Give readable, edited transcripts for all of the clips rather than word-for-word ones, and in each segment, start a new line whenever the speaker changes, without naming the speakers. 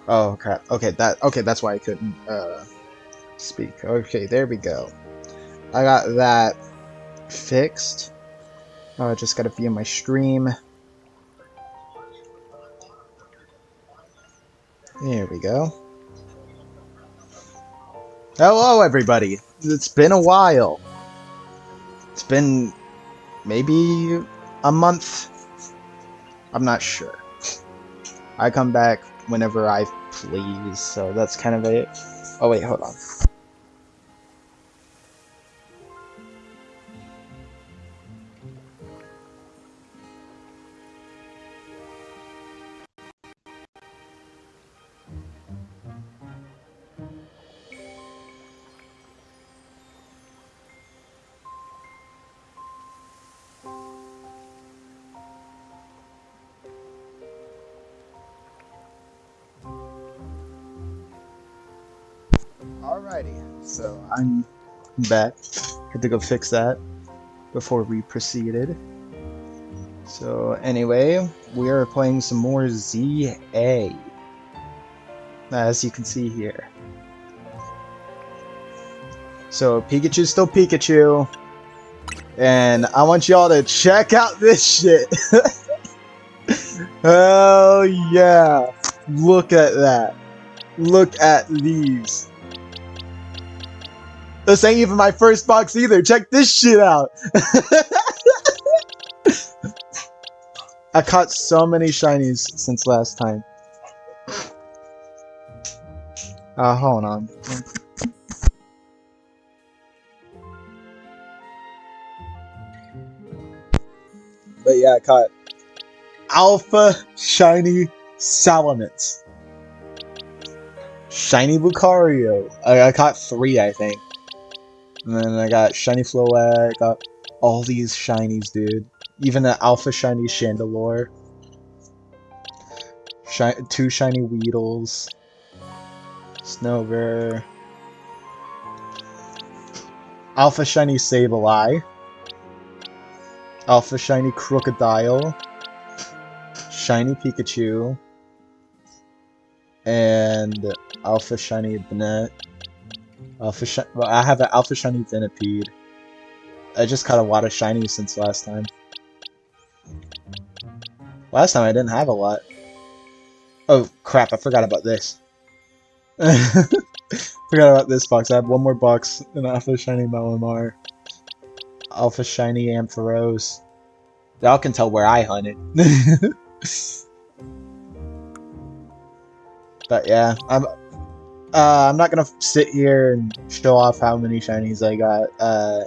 Oh crap. Okay, that's why I couldn't speak. Okay, there we go. I got that fixed. Just gotta view my stream. There we go. Hello, everybody. It's been a while. It's been maybe a month. I'm not sure. I come back whenever I please, so that's kind of it. Oh wait, hold on. Alrighty, so I'm back. Had to go fix that before we proceeded. So anyway, we are playing some more ZA, as you can see here. So Pikachu's still Pikachu, and I want y'all to check out this shit. Hell yeah! Look at that. Look at these. This ain't even my first box either. Check this shit out. I caught so many shinies since last time. Hold on. But yeah, I caught Alpha Shiny Salamence. Shiny Lucario. I caught 3, I think. And then I got Shiny Floette, got all these shinies, dude. Even the Alpha Shiny Chandelure. 2 Shiny Weedles. Snover. Alpha Shiny Sableye. Alpha Shiny Crocodile. Shiny Pikachu. And Alpha Shiny Banette. Well, I have an Alpha Shiny Venipede. I just caught a lot of shinies since last time. Last time I didn't have a lot. Oh crap, I forgot about this. Forgot about this box. I have one more box. An Alpha Shiny Malamar. Alpha Shiny Ampharos. Y'all can tell where I hunted. But yeah, I'm not gonna sit here and show off how many shinies I got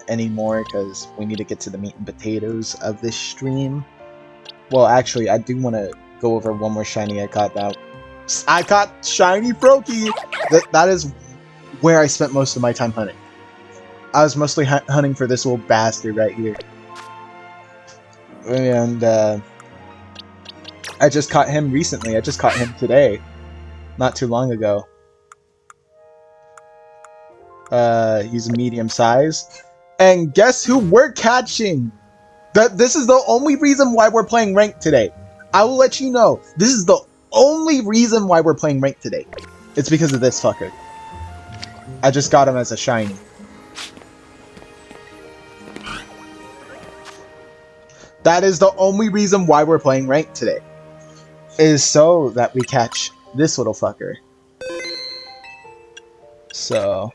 anymore, because we need to get to the meat and potatoes of this stream. Well, actually, I do want to go over one more shiny I caught now. I caught Shiny Froakie! That is where I spent most of my time hunting. I was mostly hunting for this little bastard right here. And I just caught him recently. I just caught him today. Not too long ago. He's a medium size. And guess who we're catching? This is the only reason why we're playing ranked today. I will let you know. This is the only reason why we're playing ranked today. It's because of this fucker. I just got him as a shiny. That is the only reason why we're playing ranked today. Is so that we catch this little fucker. So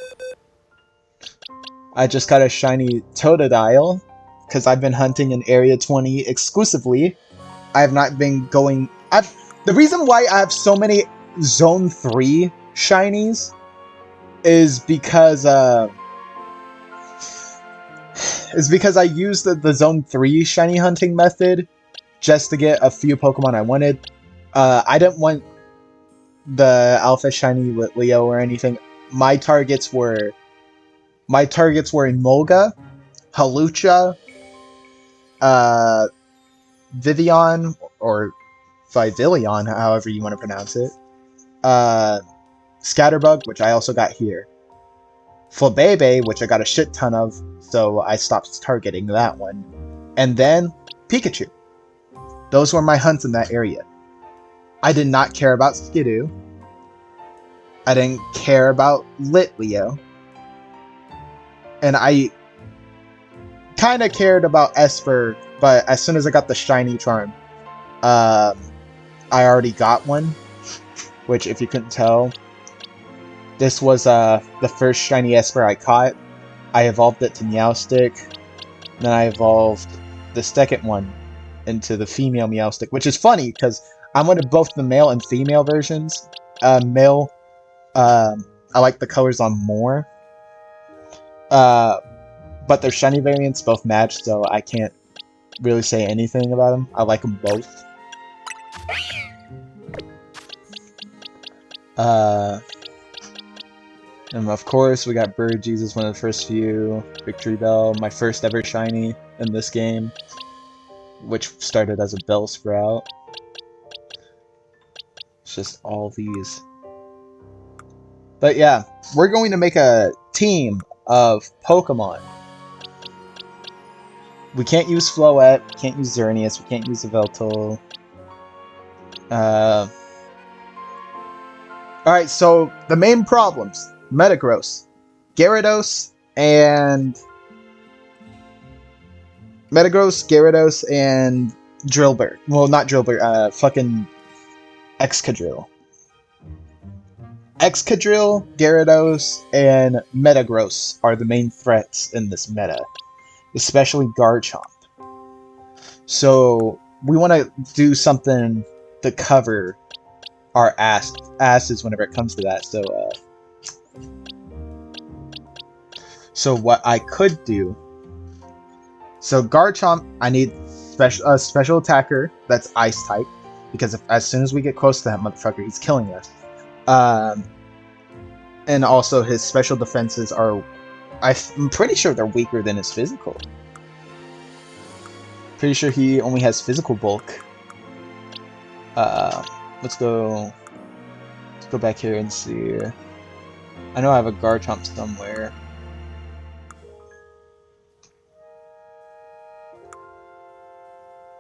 I just got a shiny Totodile, because I've been hunting in Area 20 exclusively. I have not been going... The reason why I have so many Zone 3 shinies is because I used the Zone 3 shiny hunting method just to get a few Pokemon I wanted. I didn't want the Alpha Shiny Litleo or anything. My targets were Emolga, Hawlucha, Vivian, or Vivillon, however you want to pronounce it. Scatterbug, which I also got here. Flabebe, which I got a shit ton of, so I stopped targeting that one. And then Pikachu. Those were my hunts in that area. I did not care about Skidoo. I didn't care about Litleo. And I kind of cared about Esper, but as soon as I got the shiny charm, I already got one. Which, if you couldn't tell, this was the first shiny Esper I caught. I evolved it to Meowstic. Then I evolved the second one into the female Meowstic, which is funny because I wanted both the male and female versions. Male, I like the colors on more. But their shiny variants both match, so I can't really say anything about them. I like them both. And of course, we got Bird Jesus, one of the first few. Victory Bell, my first ever shiny in this game, which started as a Bellsprout. It's just all these. But yeah, we're going to make a team of Pokemon. We can't use Floette, we can't use Xerneas, we can't use Yveltal. Alright, so the main problems. Metagross, Gyarados, and Drillbur. Well, not Drillbur, fucking Excadrill. Excadrill, Gyarados, and Metagross are the main threats in this meta. Especially Garchomp. So, we want to do something to cover our asses whenever it comes to that. So what I could do... So, Garchomp, I need a special attacker that's Ice-type. Because as soon as we get close to that motherfucker, he's killing us. And also, his special defenses are... I'm pretty sure they're weaker than his physical. Pretty sure he only has physical bulk. Let's go back here and see. I know I have a Garchomp somewhere.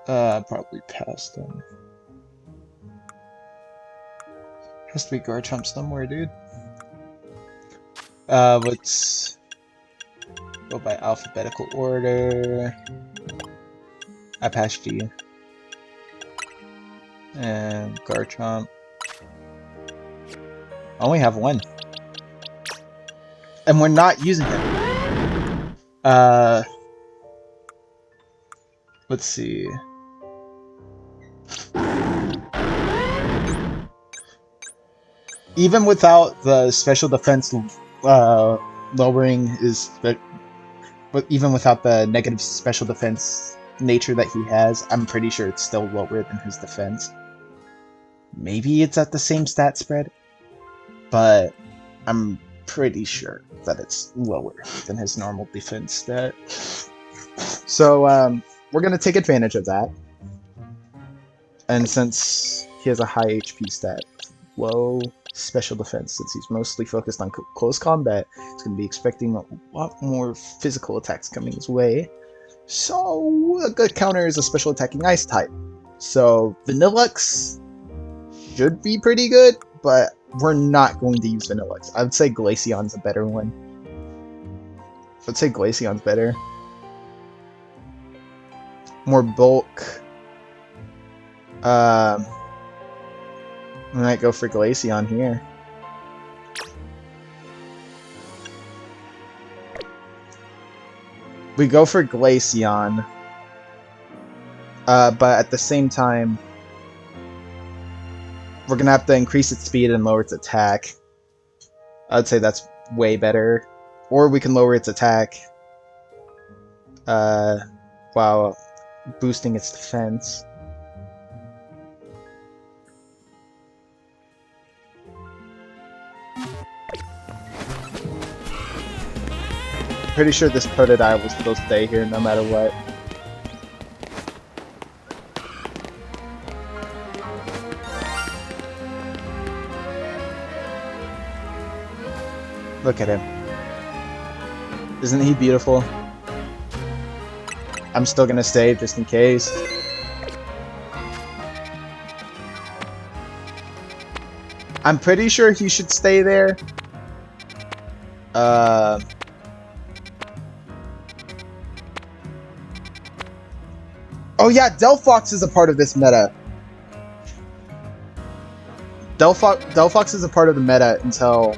Probably past him. Has to be Garchomp somewhere, dude. Let's go by alphabetical order. Apache. And Garchomp. I only have one. And we're not using him. Let's see. Even without the special defense lowering his... But even without the negative special defense nature that he has, I'm pretty sure it's still lower than his defense. Maybe it's at the same stat spread, but I'm pretty sure that it's lower than his normal defense stat. So, we're going to take advantage of that. And since he has a high HP stat, low special defense, since he's mostly focused on close combat, he's going to be expecting a lot more physical attacks coming his way. So, a good counter is a special attacking ice type. So, Vanillux should be pretty good, but we're not going to use Vanillux. I would say Glaceon's a better one. I'd say Glaceon's better. More bulk. I might go for Glaceon here. We go for Glaceon. But at the same time, we're gonna have to increase its speed and lower its attack. I'd say that's way better. Or we can lower its attack while boosting its defense. Pretty sure this Totodile will still stay here no matter what. Look at him. Isn't he beautiful? I'm still gonna save just in case. I'm pretty sure he should stay there. Oh yeah, Delphox is a part of this meta. Delphox is a part of the meta until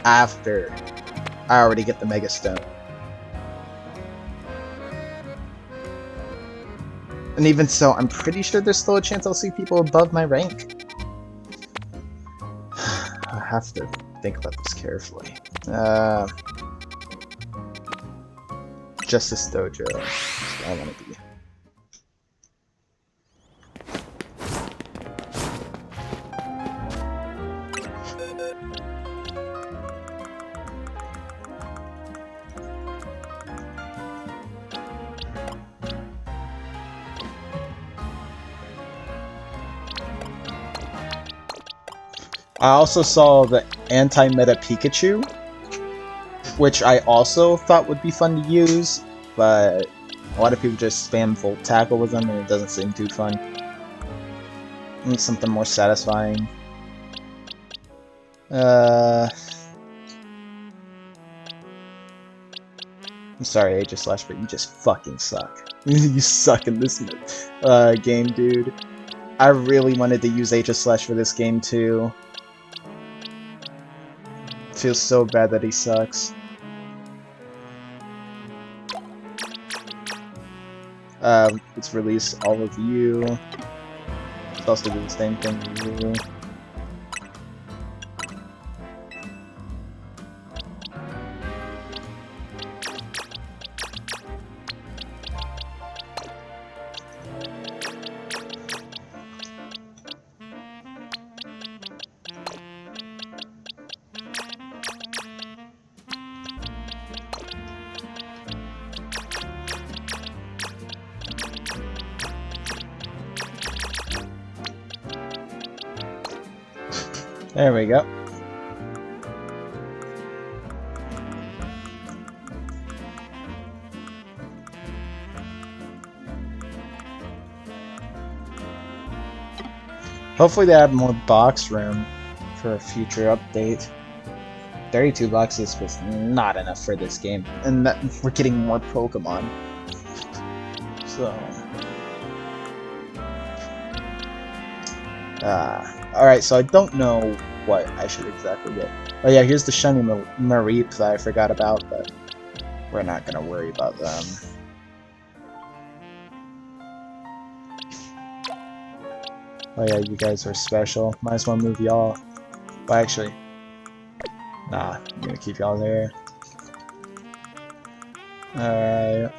after I already get the Mega Stone. And even so, I'm pretty sure there's still a chance I'll see people above my rank. I have to think about this carefully. Justice Dojo. That's where I want to be. I also saw the anti-meta Pikachu, which I also thought would be fun to use, but a lot of people just spam Volt Tackle with them and it doesn't seem too fun. I need something more satisfying. I'm sorry, Aegislash, but you just fucking suck. You suck in this game, dude. I really wanted to use Aegislash for this game too. Feels so bad that he sucks. Let's release all of you. Let's also do the same thing to you. There we go. Hopefully they have more box room for a future update. 32 boxes was not enough for this game, and that we're getting more Pokemon. So... Alright, so I don't know what I should exactly get. Oh yeah, here's the shiny Mareep that I forgot about, but we're not gonna worry about them. Oh yeah, you guys are special. Might as well move y'all. Well, actually, nah, I'm gonna keep y'all there. Alright.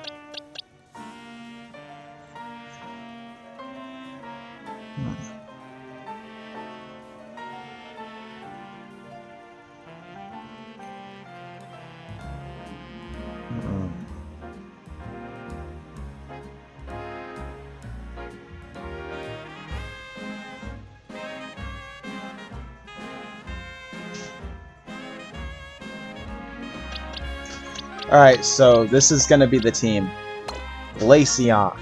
Alright, so this is gonna be the team. Glaceon.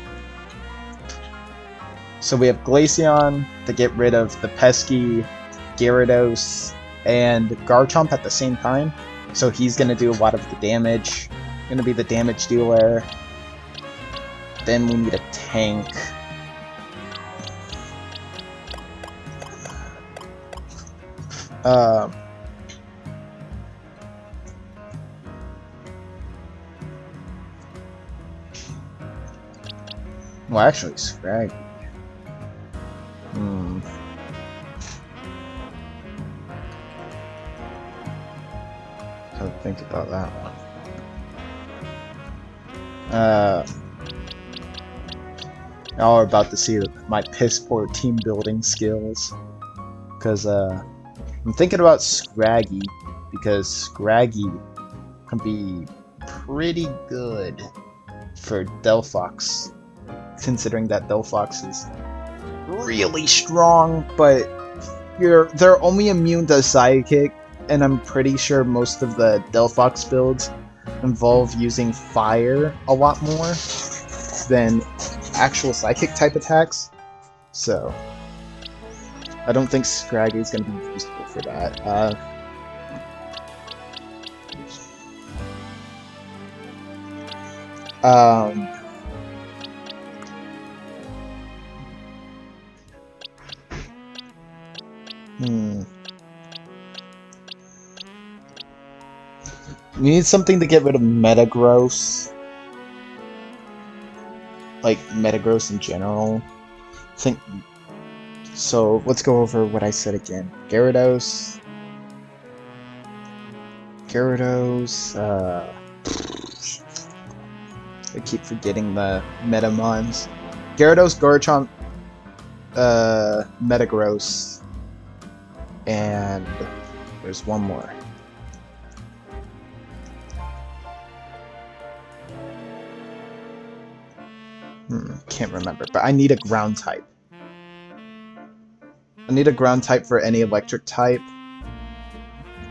So we have Glaceon to get rid of the pesky Gyarados and Garchomp at the same time. So he's gonna do a lot of the damage. Gonna be the damage dealer. Then we need a tank. Well, actually, Scraggy. Gotta think about that one. Y'all are about to see my piss poor team building skills. Because, I'm thinking about Scraggy. Because Scraggy can be pretty good for Delphox. Considering that Delphox is really strong, but they're only immune to Psychic, and I'm pretty sure most of the Delphox builds involve using fire a lot more than actual Psychic type attacks. So I don't think Scraggy is going to be useful for that. We need something to get rid of Metagross. Like, Metagross in general. So, let's go over what I said again. Gyarados. I keep forgetting the Metamons. Gyarados, Garchomp, Metagross, and there's one more. Can't remember, but I need a ground type. I need a ground type for any electric type.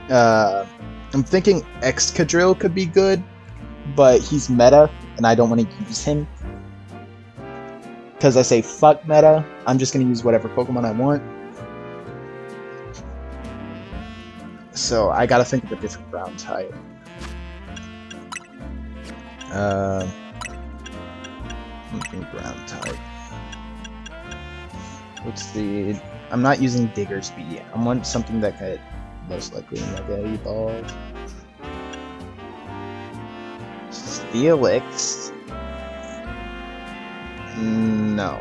I'm thinking Excadrill could be good, but he's meta, and I don't want to use him. Because I say fuck meta, I'm just going to use whatever Pokemon I want. So I gotta think of a different ground type. Ground type. What's the... I'm not using Diggersby. I want something that could most likely Mega Evolve. Steelix? No.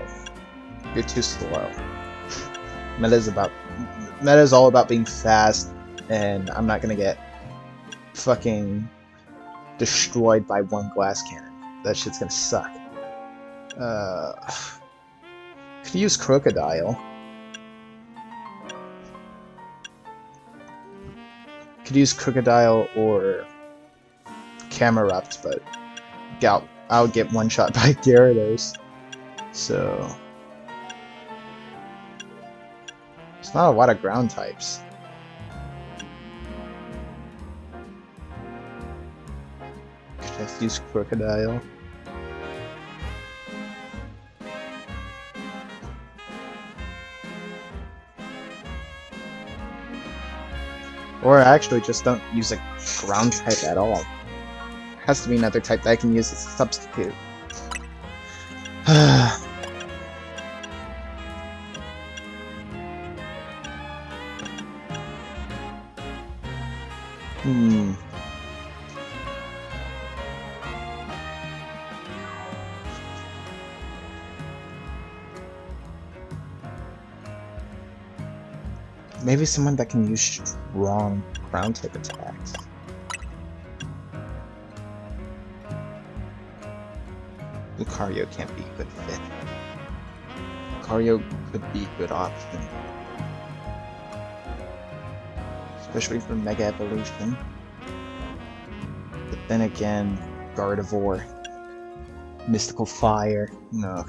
You're too slow. Meta's all about being fast, and I'm not gonna get fucking destroyed by one glass cannon. That shit's gonna suck. Could use Crocodile. Could use Crocodile or Camerupt, but I'll get one shot by Gyarados. So it's not a lot of ground types. Could just use Crocodile. Or actually just don't use a ground type at all. Has to be another type that I can use as a substitute. Maybe someone that can use strong ground type attacks. Lucario can't be a good fit. Lucario could be a good option. Especially for Mega Evolution. But then again, Gardevoir. Mystical Fire. No.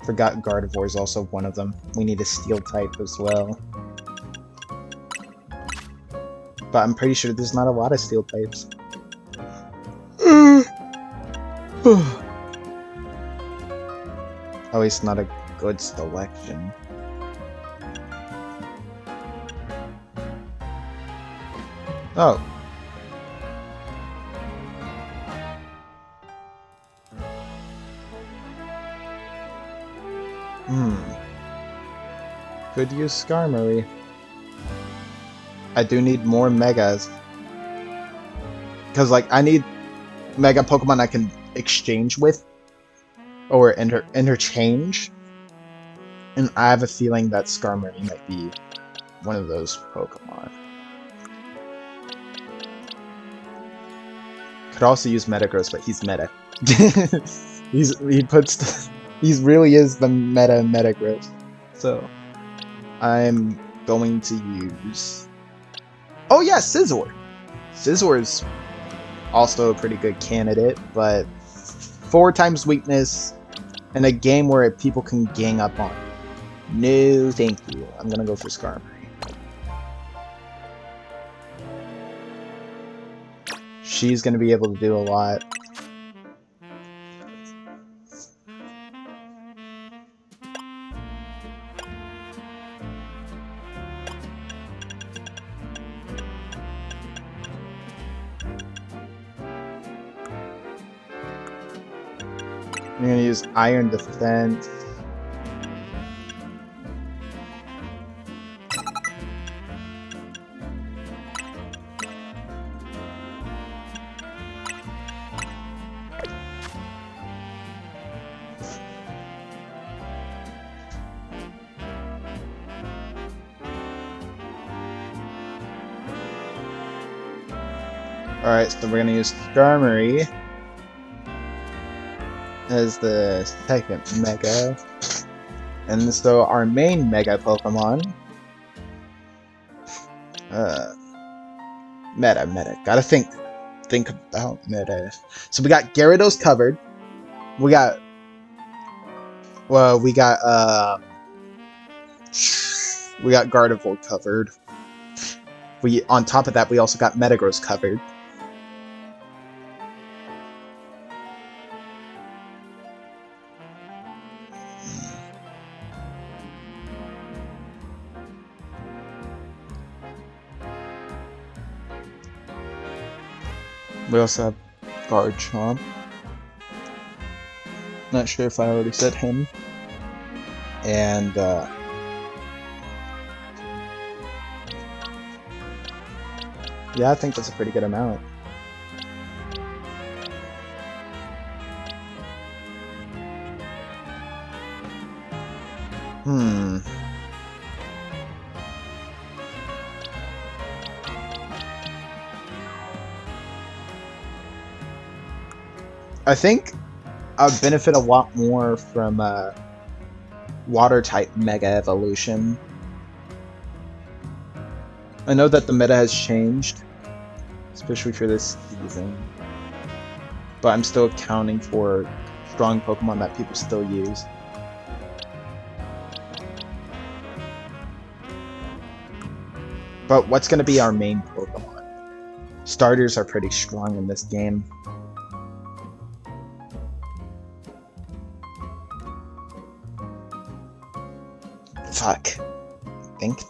Forgot Gardevoir is also one of them. We need a Steel type as well. But I'm pretty sure there's not a lot of Steel types. Oh, it's not a good selection. Oh. Could use Skarmory. I do need more Megas. Because, like, I need Mega Pokemon I can exchange with. Or interchange. And I have a feeling that Skarmory might be one of those Pokemon. Could also use Metagross, but he's meta. He really is the meta Metagross. So I'm going to use... Oh yeah, Scizor! Scizor is also a pretty good candidate, but 4 times weakness in a game where people can gang up on. No, thank you. I'm gonna go for Skarmory. She's gonna be able to do a lot. I'm gonna use Iron Defense. Alright, so we're gonna use Skarmory as the second Mega. And so our main Mega Pokemon... Meta. Gotta think about Meta. So we got Gyarados covered. We got... Well, we got Gardevoir covered. On top of that, we also got Metagross covered. We also have Garchomp. Not sure if I already said him. And yeah, I think that's a pretty good amount. I think I'd benefit a lot more from Water-type Mega Evolution. I know that the meta has changed, especially for this season, but I'm still accounting for strong Pokemon that people still use. But what's going to be our main Pokemon? Starters are pretty strong in this game. Fuck. Think.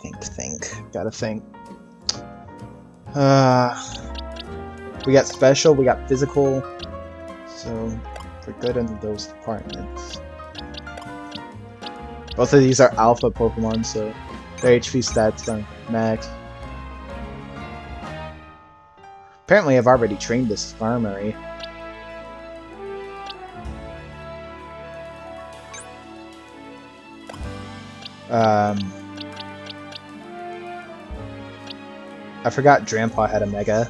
Gotta think. We got special, we got physical, so we're good in those departments. Both of these are alpha Pokemon, so their HP stats are max. Apparently I've already trained this Skarmory. I forgot Drampa had a Mega.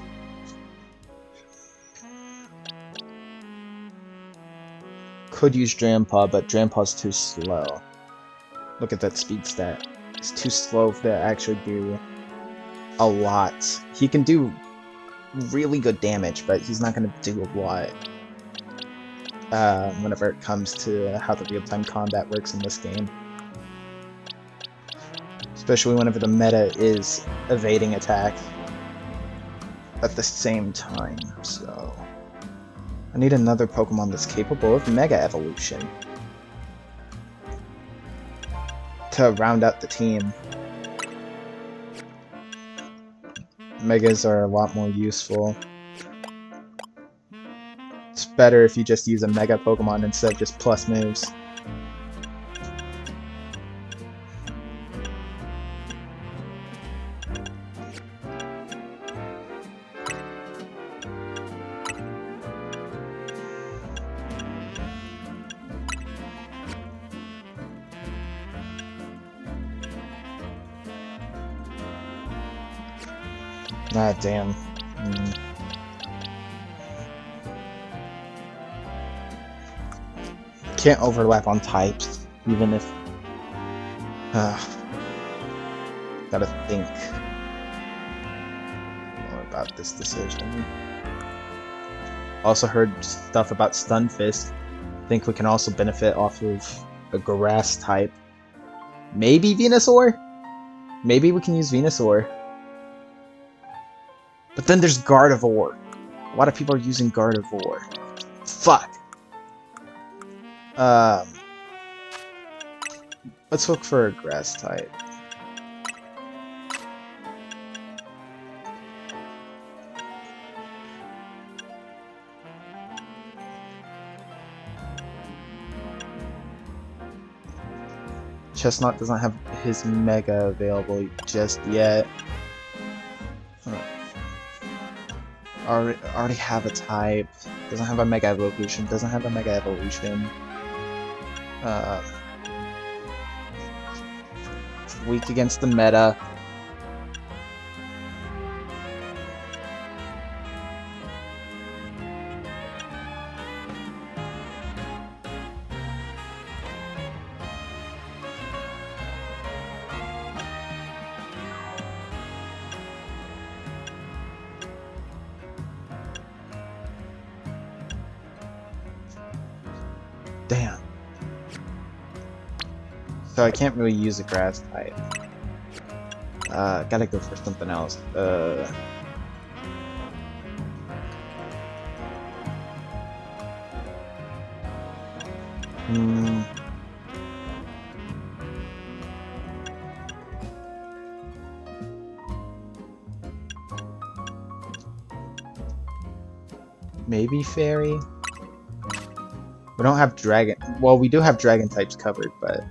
Could use Drampa, but Drampa's too slow. Look at that speed stat. It's too slow to actually do a lot. He can do really good damage, but he's not going to do a lot whenever it comes to how the real-time combat works in this game. Especially whenever the meta is evading attacks at the same time, so... I need another Pokemon that's capable of Mega Evolution to round out the team. Megas are a lot more useful. It's better if you just use a Mega Pokemon instead of just plus moves. Ah, damn. Can't overlap on types, even if... gotta think more about this decision. Also heard stuff about Stunfisk. Think we can also benefit off of a grass type. Maybe Venusaur? Maybe we can use Venusaur. But then there's Gardevoir. A lot of people are using Gardevoir. Fuck. Let's look for a grass type. Chestnut doesn't have his Mega available just yet. Already have a type. Doesn't have a Mega Evolution. Doesn't have a Mega Evolution. Weak against the meta. Damn. So I can't really use a grass type. Gotta go for something else. Maybe fairy? We don't have dragon. Well, we do have dragon types covered, but.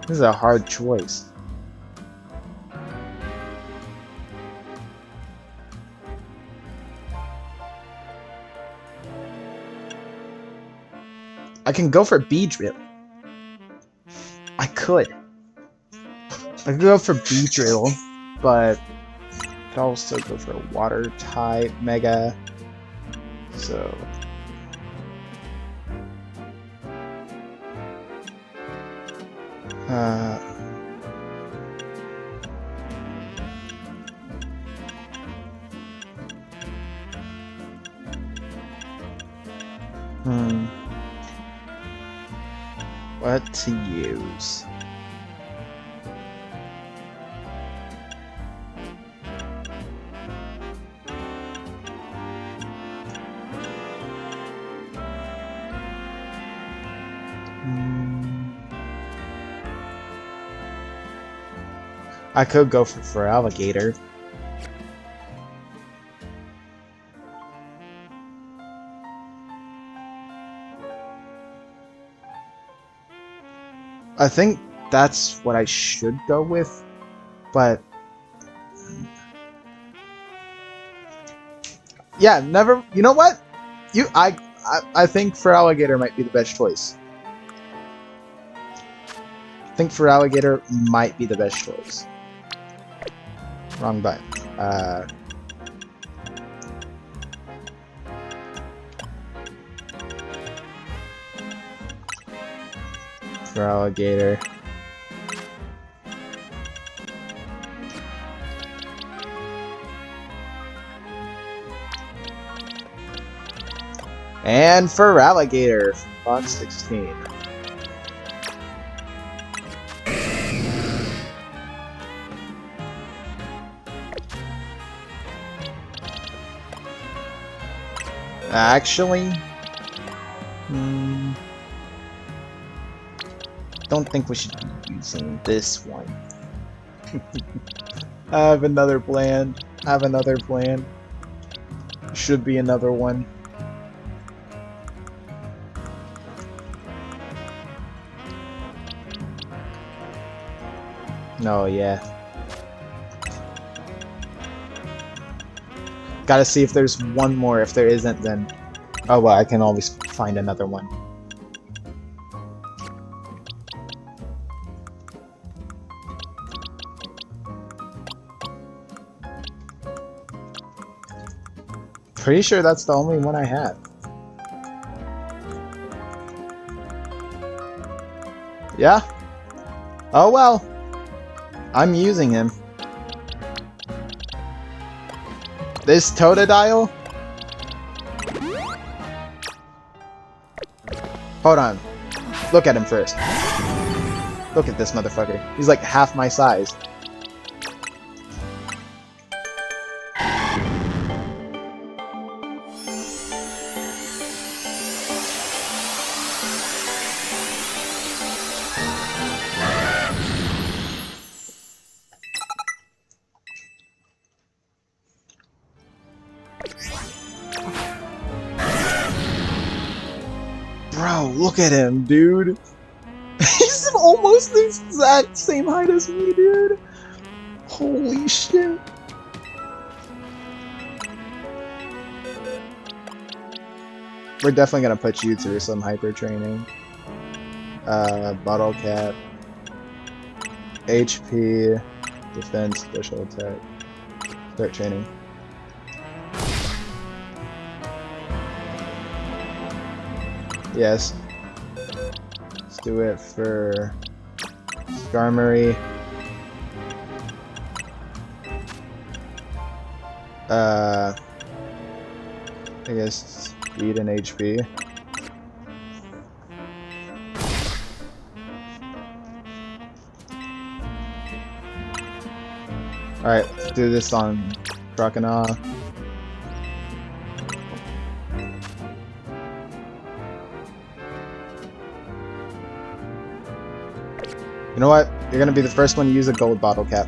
This is a hard choice. I can go for Beedrill. I could go for Beedrill, but I could also go for a water type Mega. So what to use? I could go for Alligator. I think that's what I should go with, but yeah, never. You know what? I think for Alligator might be the best choice. I think for Alligator might be the best choice. Wrong button. For Alligator. And for Alligator from Box 16. Actually, don't think we should be using this one. I have another plan. Should be another one. No, yeah. Gotta see if there's one more. If there isn't, then Oh well, I can always find another one. Pretty sure that's the only one I have. Yeah? Oh well. I'm using him. This Totodile? Hold on. Look at him first. Look at this motherfucker. He's like half my size. Bro, look at him, dude. He's almost the exact same height as me, dude. Holy shit. We're definitely gonna put you through some hyper training. Bottle cap. HP. Defense, special attack. Start training. Yes. Let's do it for Skarmory. I guess speed and HP. Alright, let's do this on Croconaw. You know what? You're gonna be the first one to use a gold bottle cap.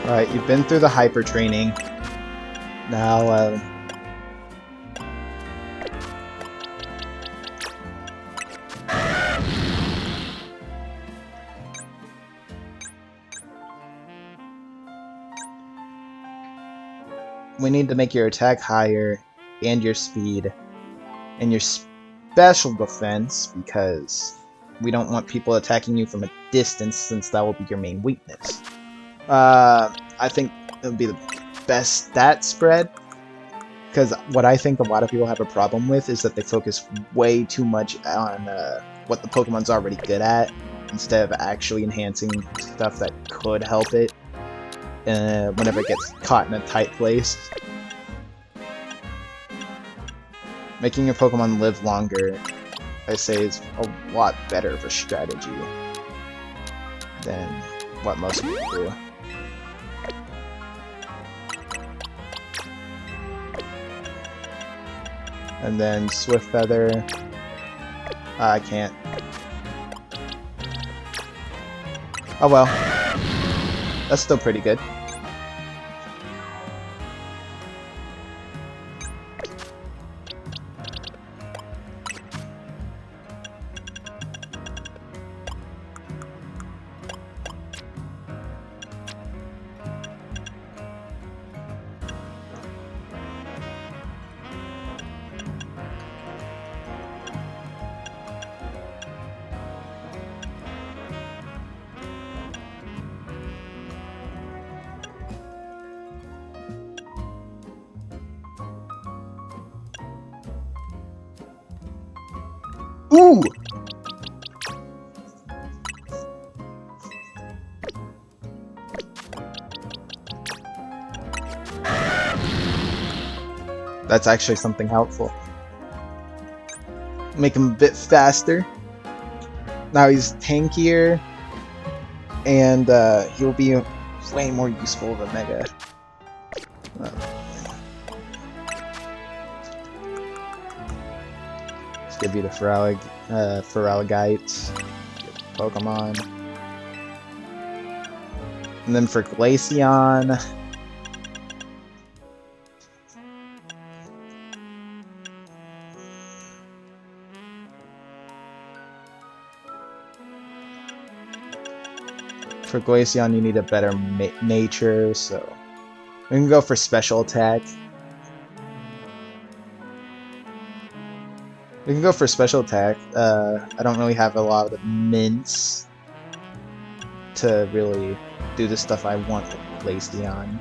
Alright, you've been through the hyper training. Now, we need to make your attack higher, and your speed, and your special defense, because we don't want people attacking you from a distance, since that will be your main weakness. I think it would be the best stat spread, because what I think a lot of people have a problem with is that they focus way too much on what the Pokemon's already good at, instead of actually enhancing stuff that could help it whenever it gets caught in a tight place. Making your Pokemon live longer, I say, is a lot better of a strategy than what most people do. And then Swift Feather. I can't. Oh well. That's still pretty good. Ooh! That's actually something helpful. Make him a bit faster. Now he's tankier, and he'll be way more useful than Mega. Let's give you the Feraligatr Pokemon. And then for Glaceon, For Glaceon, you need a better nature, so we can go for special attack. We can go for special attack. I don't really have a lot of mints to really do the stuff I want with Glaceon.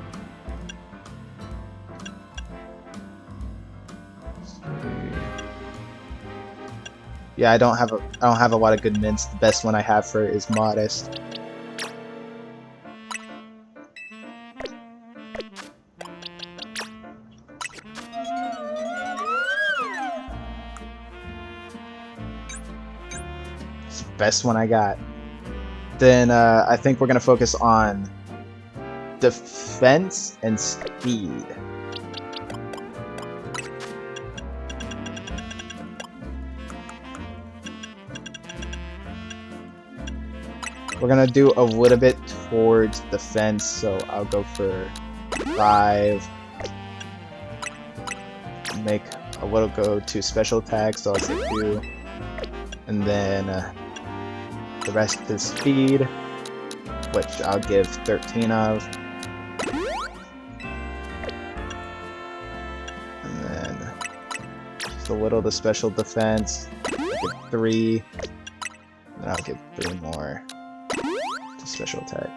Yeah, I don't have a lot of good mints. The best one I have for it is Modest. It's the best one I got. Then I think we're gonna focus on defense and speed. We're gonna do a little bit towards defense, so I'll go for 5. Make a little go to special attack, so I'll say 2. And then the rest is speed, which I'll give 13 of. And then just a little to special defense. I'll give 3. And I'll give 3 more to special attack.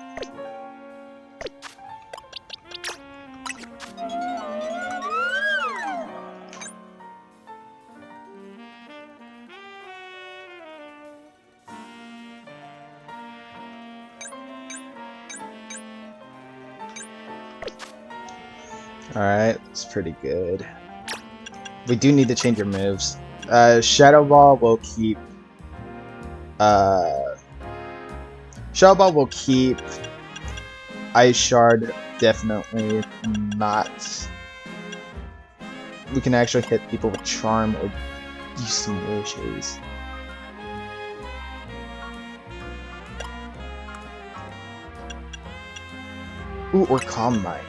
Alright, it's pretty good. We do need to change your moves. Shadow Ball will keep... Shadow Ball will keep... Ice Shard, definitely not. We can actually hit people with Charm or use some wishes. Ooh, or Calm Mind.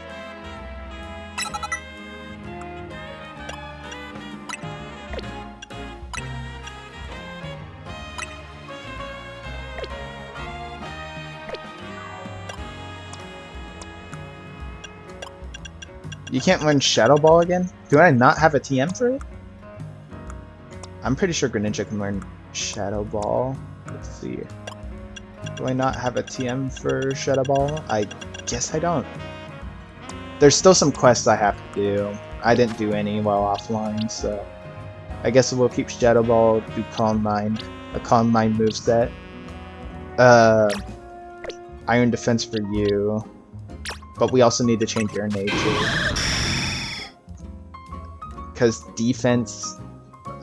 You can't learn Shadow Ball again? Do I not have a TM for it? I'm pretty sure Greninja can learn Shadow Ball. Let's see. Do I not have a TM for Shadow Ball? I guess I don't. There's still some quests I have to do. I didn't do any while offline, so... I guess we'll keep Shadow Ball, do Calm Mind. A Calm Mind moveset. Iron Defense for you. But we also need to change your nature. Because defense...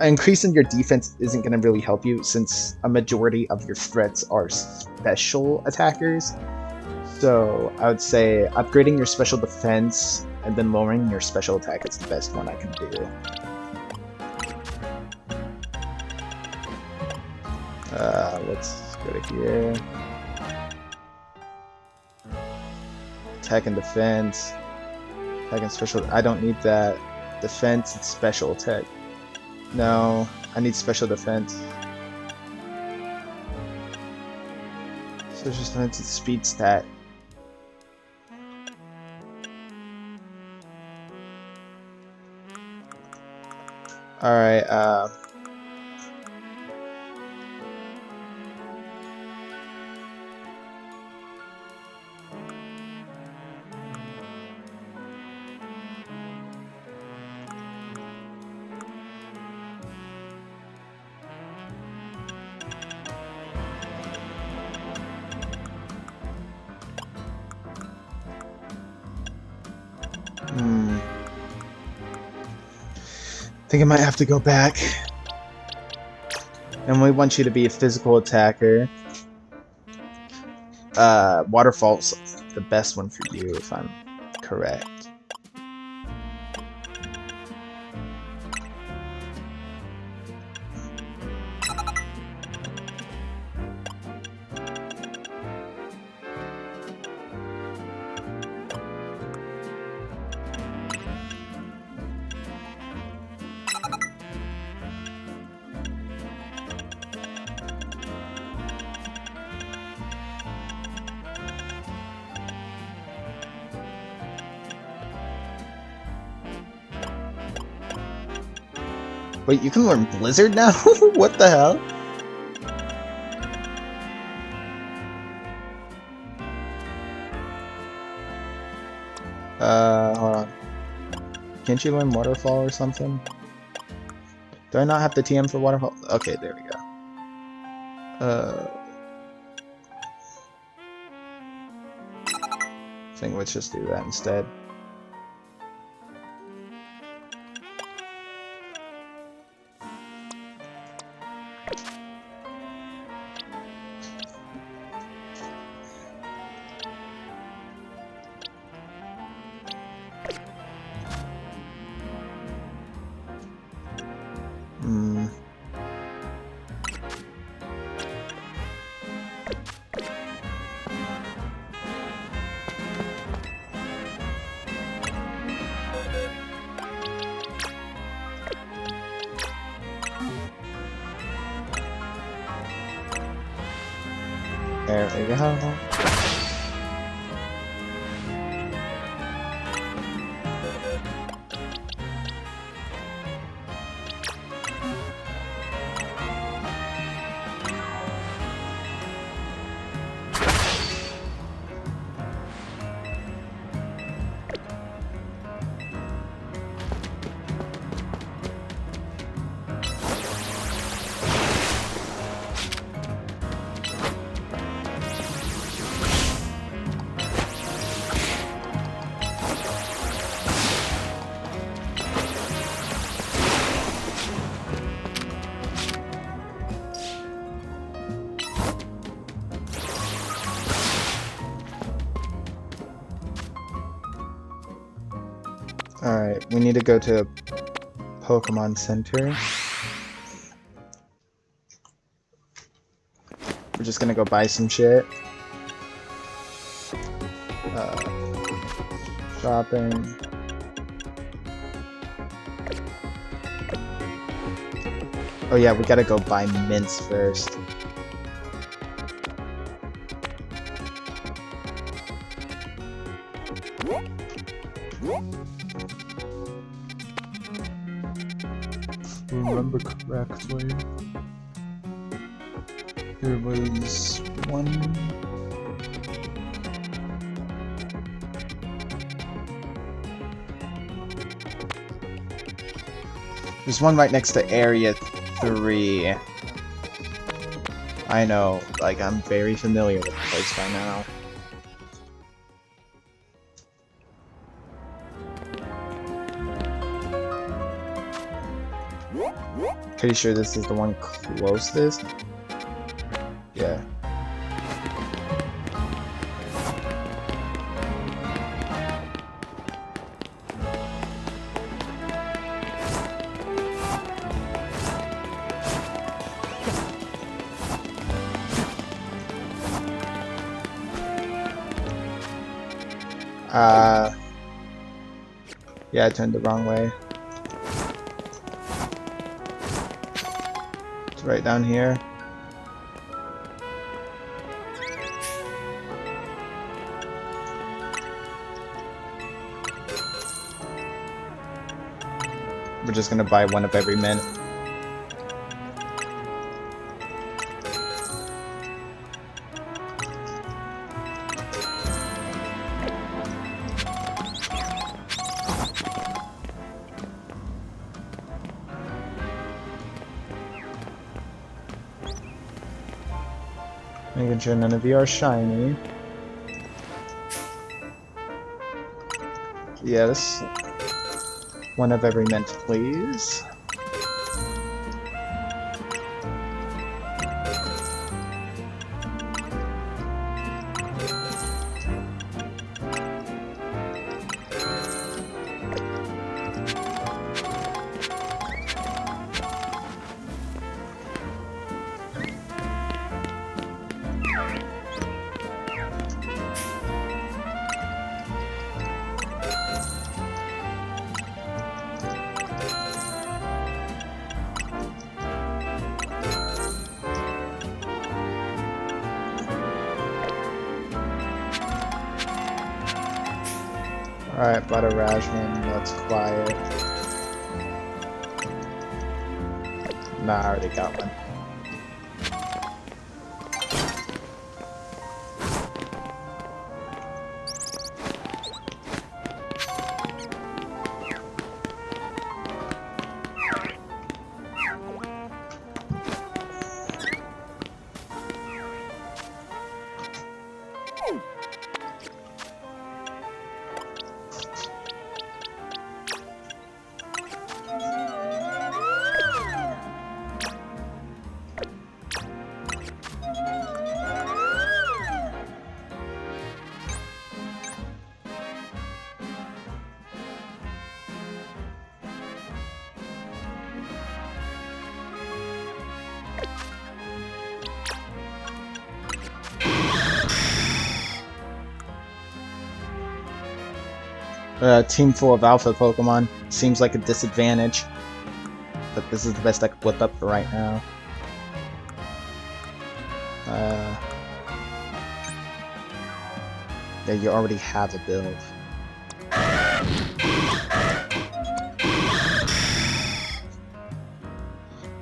Increasing your defense isn't going to really help you since a majority of your threats are special attackers. So I would say upgrading your special defense and then lowering your special attack is the best one I can do. Let's go to here. Attack and defense. Attack and special. I don't need that. Defense and special attack. No, I need special defense. Special defense and speed stat. Alright, I think I might have to go back. And we want you to be a physical attacker. Waterfall's the best one for you, if I'm correct. Wait, you can learn Blizzard now? What the hell? Hold on. Can't you learn Waterfall or something? Do I not have the TM for Waterfall? Okay, there we go. I think let's just do that instead. There we go. Alright, we need to go to Pokemon Center. We're just gonna go buy some shit. Shopping. Oh yeah, we gotta go buy mints first. Remember correctly, there was one. There's one right next to Area 3. I know, like, I'm very familiar with the place by now. Pretty sure this is the one closest. Yeah. Yeah, I turned the wrong way. It's right down here. We're just gonna buy one of every mint. Making sure none of you are shiny. Yes. One of every mint, please. Alright, bought a Rajman, that's quiet. Nah, I already got one. Team full of alpha Pokemon. Seems like a disadvantage. But this is the best I could whip up for right now. Yeah, you already have a build.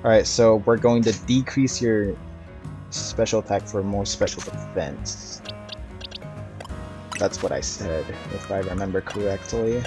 Alright, so we're going to decrease your special attack for more special defense. That's what I said, if I remember correctly.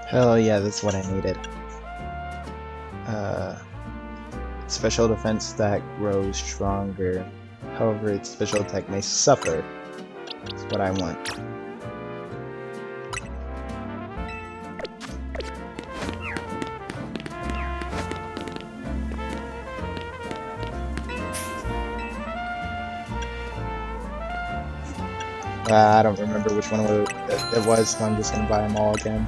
Hell yeah, that's what I needed. Special defense stack grows stronger. However, its special attack may suffer. That's what I want. I don't remember which one it was, so I'm just gonna buy them all again.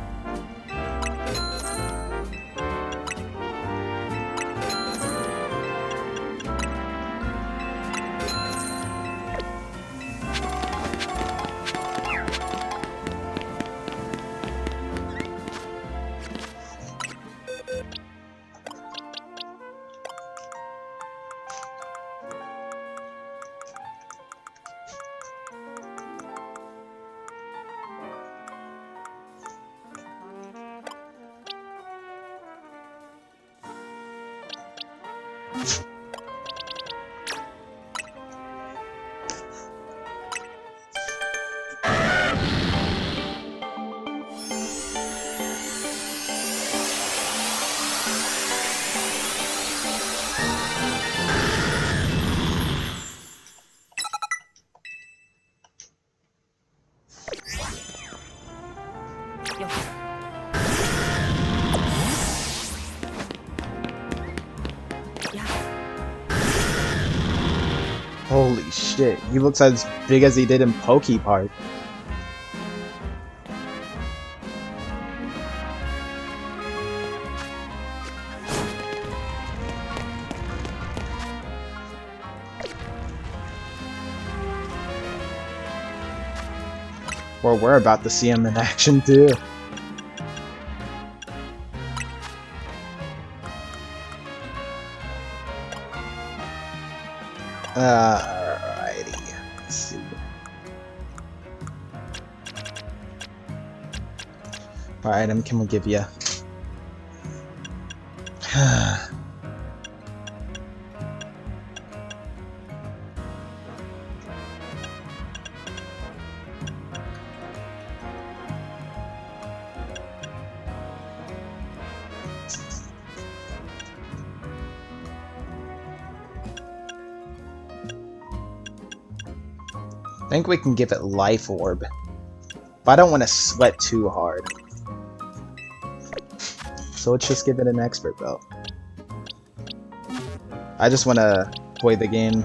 Holy shit, he looks as big as he did in Pokepark. Or we're about to see him in action too. Alrighty. Let's see. Alright, can we give you? I think we can give it Life Orb, but I don't want to sweat too hard. So let's just give it an Expert Belt. I just want to play the game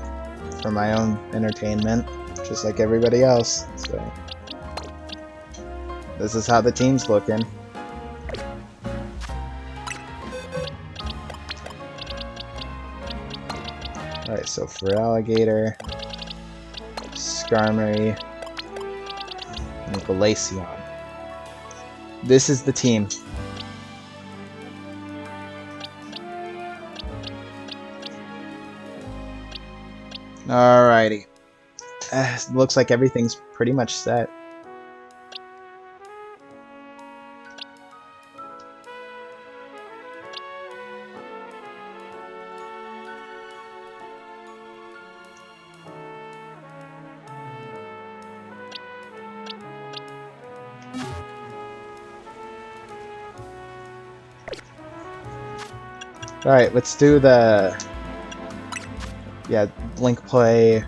for my own entertainment, just like everybody else. So this is how the team's looking. Alright, so Feraligatr, Skarmory, and Glaceon. This is the team. Alrighty. Looks like everything's pretty much set. Alright, let's do the... Yeah, Blink play...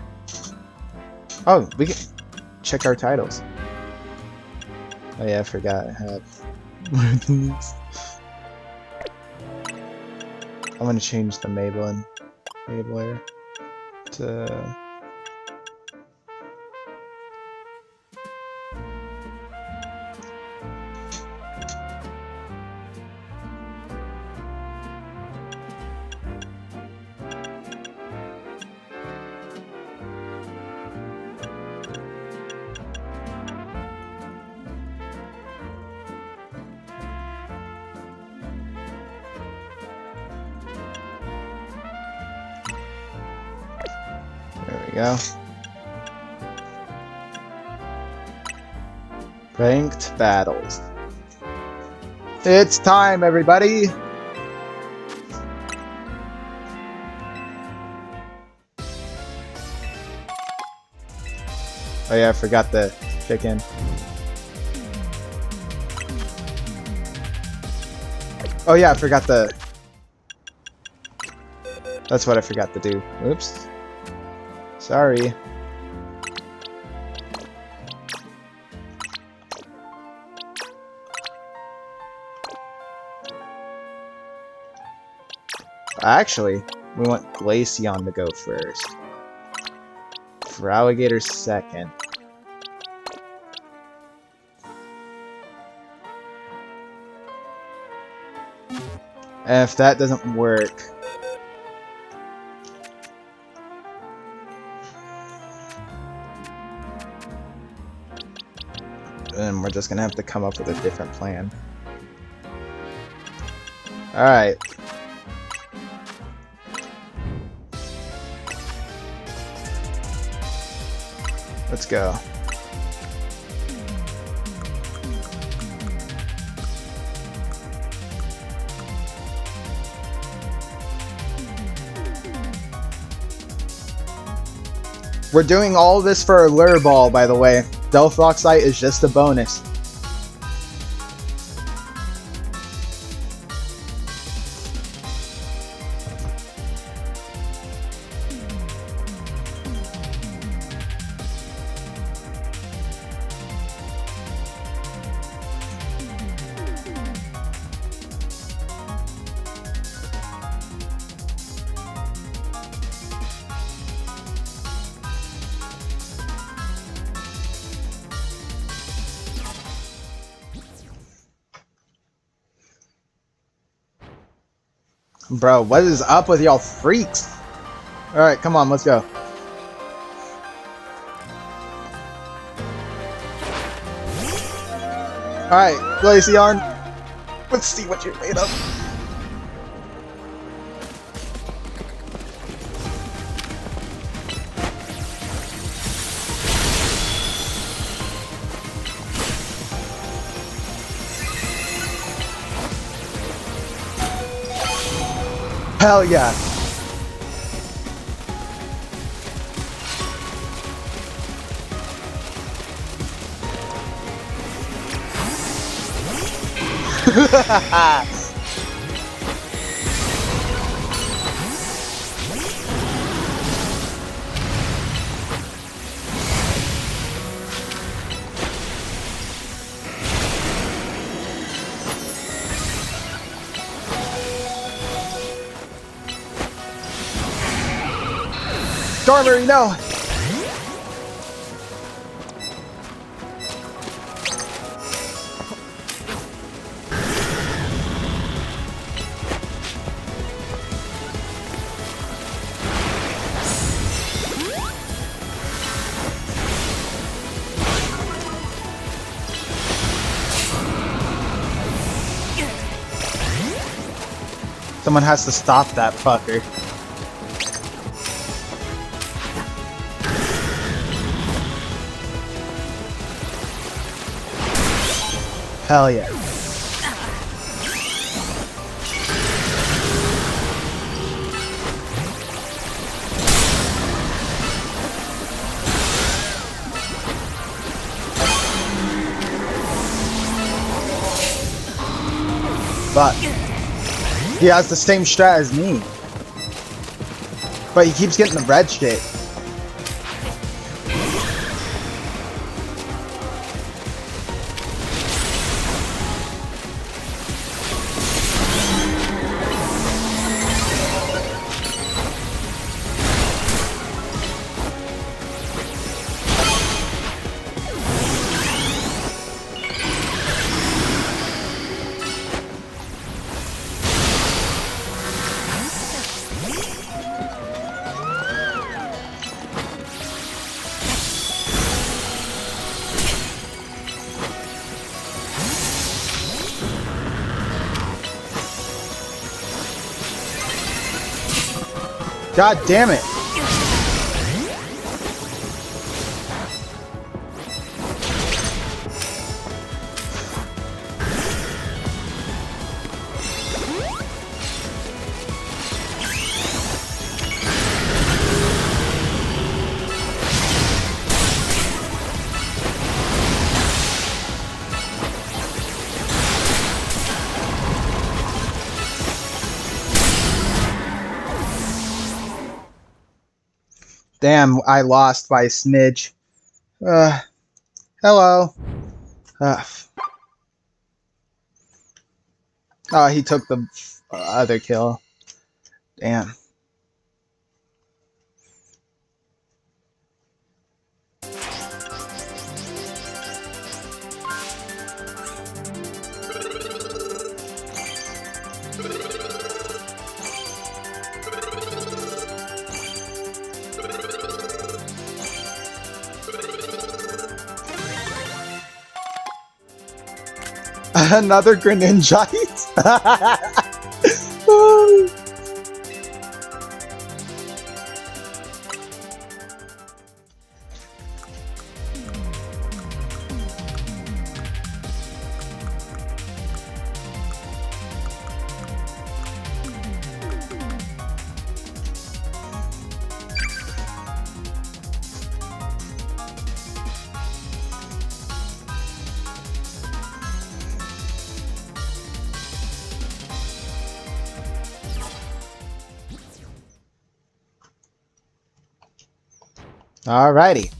Oh, we can check our titles. Oh yeah, I forgot I have one of these. I'm gonna change the Mabler to... There we go. Ranked battles. It's time, everybody! Oh yeah, I forgot the chicken. Oh yeah, I forgot the... That's what I forgot to do. Oops. Sorry. Actually, we want Glaceon to go first. Feraligatr second. And if that doesn't work... then we're just gonna have to come up with a different plan. Alright. Let's go. We're doing all this for a Lure Ball, by the way. Delphoxite is just a bonus. Bro, what is up with y'all freaks? Alright, come on, let's go. Alright, Glaceon. Let's see what you're made of. Hell yeah. Skarmory, no! Someone has to stop that fucker. Hell yeah. But he has the same strat as me. But he keeps getting the red shit. God damn it. Damn, I lost by a smidge. Hello. Oh, he took the other kill. Damn. Another Greninjite? Alrighty.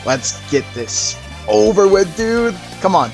Let's get this over with, dude. Come on.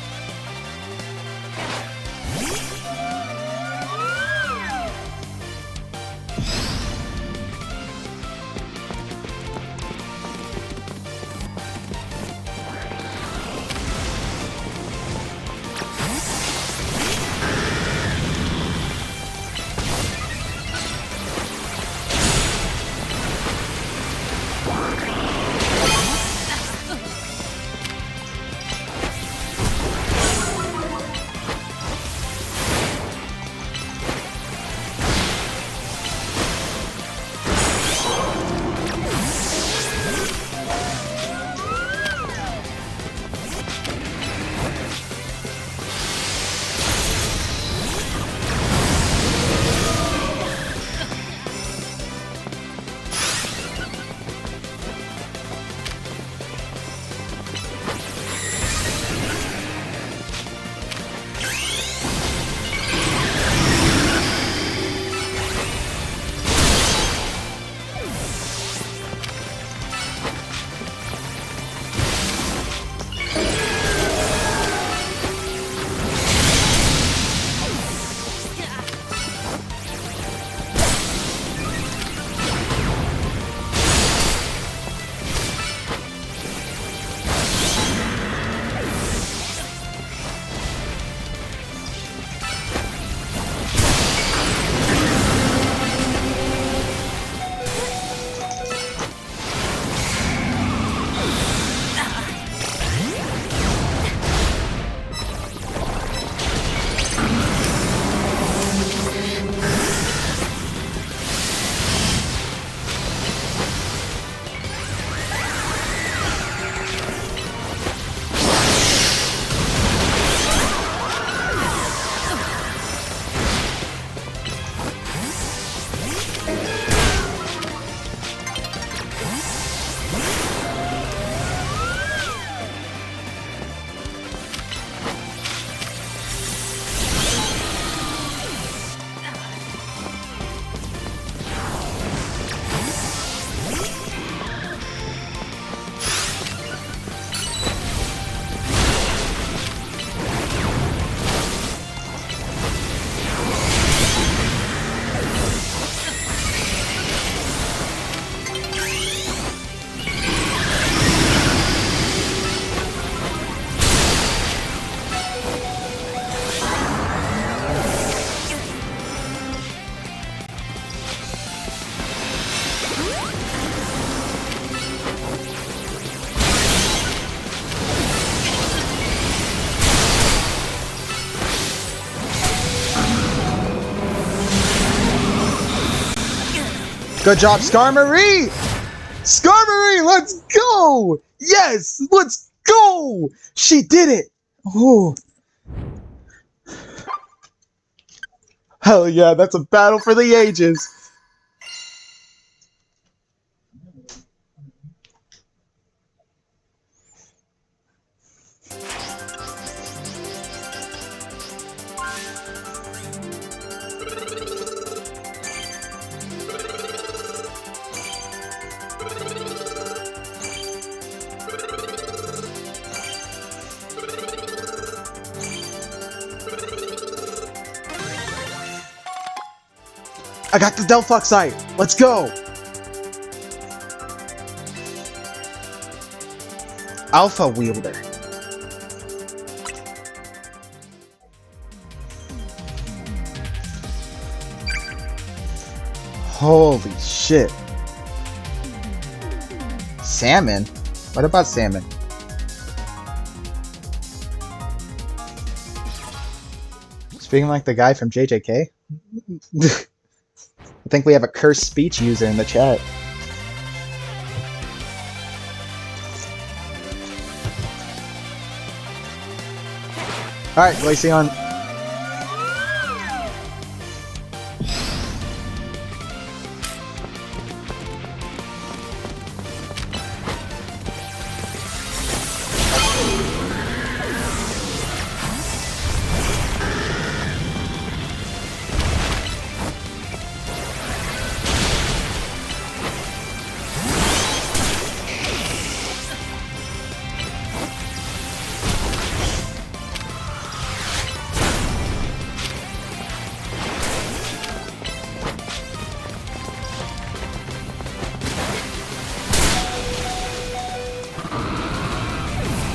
Good job, Skarmory! Skarmory, let's go! Yes, let's go! She did it! Ooh. Hell yeah, that's a battle for the ages. I got the Delphoxite! Let's go! Alpha Wielder. Holy shit. Salmon? What about salmon? Speaking like the guy from JJK? I think we have a cursed speech user in the chat. Alright, Glaceon.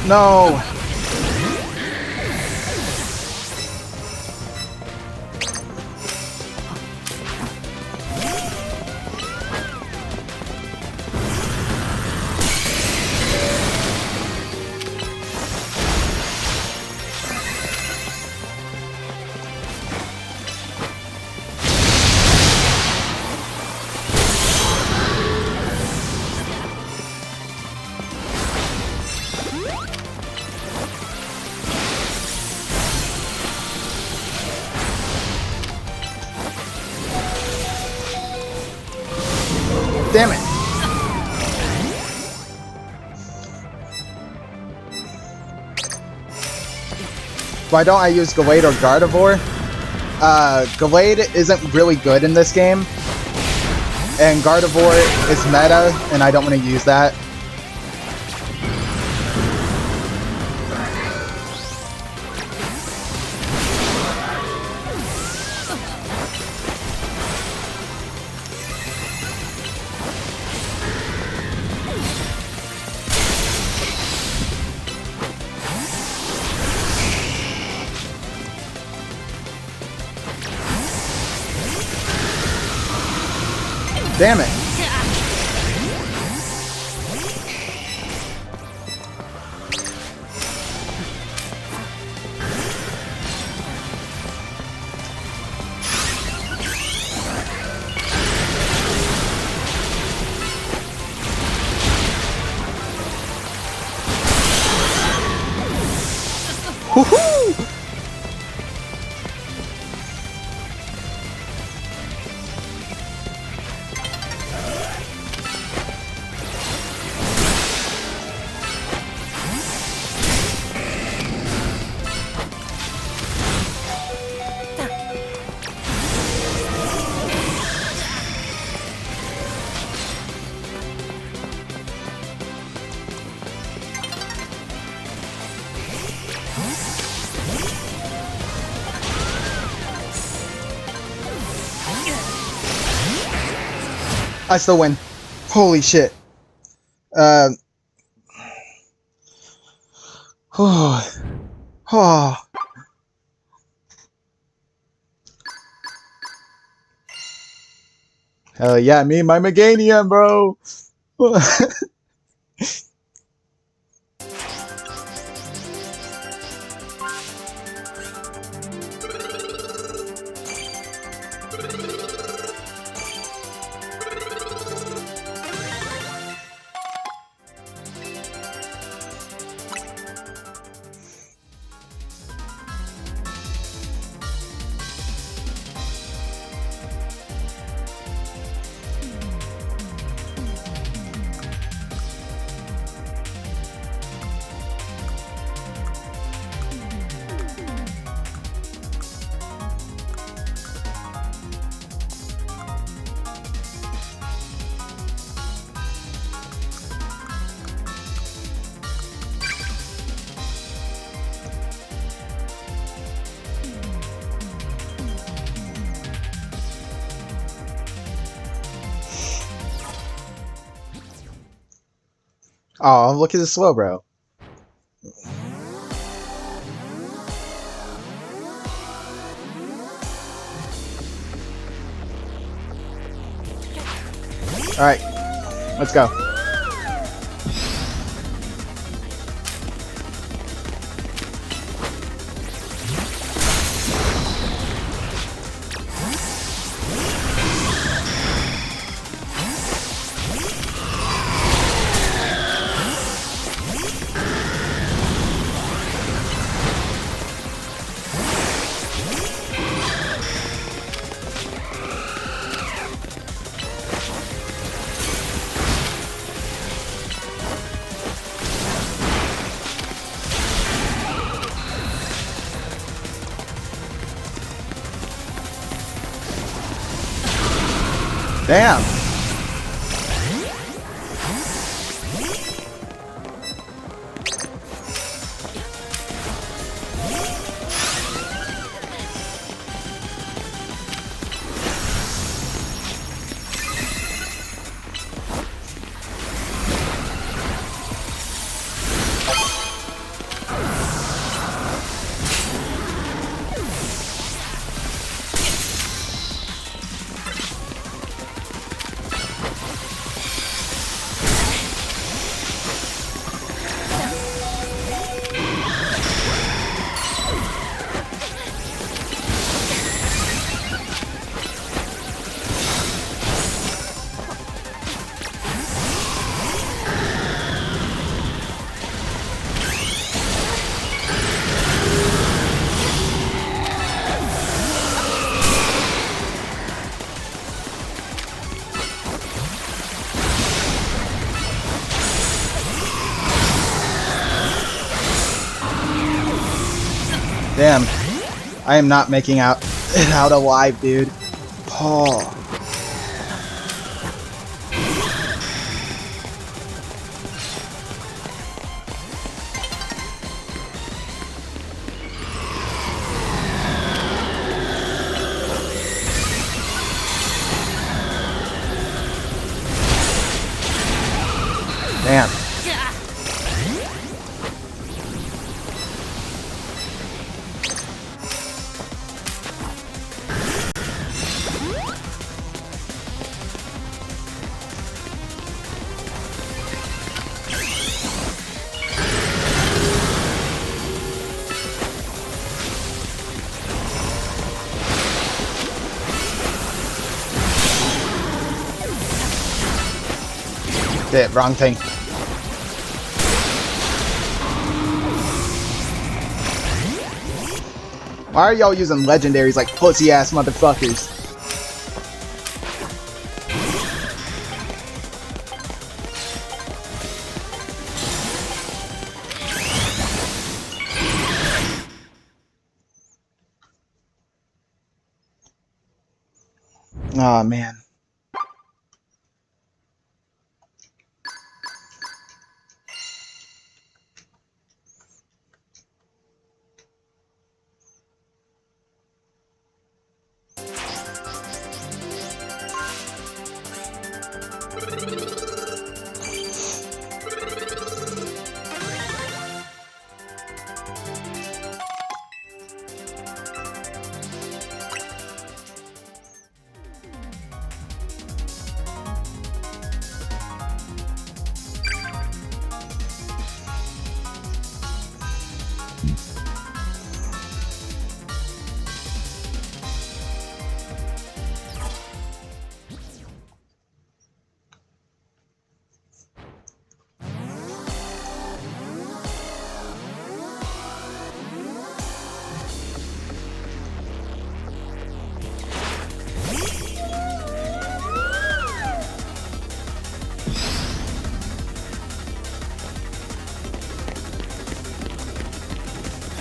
No! Damn it! Why don't I use Gallade or Gardevoir? Gallade isn't really good in this game, and Gardevoir is meta, and I don't want to use that. Damn it! Woohoo! I still win. Holy shit. Oh. Oh. Hell yeah, me and my Meganium, bro. Oh, look at the slow, bro. Alright, let's go. Damn. Damn. I am not making it out alive, dude. Oh. Damn. Shit, wrong thing. Why are y'all using legendaries like pussy ass motherfuckers? Oh man.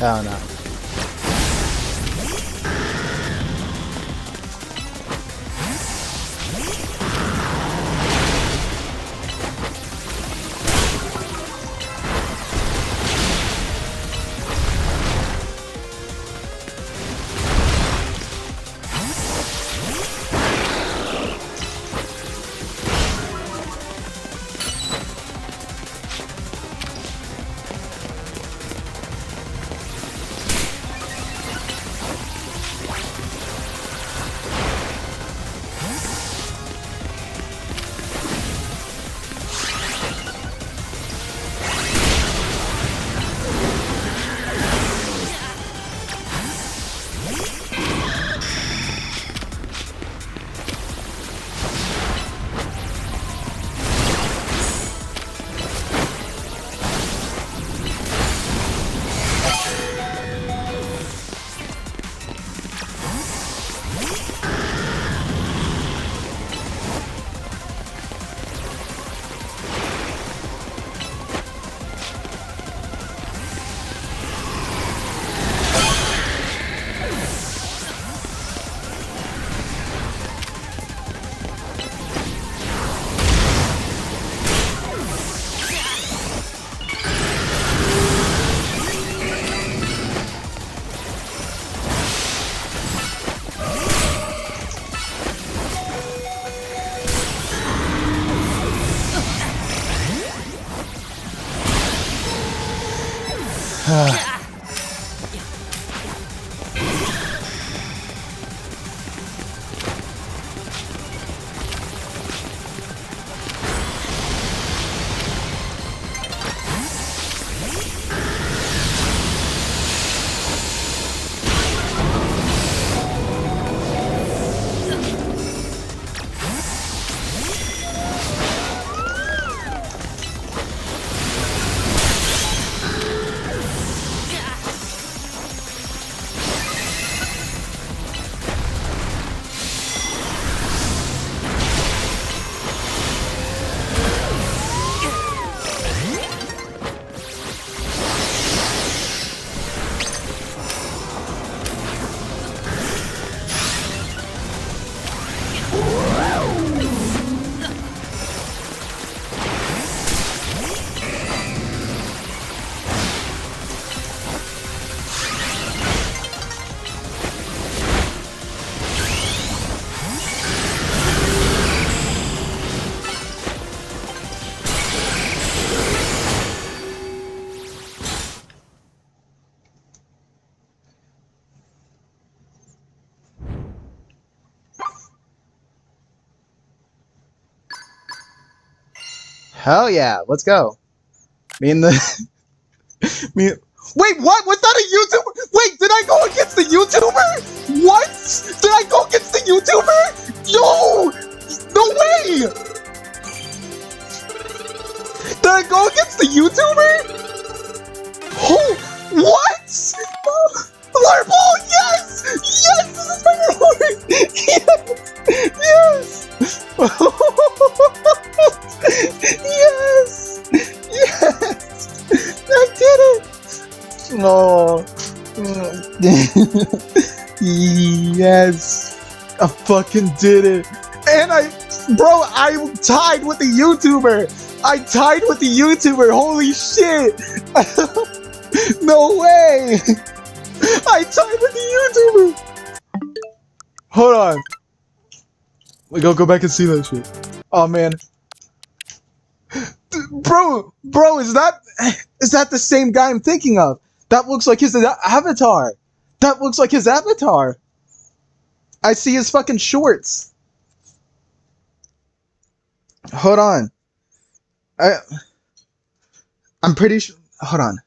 Oh no. Hell yeah, let's go. Me and the me. Wait, what? Was that a YouTuber? Wait, did I go against the YouTuber? What? Did I go against the YouTuber? Yo, no way! Did I go against the YouTuber? Oh, what? Fireball, yes! Yes, this is my reward! Yes! Yes! Yes! I did it! Oh. Yes! I fucking did it! And bro, I tied with the YouTuber! I tied with the YouTuber! Holy shit! No way! I tied with the YouTuber! Hold on. We gotta go back and see that shit. Oh man. Bro, is that the same guy I'm thinking of? That looks like his avatar. That looks like his avatar. I see his fucking shorts. Hold on. I'm pretty sure. Hold on.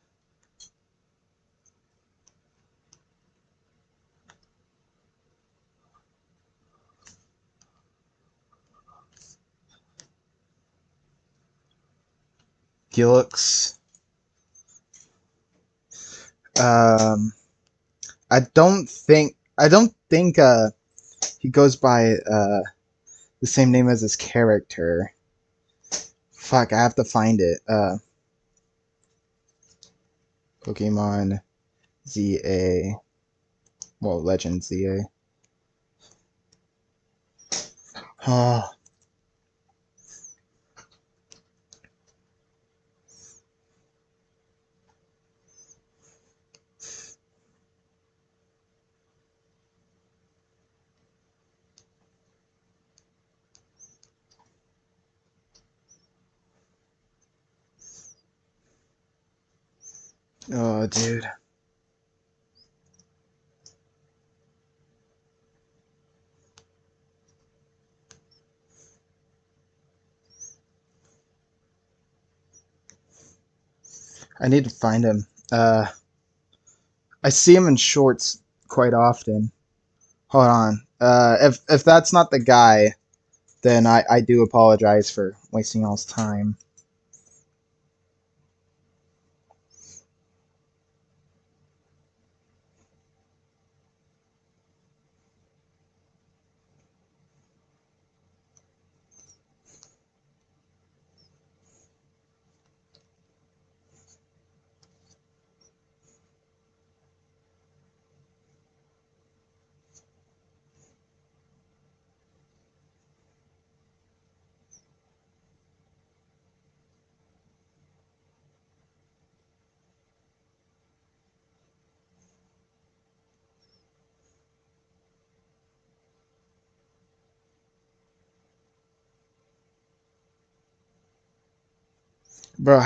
He looks. Um. I don't think he goes by the same name as his character. Fuck, I have to find it. Pokemon ZA. Well, Legend ZA. Oh. Oh, dude. I need to find him. I see him in shorts quite often. Hold on. If that's not the guy, then I do apologize for wasting y'all's time. Bro,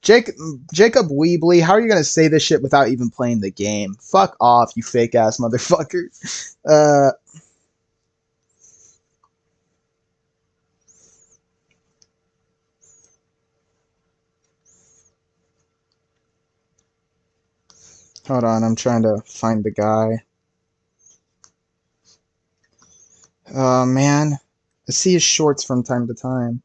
Jake, Jacob Weebly, how are you gonna say this shit without even playing the game? Fuck off, you fake ass motherfucker. Uh, Hold on, I'm trying to find the guy. Oh man, I see his shorts from time to time.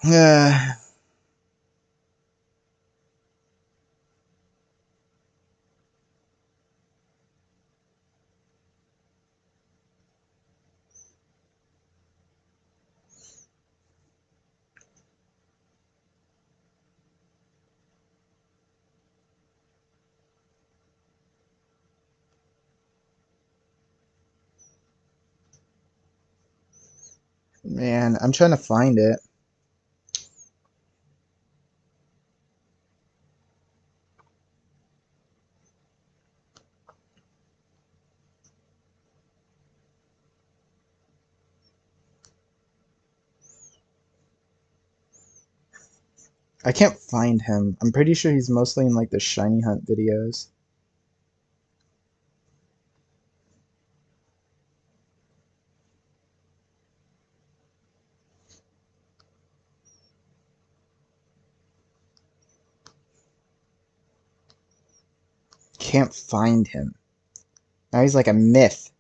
Yeah. Man, I'm trying to find it. I can't find him. I'm pretty sure he's mostly in like the shiny hunt videos. Can't find him. Now he's like a myth.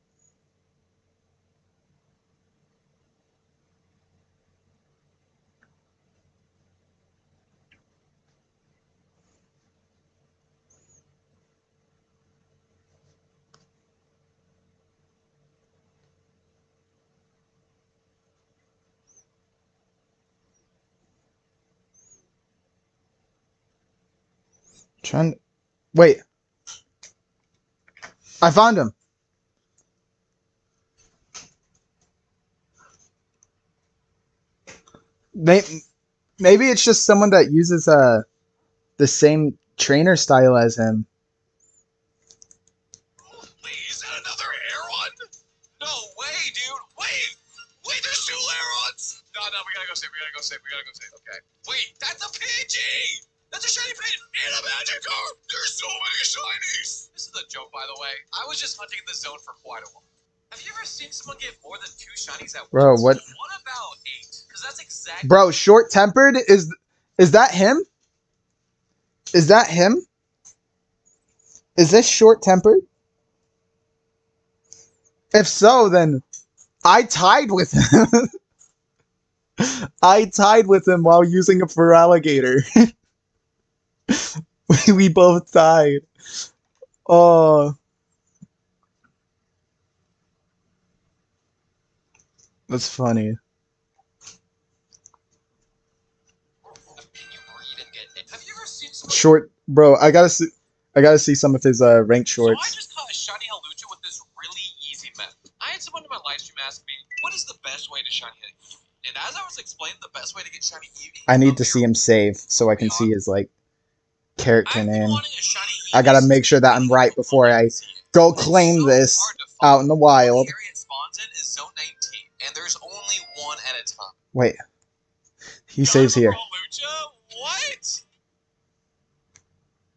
Trying. Wait. I found him. Maybe it's just someone that uses the same trainer style as him.
Is that another Aeron? No way, dude. Wait, there's two Aerons. No, we gotta go save. Okay. Wait, that's a Pidgey. That's a shiny Pidgey and a Magikarp. There's so many shinies. This is a joke, by the way. I was just hunting the zone for quite a while. Have you ever seen someone get more than 2 shinies at
Bro,
once?
what?
What about 8? Because that's exactly.
Bro, short-tempered is that him? Is that him? Is this short-tempered? If so, then I tied with him. I tied with him while using a Feraligatr. We both tied. Oh. That's funny. Short, bro. I gotta see some of his ranked shorts.
So I just caught a shiny Hawlucha with this really easy method. I had someone in my live stream ask me, "What is the best way to shiny Eevee?" And as I was explaining the best way to get shiny Eevee,
I need to see him save so I can see his like character name. I gotta make sure that I'm right before I go claim this out in the wild.
It spawns in is zone 19, and there's only one at a time.
Wait, he saves here.
What?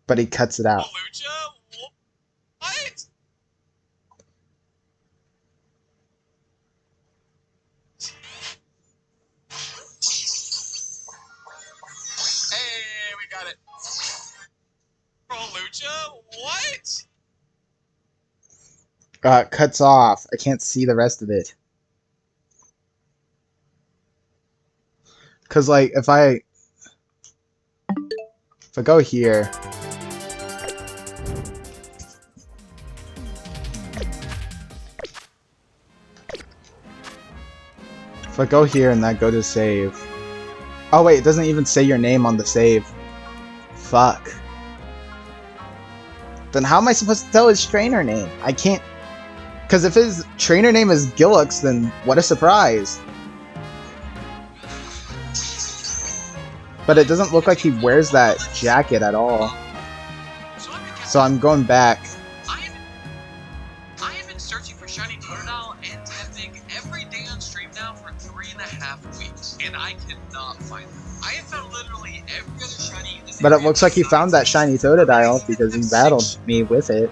But he cuts it out.
What? Hey, we got it. Lucha? What?
Cuts off. I can't see the rest of it. Cause like if I go here. If I go here and then go to save. Oh wait, it doesn't even say your name on the save. Fuck. Then how am I supposed to tell his trainer name? I can't. Because if his trainer name is Gilux, then what a surprise. But it doesn't look like he wears that jacket at all. So I'm going back.
I have been searching for shiny Totodile and Tempting every day on stream now for 3.5 weeks, and I cannot find them. I have found literally every other shiny.
But it looks like he found that shiny Totodile because he battled me with it.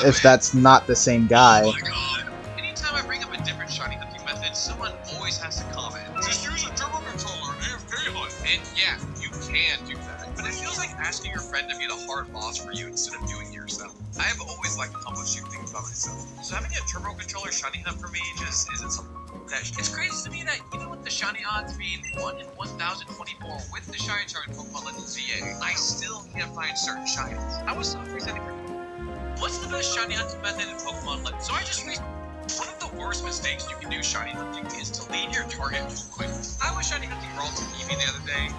If that's not the same guy.
Oh my god. Anytime I bring up a different shiny hunting method, someone always has to comment. Just use a turbo controller and AFK hunt. And yeah, you can do that. But it feels like asking your friend to be the hard boss for you instead of doing it yourself. I have always liked to publishing things about myself. So having a turbo controller shiny hunt for me just isn't something that it's crazy to me that even with the shiny odds being 1 in 1024 with the shiny chart in Pokemon Legends VA, I still can't find certain shinies. I was so presenting for what's the best shiny hunting method in Pokemon Legends? So I just one of the worst mistakes you can do shiny hunting is to leave your target too quickly. I was shiny hunting Ralts and Eevee the other day.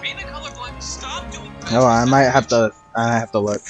Being a colorblind, stop doing that.
Oh, I might have to look.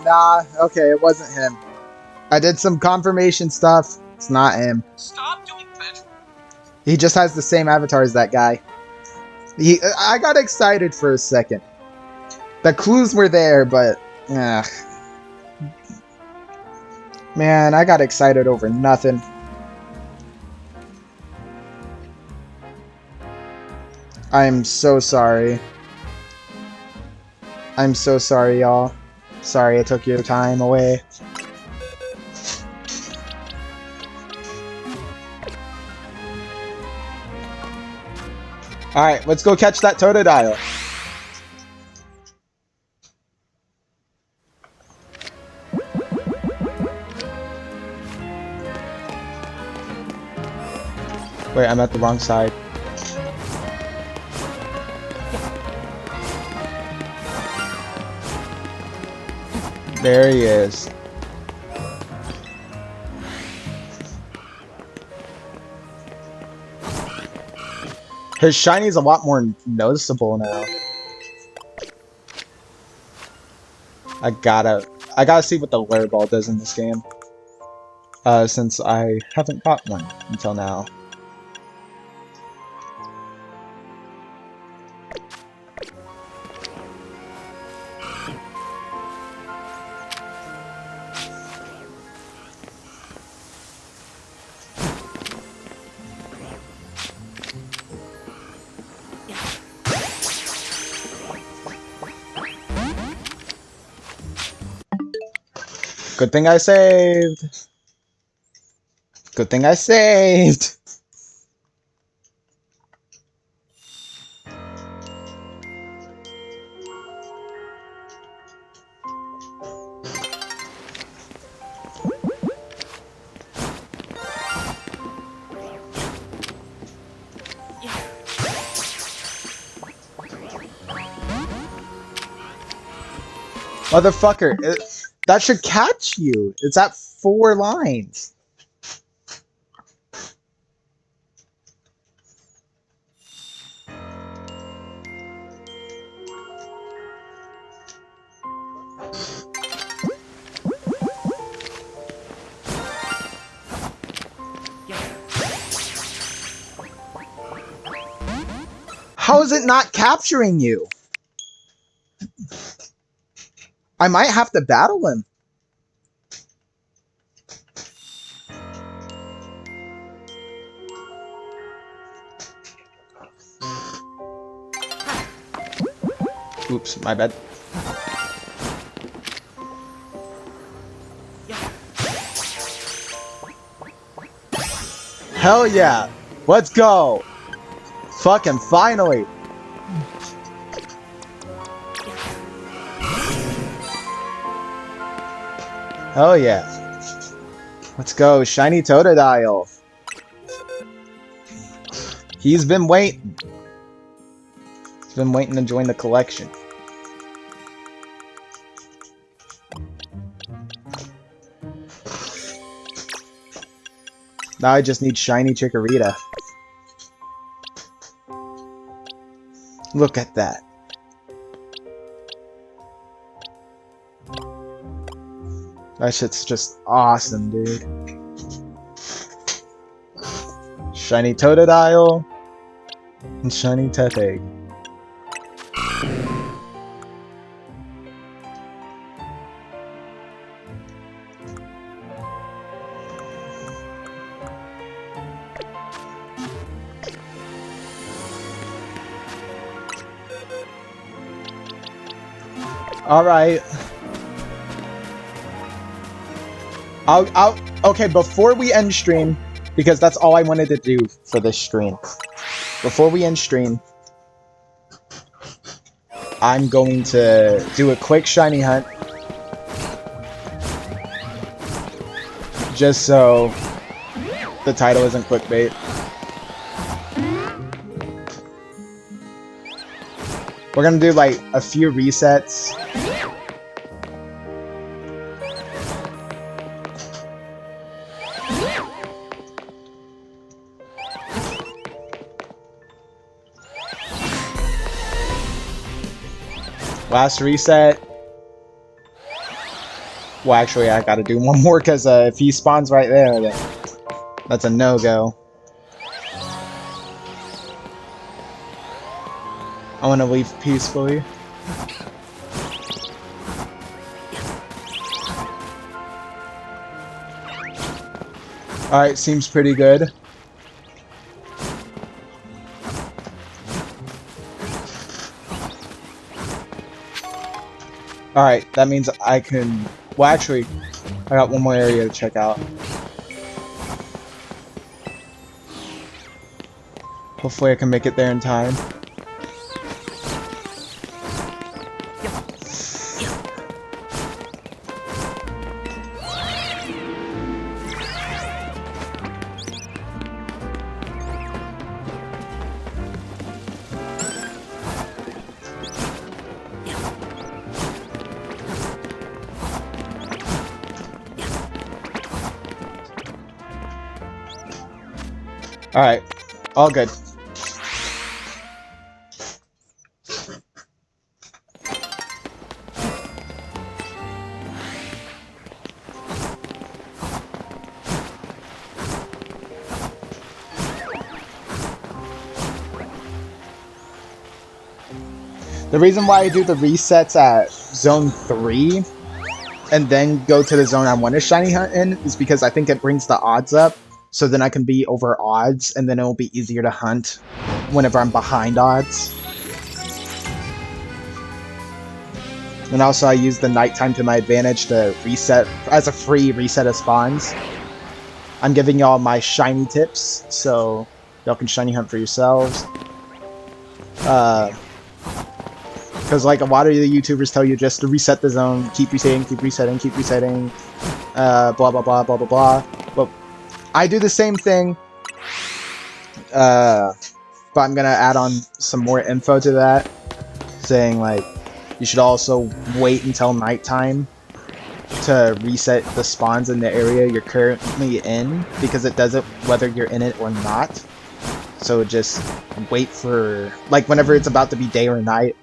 Nah, okay, it wasn't him. I did some confirmation stuff. It's not him.
Stop doing bench.
He just has the same avatar as that guy. I got excited for a second. The clues were there, but... Man, I got excited over nothing. I'm so sorry. I'm so sorry, y'all. Sorry I took your time away. Alright, let's go catch that Totodile. Wait, I'm at the wrong side. There he is. His shiny's a lot more noticeable now. I gotta see what the Lure Ball does in this game. Since I haven't caught one until now. Good thing I saved. Good thing I saved. Motherfucker, that should catch you. It's at 4 lines. How is it not capturing you? I might have to battle him. Oops, my bad. Hell yeah! Let's go! Fucking finally! Hell yeah. Let's go, shiny Totodile. He's been waiting. He's been waiting to join the collection. Now I just need shiny Chikorita. Look at that. That shit's just awesome, dude. Shiny Totodile and shiny Tefeg. All right. Okay, before we end stream, because that's all I wanted to do for this stream. Before we end stream, I'm going to do a quick shiny hunt. Just so the title isn't clickbait. We're gonna do like a few resets. Last reset. Well, actually, I gotta do one more because if he spawns right there, then that's a no-go. I want to leave peacefully. Alright, seems pretty good. Alright, that means I can... Well, actually, I got one more area to check out. Hopefully I can make it there in time. Alright, all good. The reason why I do the resets at Zone 3 and then go to the zone I want to shiny hunt in is because I think it brings the odds up. So then I can be over odds, and then it will be easier to hunt whenever I'm behind odds. And also I use the nighttime to my advantage to reset, as a free reset of spawns. I'm giving y'all my shiny tips, so y'all can shiny hunt for yourselves. Because like a lot of the YouTubers tell you just to reset the zone, keep resetting, keep resetting, keep resetting, blah blah blah blah blah blah. But I do the same thing, but I'm gonna add on some more info to that, saying like you should also wait until nighttime to reset the spawns in the area you're currently in, because it does it whether you're in it or not. So just wait for, like, whenever it's about to be day or night,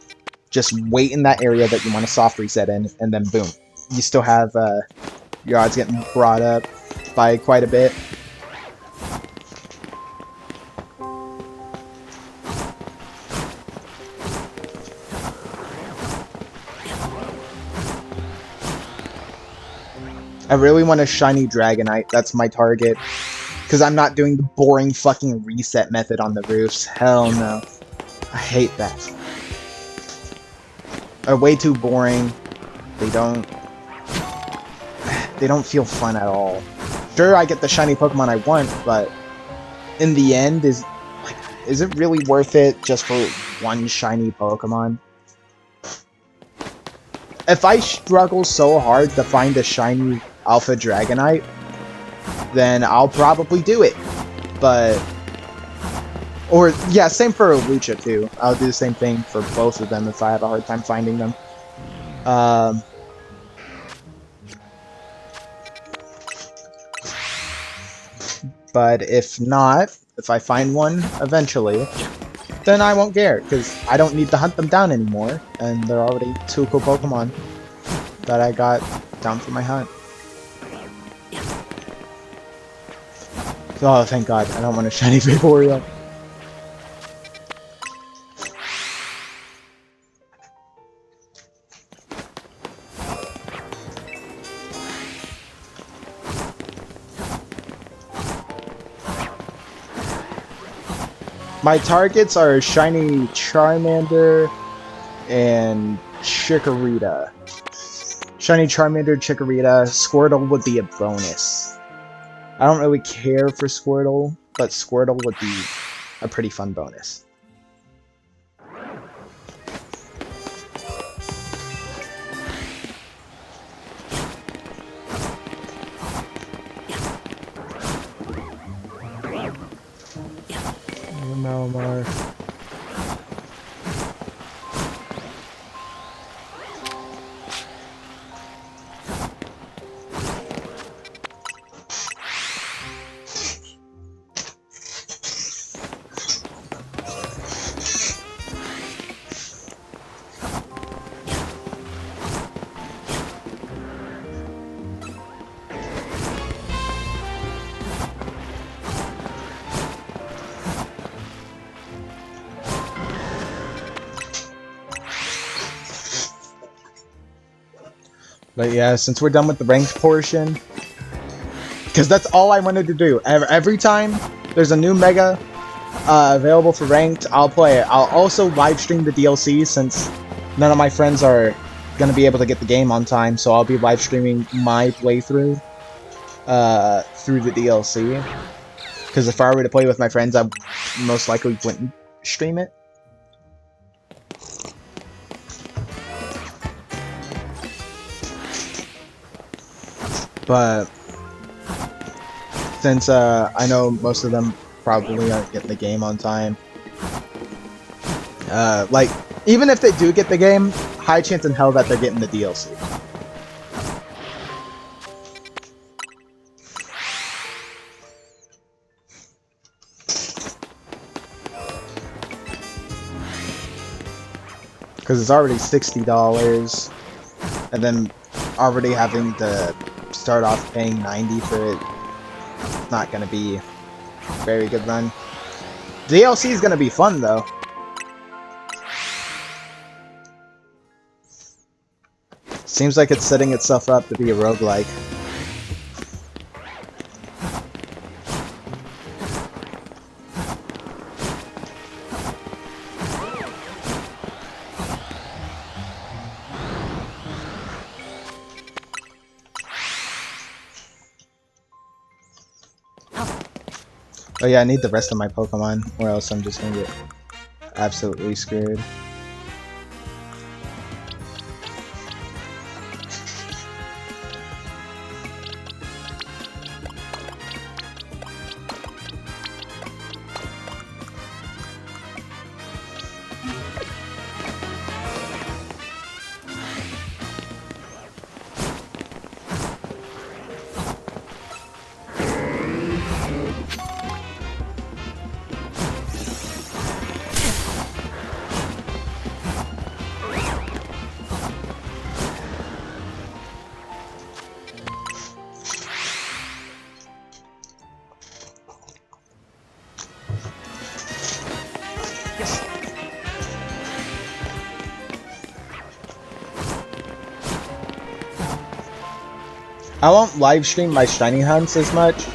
just wait in that area that you want to soft reset in, and then boom, you still have your odds getting brought up by quite a bit. I really want a shiny Dragonite. That's my target. Because I'm not doing the boring fucking reset method on the roofs. Hell no. I hate that. They're way too boring. They don't feel fun at all. Sure, I get the shiny Pokemon I want, but in the end, is it really worth it just for one shiny Pokemon? If I struggle so hard to find a shiny Alpha Dragonite, then I'll probably do it. But, or yeah, same for Lucha too. I'll do the same thing for both of them if I have a hard time finding them. But if not, if I find one eventually, then I won't care, because I don't need to hunt them down anymore, and they're already 2 cool Pokemon that I got down for my hunt. Oh, thank God, I don't want a shiny Vaporeon. My targets are shiny Charmander and Chikorita. Shiny Charmander, Chikorita. Squirtle would be a bonus. I don't really care for Squirtle, but Squirtle would be a pretty fun bonus. Malamar. But yeah, since we're done with the ranked portion, because that's all I wanted to do. Every time there's a new mega available for ranked, I'll play it. I'll also live stream the DLC since none of my friends are going to be able to get the game on time, so I'll be live streaming my playthrough through the DLC. Because if I were to play with my friends, I most likely wouldn't stream it. But since I know most of them probably aren't getting the game on time, like, even if they do get the game, high chance in hell that they're getting the DLC. Because it's already $60, and then already having to start off paying $90 for it, it's not going to be a very good run. DLC is going to be fun, though. Seems like it's setting itself up to be a roguelike. Oh yeah, I need the rest of my Pokemon, or else I'm just gonna get absolutely screwed. I won't live stream my shiny hunts as much,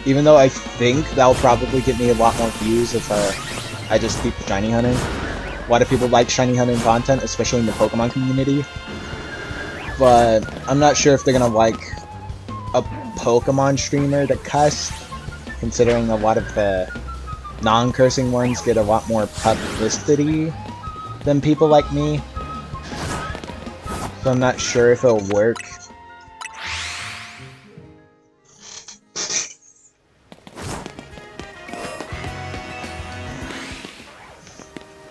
even though I think that'll probably get me a lot more views if I just keep shiny hunting. A lot of people like shiny hunting content, especially in the Pokemon community, but I'm not sure if they're gonna like a Pokemon streamer to cuss, considering a lot of the non-cursing ones get a lot more publicity than people like me. So I'm not sure if it'll work.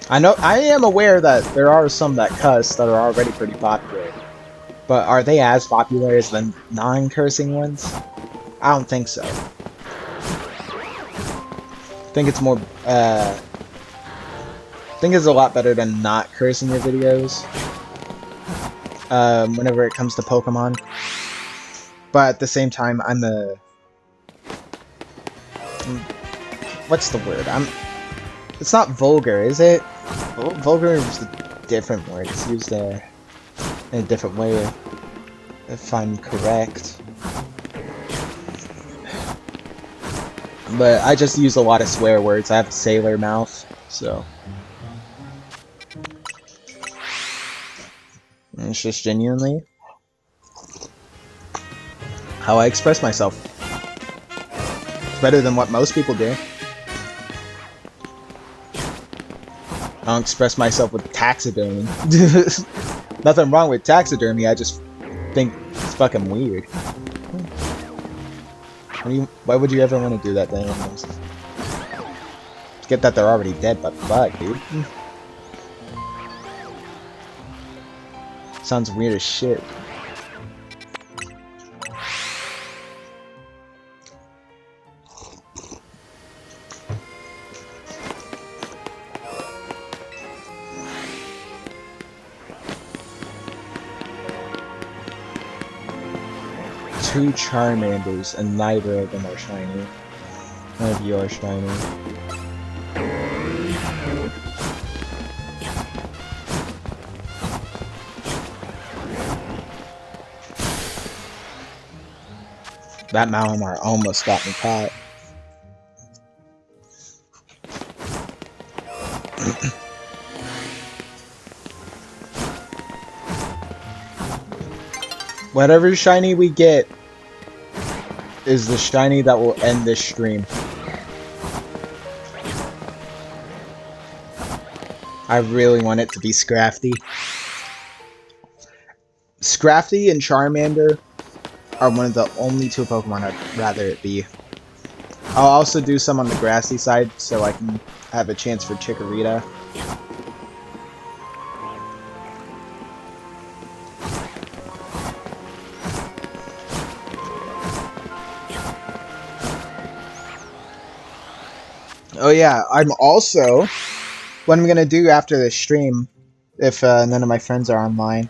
I am aware that there are some that cuss that are already pretty popular, but are they as popular as the non-cursing ones? I don't think so. I think it's more, I think it's a lot better than not cursing your videos, whenever it comes to Pokemon. But at the same time, I'm the... What's the word? It's not vulgar, is it? Vulgar is a different word. It's used in a different way, if I'm correct. But I just use a lot of swear words. I have a sailor mouth, so... And it's just genuinely how I express myself. It's better than what most people do. I don't express myself with taxidermy. Nothing wrong with taxidermy, I just think it's fucking weird. Why would you ever want to do that to animals? Get that they're already dead, but fuck, dude. Sounds weird as shit. Two Charmanders, and neither of them are shiny. None of you are shiny. That Malamar almost got me caught. Whatever shiny we get is the shiny that will end this stream. I really want it to be Scrafty. Scrafty and Charmander are one of the only two Pokemon I'd rather it be. I'll also do some on the grassy side so I can have a chance for Chikorita. Oh yeah, I'm also... What I'm gonna do after this stream, if none of my friends are online,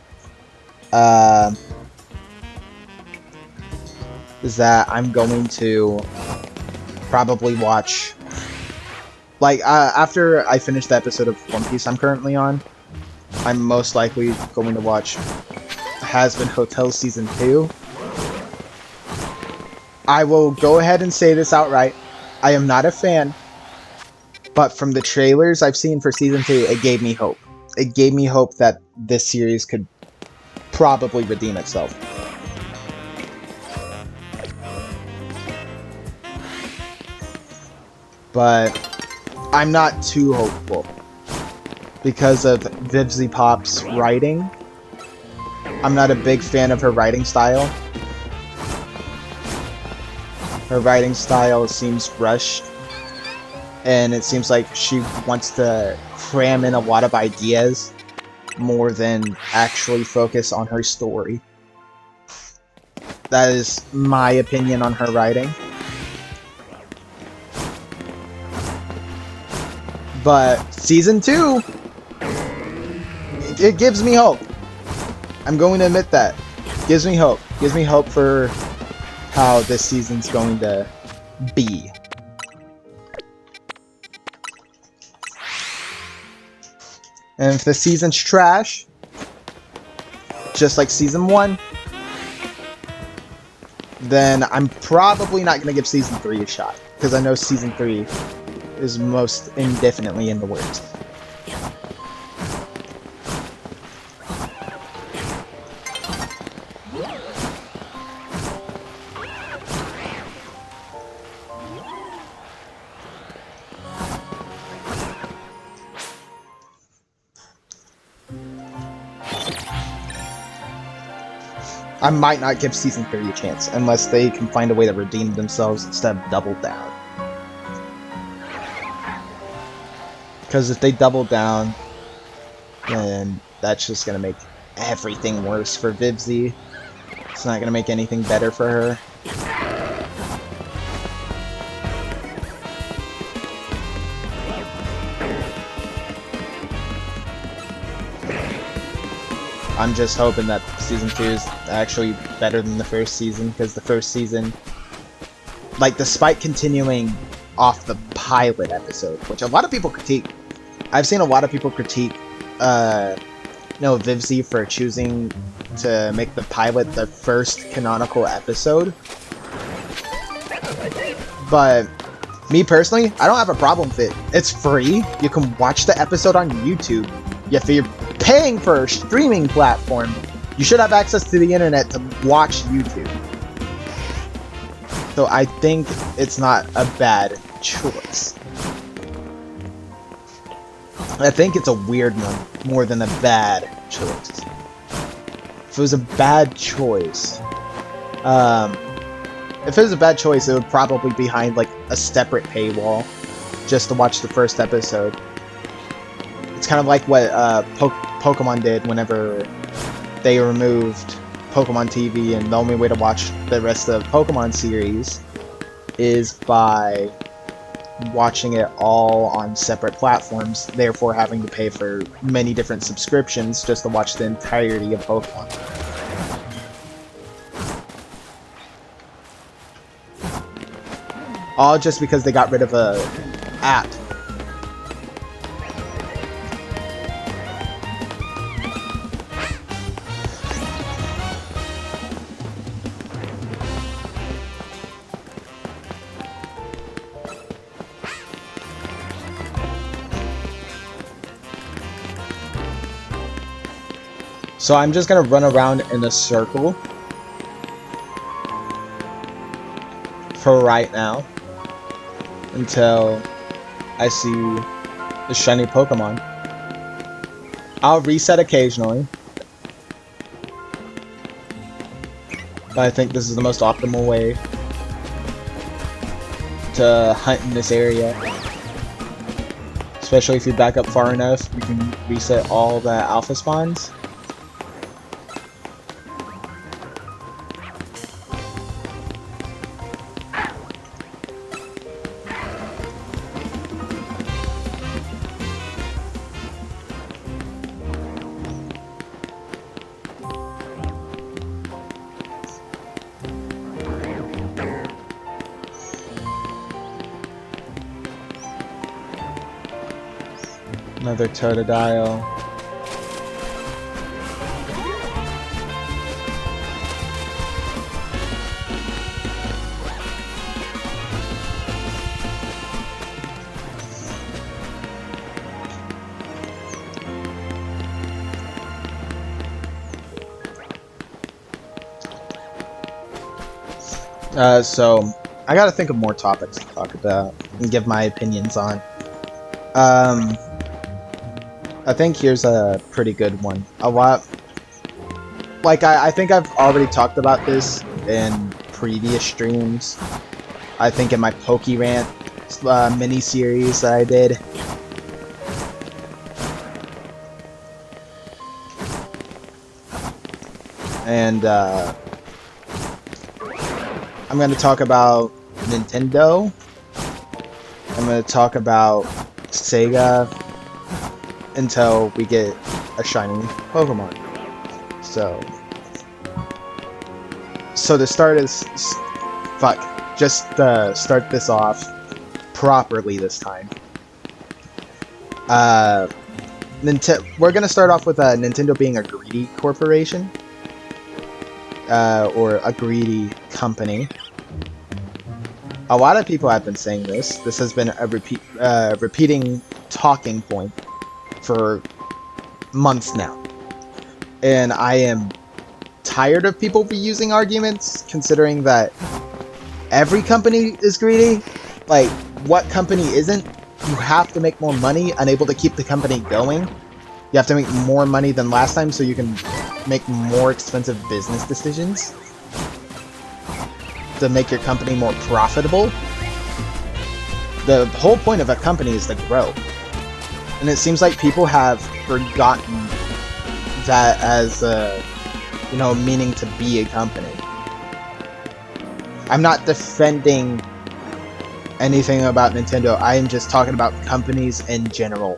is that I'm going to probably watch, like, after I finish the episode of One Piece I'm currently on, I'm most likely going to watch Hazbin Hotel Season 2. I will go ahead and say this outright. I am not a fan. But from the trailers I've seen for Season 2, it gave me hope. It gave me hope that this series could probably redeem itself. But I'm not too hopeful. Because of Vivzie Pop's writing. I'm not a big fan of her writing style. Her writing style seems rushed. And it seems like she wants to cram in a lot of ideas more than actually focus on her story. That is my opinion on her writing. But Season 2, it gives me hope. I'm going to admit that. Gives me hope. Gives me hope for how this season's going to be. And if the season's trash, just like Season 1, then I'm probably not going to give Season 3 a shot. Because I know Season 3 is most indefinitely in the works. I might not give Season 3 a chance, unless they can find a way to redeem themselves instead of double down. Because if they double down, then that's just going to make everything worse for Vivzie. It's not going to make anything better for her. I'm just hoping that Season 2 is actually better than the first season, because the first season, like, despite continuing off the pilot episode, which a lot of people critique, I've seen a lot of people critique, Vivzie for choosing to make the pilot the first canonical episode. But me personally, I don't have a problem with it. It's free. You can watch the episode on YouTube. If you're paying for a streaming platform, you should have access to the internet to watch YouTube. So I think it's not a bad choice. I think it's a weird one more than a bad choice. If it was a bad choice, it would probably be behind like a separate paywall just to watch the first episode. It's kind of like what Pokemon did whenever they removed Pokemon TV, and the only way to watch the rest of the Pokemon series is by watching it all on separate platforms, therefore having to pay for many different subscriptions just to watch the entirety of Pokemon. All just because they got rid of a app. So I'm just gonna run around in a circle for right now until I see the shiny Pokemon. I'll reset occasionally, but I think this is the most optimal way to hunt in this area. Especially if you back up far enough, you can reset all the alpha spawns. Another Totodile. So I gotta think of more topics to talk about and give my opinions on. I think here's a pretty good one. I think I've already talked about this in previous streams. I think in my PokeRant mini-series that I did. And I'm going to talk about Nintendo. I'm going to talk about Sega until we get a shiny Pokemon. So to start start this off properly this time. We're gonna start off with Nintendo being a greedy corporation, or a greedy company. A lot of people have been saying this. This has been a repeating talking point for months now, and I am tired of people reusing arguments, considering that every company is greedy. Like, what company isn't? You have to make more money, unable to keep the company going. You have to make more money than last time so you can make more expensive business decisions to make your company more profitable. The whole point of a company is to grow. And it seems like people have forgotten that as meaning to be a company. I'm not defending anything about Nintendo. I am just talking about companies in general.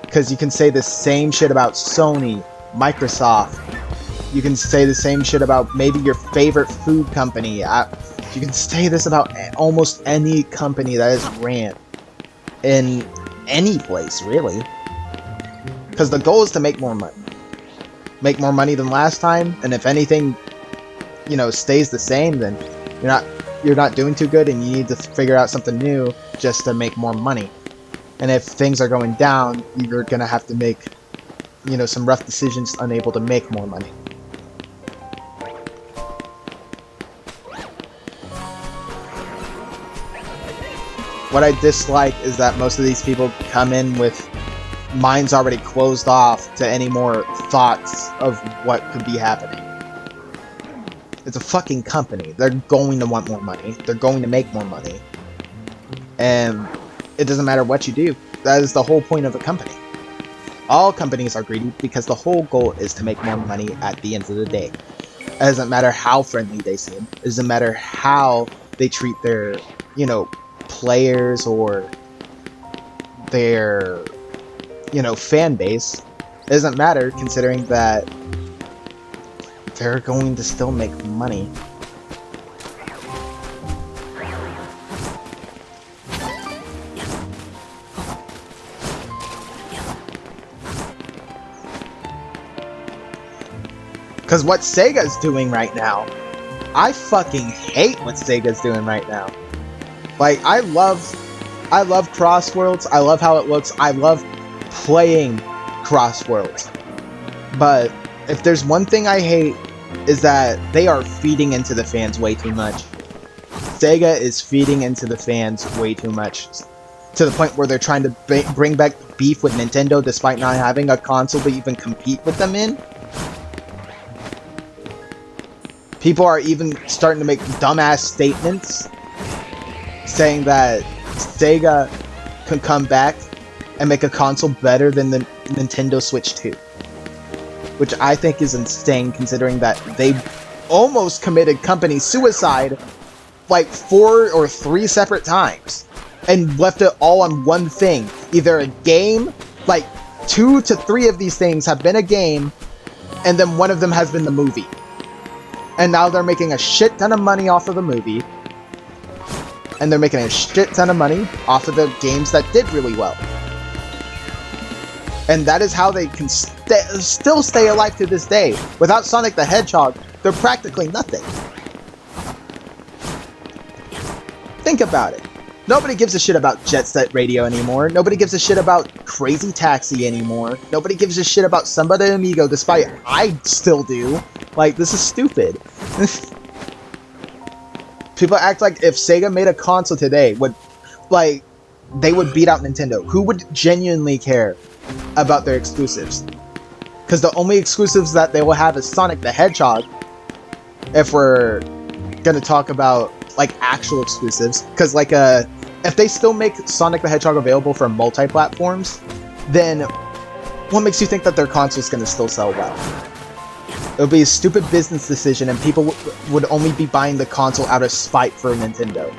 Because you can say the same shit about Sony, Microsoft. You can say the same shit about maybe your favorite food company. You can say this about almost any company that is ran in any place, really. Because the goal is to make more money. Make more money than last time, and if anything, stays the same, then you're not doing too good, and you need to figure out something new just to make more money. And if things are going down, you're gonna have to make, some rough decisions, unable to make more money. What I dislike is that most of these people come in with minds already closed off to any more thoughts of what could be happening. It's a fucking company. They're going to want more money. They're going to make more money. And it doesn't matter what you do. That is the whole point of a company. All companies are greedy because the whole goal is to make more money at the end of the day. It doesn't matter how friendly they seem. It doesn't matter how they treat their, players or their, fan base. It doesn't matter, considering that they're going to still make money. Because what Sega's doing right now, I fucking hate what Sega's doing right now. Like, I love Crossworlds. I love how it looks. I love playing Crossworlds. But if there's one thing I hate, is that they are feeding into the fans way too much. Sega is feeding into the fans way too much, to the point where they're trying to bring back beef with Nintendo despite not having a console to even compete with them in. People are even starting to make dumbass statements saying that Sega can come back and make a console better than the Nintendo Switch 2. Which I think is insane, considering that they almost committed company suicide like 4 or 3 separate times. And left it all on one thing. Either a game, like 2 to 3 of these things have been a game, and then one of them has been the movie. And now they're making a shit ton of money off of the movie. And they're making a shit ton of money off of the games that did really well. And that is how they can still stay alive to this day. Without Sonic the Hedgehog, they're practically nothing. Think about it. Nobody gives a shit about Jet Set Radio anymore. Nobody gives a shit about Crazy Taxi anymore. Nobody gives a shit about Samba de Amigo, despite I still do. Like, this is stupid. People act like if Sega made a console today, they would beat out Nintendo. Who would genuinely care about their exclusives? Because the only exclusives that they will have is Sonic the Hedgehog, if we're gonna talk about like actual exclusives. Because like if they still make Sonic the Hedgehog available for multi-platforms, then what makes you think that their console is gonna still sell well? It would be a stupid business decision, and people would only be buying the console out of spite for Nintendo.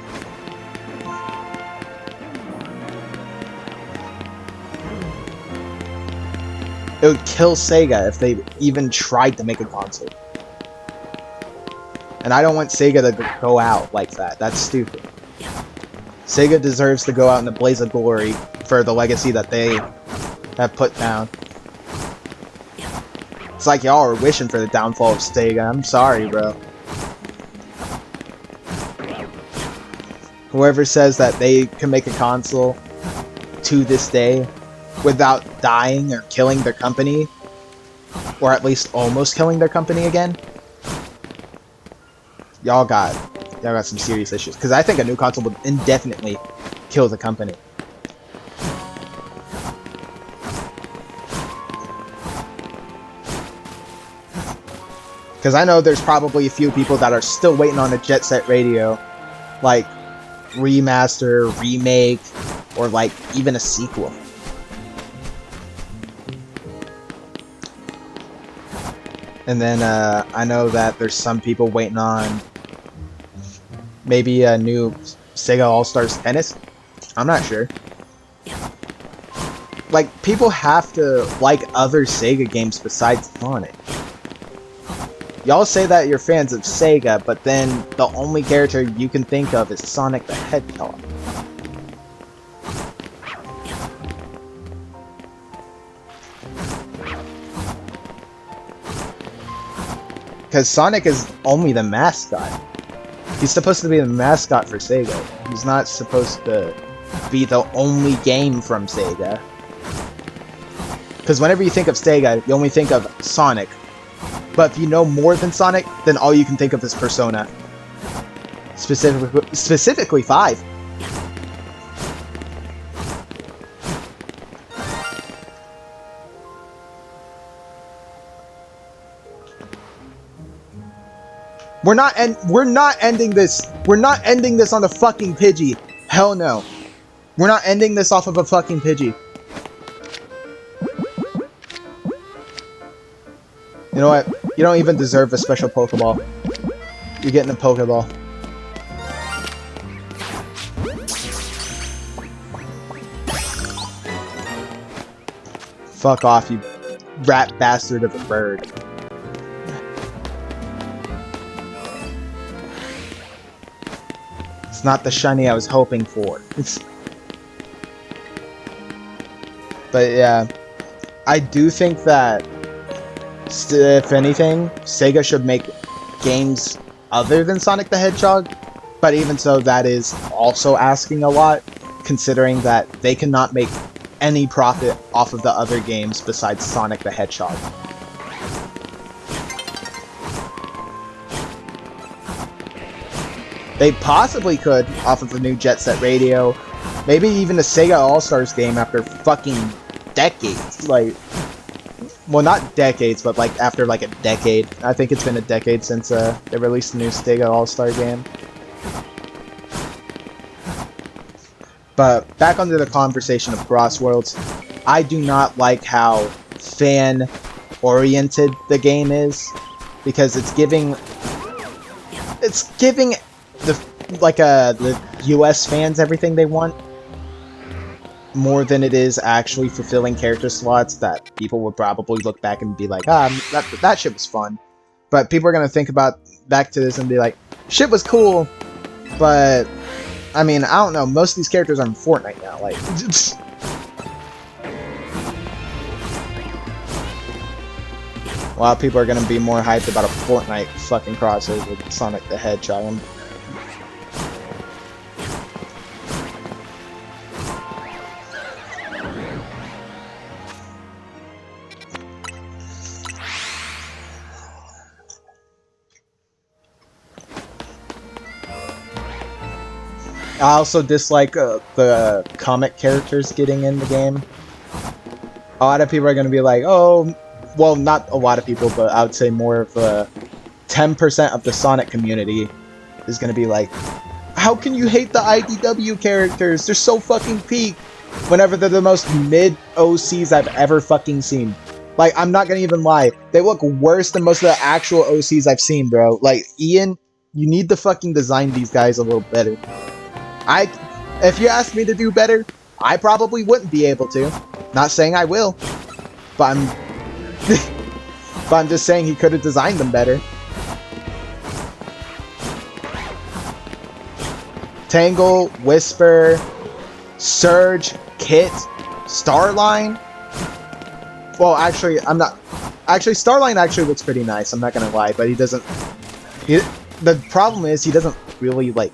It would kill Sega if they even tried to make a console. And I don't want Sega to go out like that. That's stupid. Sega deserves to go out in a blaze of glory for the legacy that they have put down. It's like y'all are wishing for the downfall of Sega. I'm sorry, bro. Whoever says that they can make a console to this day without dying or killing their company, or at least almost killing their company again, y'all got some serious issues. Because I think a new console would indefinitely kill the company. Because I know there's probably a few people that are still waiting on a Jet Set Radio, like remaster, remake, or like even a sequel. And then I know that there's some people waiting on maybe a new Sega All-Stars Tennis. I'm not sure. Like, people have to like other Sega games besides Sonic. Y'all say that you're fans of Sega, but then the only character you can think of is Sonic the Hedgehog. Because Sonic is only the mascot. He's supposed to be the mascot for Sega. He's not supposed to be the only game from Sega. Because whenever you think of Sega, you only think of Sonic. But if you know more than Sonic, then all you can think of is Persona. Specifically 5. We're not ending this. We're not ending this on the fucking Pidgey. Hell no. We're not ending this off of a fucking Pidgey. You know what? You don't even deserve a special Pokeball. You're getting a Pokeball. Fuck off, you rat bastard of a bird. It's not the shiny I was hoping for. But yeah, I do think that if anything, Sega should make games other than Sonic the Hedgehog, but even so, that is also asking a lot, considering that they cannot make any profit off of the other games besides Sonic the Hedgehog. They possibly could off of the new Jet Set Radio. Maybe even the Sega All-Stars game after fucking decades. Like, well, not decades, but like after like a decade. I think it's been a decade since they released the new Sega All-Star game. But back onto the conversation of Cross Worlds, I do not like how fan-oriented the game is, because it's giving the US fans everything they want, more than it is actually fulfilling character slots that people would probably look back and be like, that shit was fun. But people are gonna think about back to this and be like, shit was cool, but I mean, I don't know, most of these characters are in Fortnite now, like a lot of people are gonna be more hyped about a Fortnite fucking crossover with Sonic the Hedgehog. I also dislike the comic characters getting in the game. A lot of people are going to be like, oh, well, not a lot of people, but I would say more of 10% of the Sonic community is going to be like, how can you hate the IDW characters? They're so fucking peak. Whenever they're the most mid OCs I've ever fucking seen. Like, I'm not going to even lie. They look worse than most of the actual OCs I've seen, bro. Like, Ian, you need to fucking design these guys a little better. If you asked me to do better, I probably wouldn't be able to. Not saying I will, but I'm just saying he could have designed them better. Tangle, Whisper, Surge, Kit, Starline. Well, actually, I'm not. Actually, Starline actually looks pretty nice. I'm not gonna lie, but he doesn't. The problem is he doesn't really like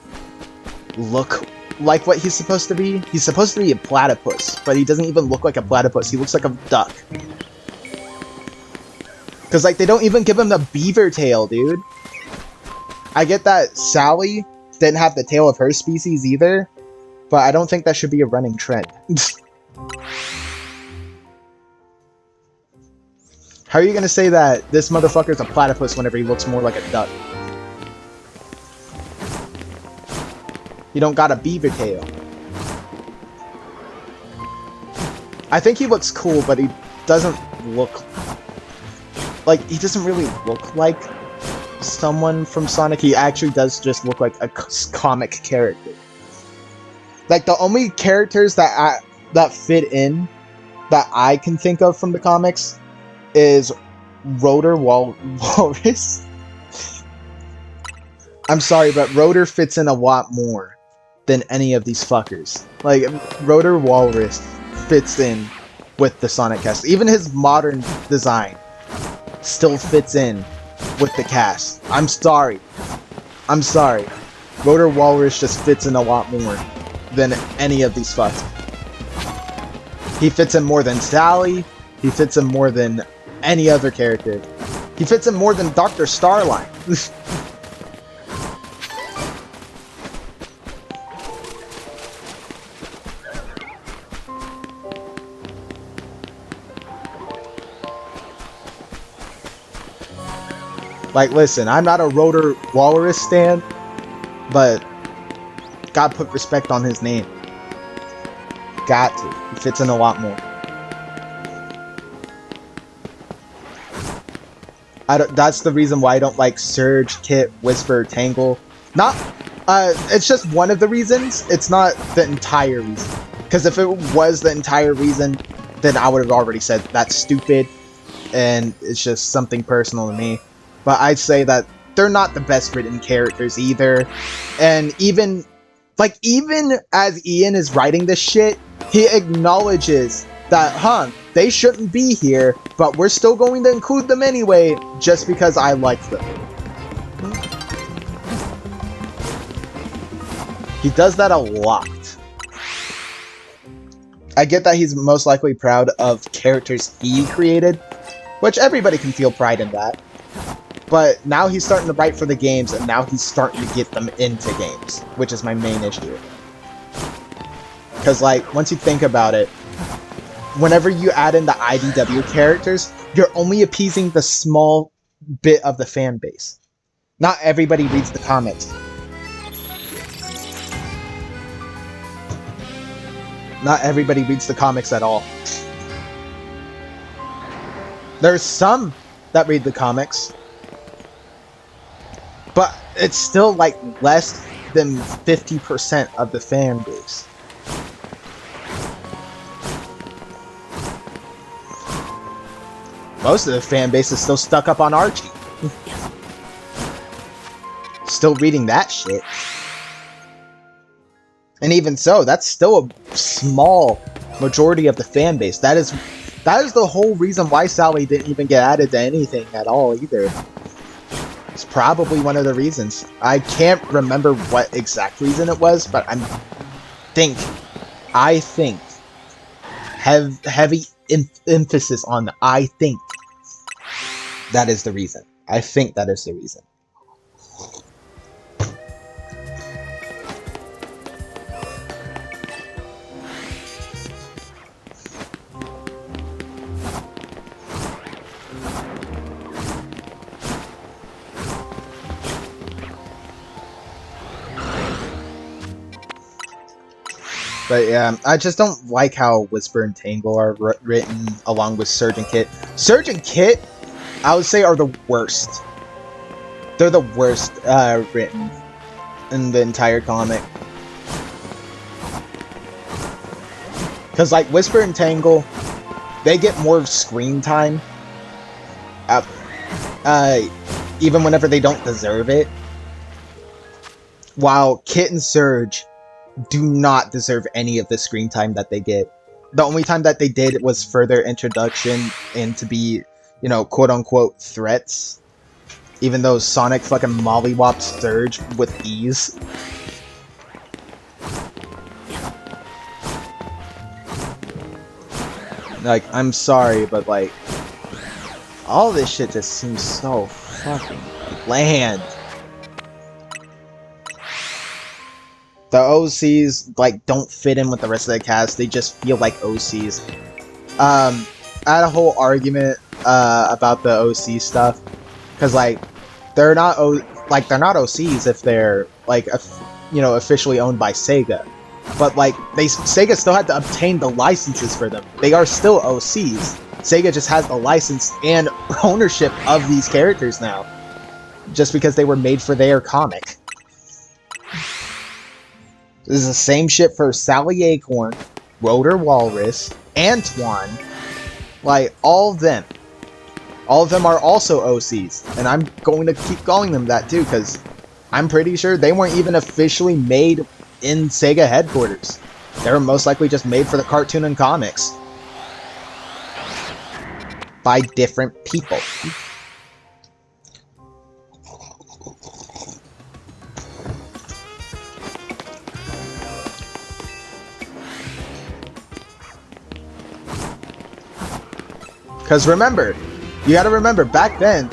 look like what he's supposed to be. He's supposed to be a platypus, but he doesn't even look like a platypus. He looks like a duck. Cause like they don't even give him the beaver tail, dude. I get that Sally didn't have the tail of her species either, but I don't think that should be a running trend. How are you gonna say that this motherfucker's a platypus whenever he looks more like a duck? You don't got a beaver tail. I think he looks cool, but he doesn't look... Like, he doesn't really look like someone from Sonic. He actually does just look like a comic character. Like, the only characters that fit in, that I can think of from the comics, is Rotor Walrus. I'm sorry, but Rotor fits in a lot more than any of these fuckers. Like, Rotor Walrus fits in with the Sonic cast. Even his modern design still fits in with the cast. I'm sorry. I'm sorry. Rotor Walrus just fits in a lot more than any of these fucks. He fits in more than Sally. He fits in more than any other character. He fits in more than Dr. Starline. Like, listen, I'm not a Rotor Walrus stan, but gotta put respect on his name. Got to. He fits in a lot more. That's the reason why I don't like Surge, Kit, Whisper, Tangle. It's just one of the reasons. It's not the entire reason. Because if it was the entire reason, then I would have already said that's stupid, and it's just something personal to me. But I'd say that they're not the best written characters either. And even as Ian is writing this shit, he acknowledges that, they shouldn't be here, but we're still going to include them anyway, just because I like them. He does that a lot. I get that he's most likely proud of characters he created, which everybody can feel pride in that. But now he's starting to write for the games, and now he's starting to get them into games, which is my main issue. Because, like, once you think about it, whenever you add in the IDW characters, you're only appeasing the small bit of the fan base. Not everybody reads the comics. Not everybody reads the comics at all. There's some that read the comics, but it's still like less than 50% of the fan base. Most of the fan base is still stuck up on Archie. Still reading that shit. And even so, that's still a small majority of the fan base. That is the whole reason why Sally didn't even get added to anything at all either. It's probably one of the reasons. I can't remember what exact reason it was, but I think heavy emphasis on the I think that is the reason. I think that is the reason. But yeah, I just don't like how Whisper and Tangle are written along with Surge and Kit. Surge and Kit, I would say, are the worst. They're the worst written in the entire comic. Because, like, Whisper and Tangle, they get more screen time. Even whenever they don't deserve it. While Kit and Surge do not deserve any of the screen time that they get. The only time that they did was further introduction and to be, you know, quote-unquote threats. Even though Sonic fucking mollywops Surge with ease. Like, I'm sorry, but like, all this shit just seems so fucking bland. The OCs, like, don't fit in with the rest of the cast. They just feel like OCs. I had a whole argument about the OC stuff. Because, like, they're not OCs if they're, like, you know, officially owned by Sega. But, like, Sega still had to obtain the licenses for them. They are still OCs. Sega just has the license and ownership of these characters now. Just because they were made for their comic. This is the same shit for Sally Acorn, Rotor Walrus, Antoine. Like, all of them. All of them are also OCs. And I'm going to keep calling them that too, because I'm pretty sure they weren't even officially made in Sega headquarters. They were most likely just made for the cartoon and comics. By different people. Because remember, you gotta remember, back then,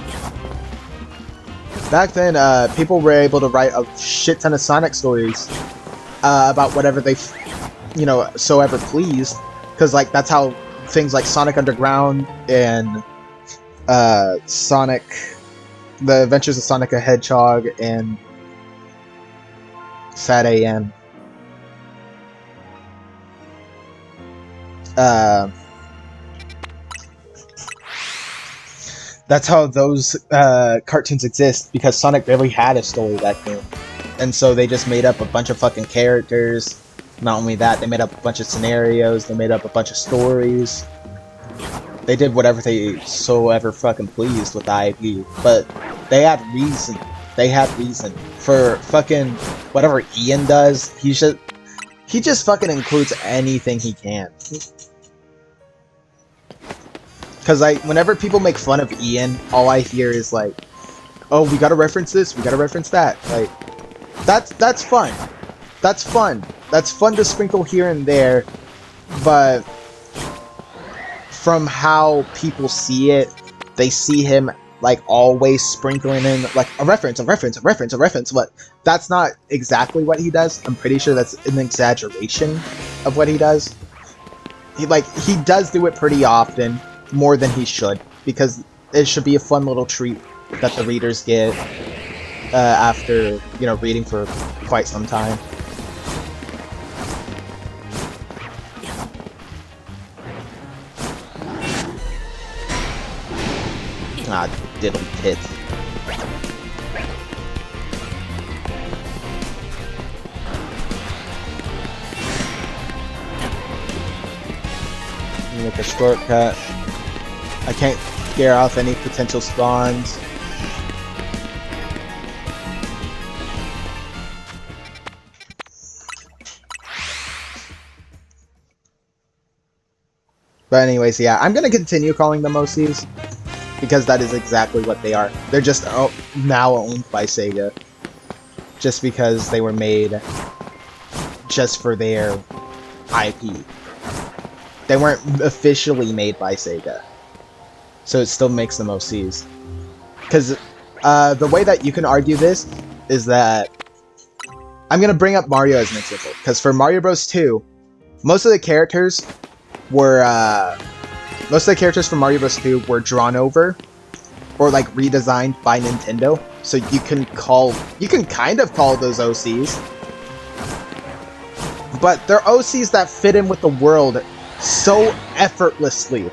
people were able to write a shit ton of Sonic stories about whatever they, you know, so ever pleased. Because, like, that's how things like Sonic Underground and Sonic, The Adventures of Sonic the Hedgehog and Fat AM. That's how those cartoons exist, because Sonic really had a story back then. And so they just made up a bunch of fucking characters. Not only that, they made up a bunch of scenarios, they made up a bunch of stories. They did whatever they so ever fucking pleased with the IP. But they had reason. They had reason. For fucking whatever Ian does, he just fucking includes anything he can. Because, like, whenever people make fun of Ian, all I hear is, like, oh, we gotta reference this, we gotta reference that. Like, that's fun. That's fun. That's fun to sprinkle here and there, but from how people see it, they see him like always sprinkling in like a reference, but that's not exactly what he does. I'm pretty sure that's an exaggeration of what he does. He does do it pretty often, more than he should, because it should be a fun little treat that the readers get after, you know, reading for quite some time. Ah, diddle tits. Make a shortcut. I can't scare off any potential spawns. But anyways, yeah, I'm gonna continue calling them OCs, because that is exactly what they are. They're just now owned by Sega, just because they were made just for their IP. They weren't officially made by Sega, so it still makes them OCs. Because the way that you can argue this is that I'm gonna bring up Mario as an example, because for Mario Bros. 2, most of the characters from Mario Bros. 2 were drawn over or like redesigned by Nintendo, so you can kind of call those OCs, but they're OCs that fit in with the world so effortlessly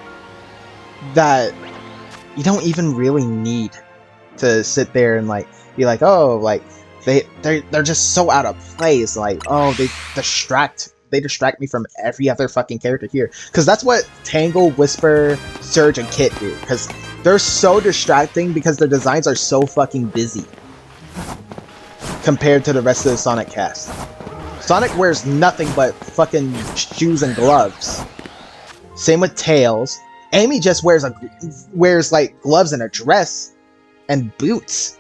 that you don't even really need to sit there and like be like, oh, like they're just so out of place, like, oh, they distract me from every other fucking character here. Because that's what Tangle, Whisper, Surge, and Kit do. Because they're so distracting because their designs are so fucking busy compared to the rest of the Sonic cast. Sonic wears nothing but fucking shoes and gloves. Same with Tails. Amy just wears like gloves and a dress and boots.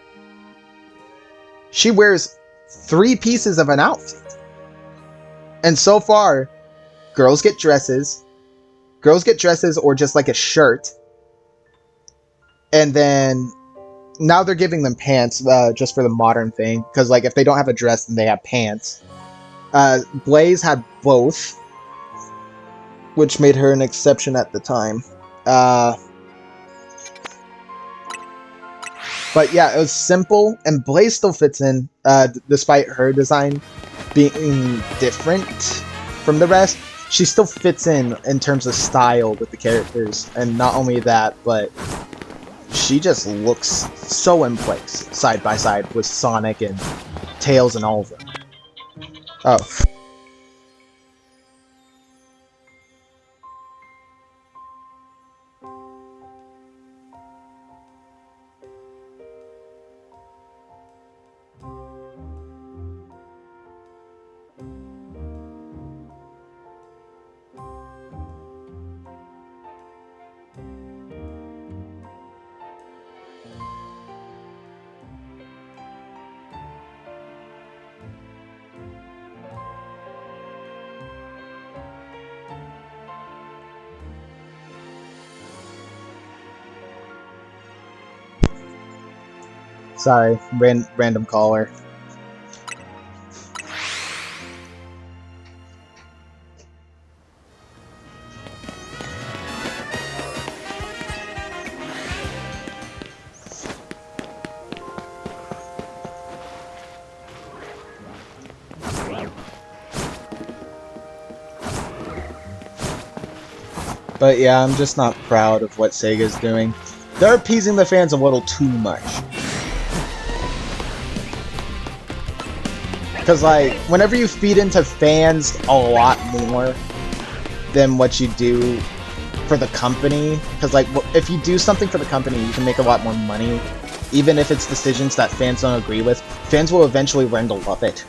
She wears 3 pieces of an outfit. And so far, girls get dresses or just like a shirt. And then now they're giving them pants just for the modern thing. Because like if they don't have a dress, then they have pants. Blaze had both, which made her an exception at the time. But yeah, it was simple, and Blaze still fits in, despite her design being different from the rest. She still fits in terms of style with the characters, and not only that, but she just looks so in place, side by side with Sonic and Tails and all of them. Oh. Sorry, random caller. But yeah, I'm just not proud of what Sega's doing. They're appeasing the fans a little too much. Because, like, whenever you feed into fans a lot more than what you do for the company, because, like, if you do something for the company, you can make a lot more money. Even if it's decisions that fans don't agree with, fans will eventually learn to love it.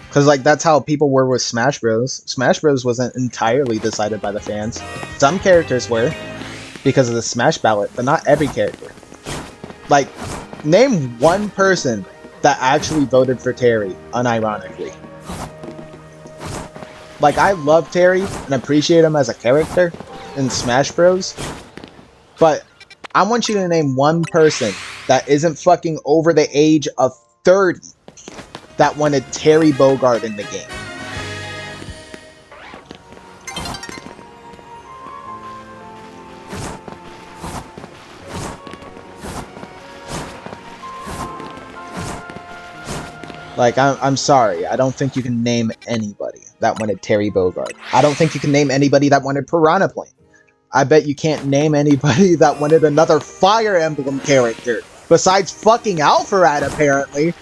Because, like, that's how people were with Smash Bros. Smash Bros. Wasn't entirely decided by the fans. Some characters were, because of the Smash ballot, but not every character. Like, Name one person that actually voted for Terry, unironically. Like, I love Terry and appreciate him as a character in Smash Bros. But I want you to name one person that isn't fucking over the age of 30 that wanted Terry Bogard in the game. Like, I'm sorry. I don't think you can name anybody that wanted Terry Bogard. I don't think you can name anybody that wanted Piranha Plant. I bet you can't name anybody that wanted another Fire Emblem character. Besides fucking Alpharad, apparently.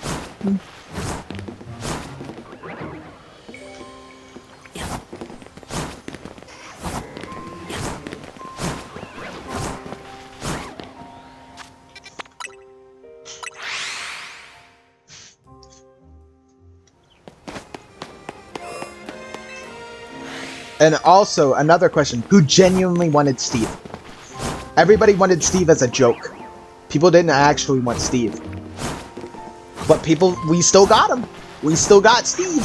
And also, another question. Who genuinely wanted Steve? Everybody wanted Steve as a joke. People didn't actually want Steve. But people, we still got him. We still got Steve.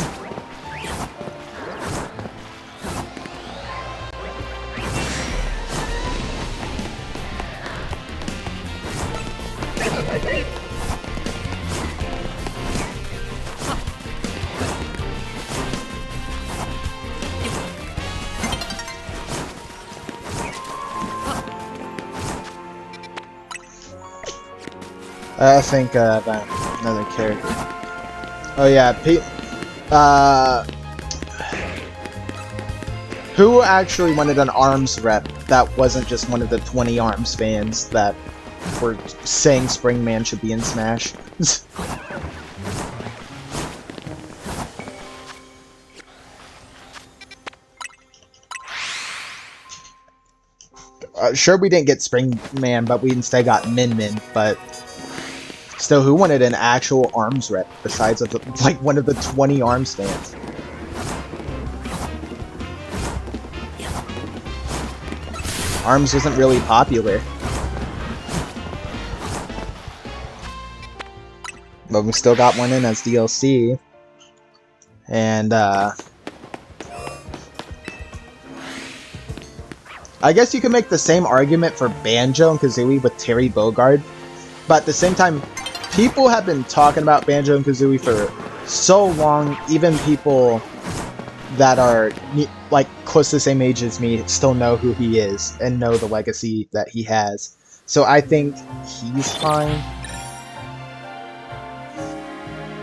I think about another character. Oh yeah, who actually wanted an ARMS rep that wasn't just one of the 20 ARMS fans that were saying Springman should be in Smash? Sure, we didn't get Springman, but we instead got Min Min, but still, who wanted an actual ARMS rep besides like one of the 20 ARMS fans? ARMS wasn't really popular. But we still got one in as DLC. And, I guess you could make the same argument for Banjo and Kazooie with Terry Bogard. But at the same time, people have been talking about Banjo and Kazooie for so long, even people that are like close to the same age as me still know who he is and know the legacy that he has. So I think he's fine.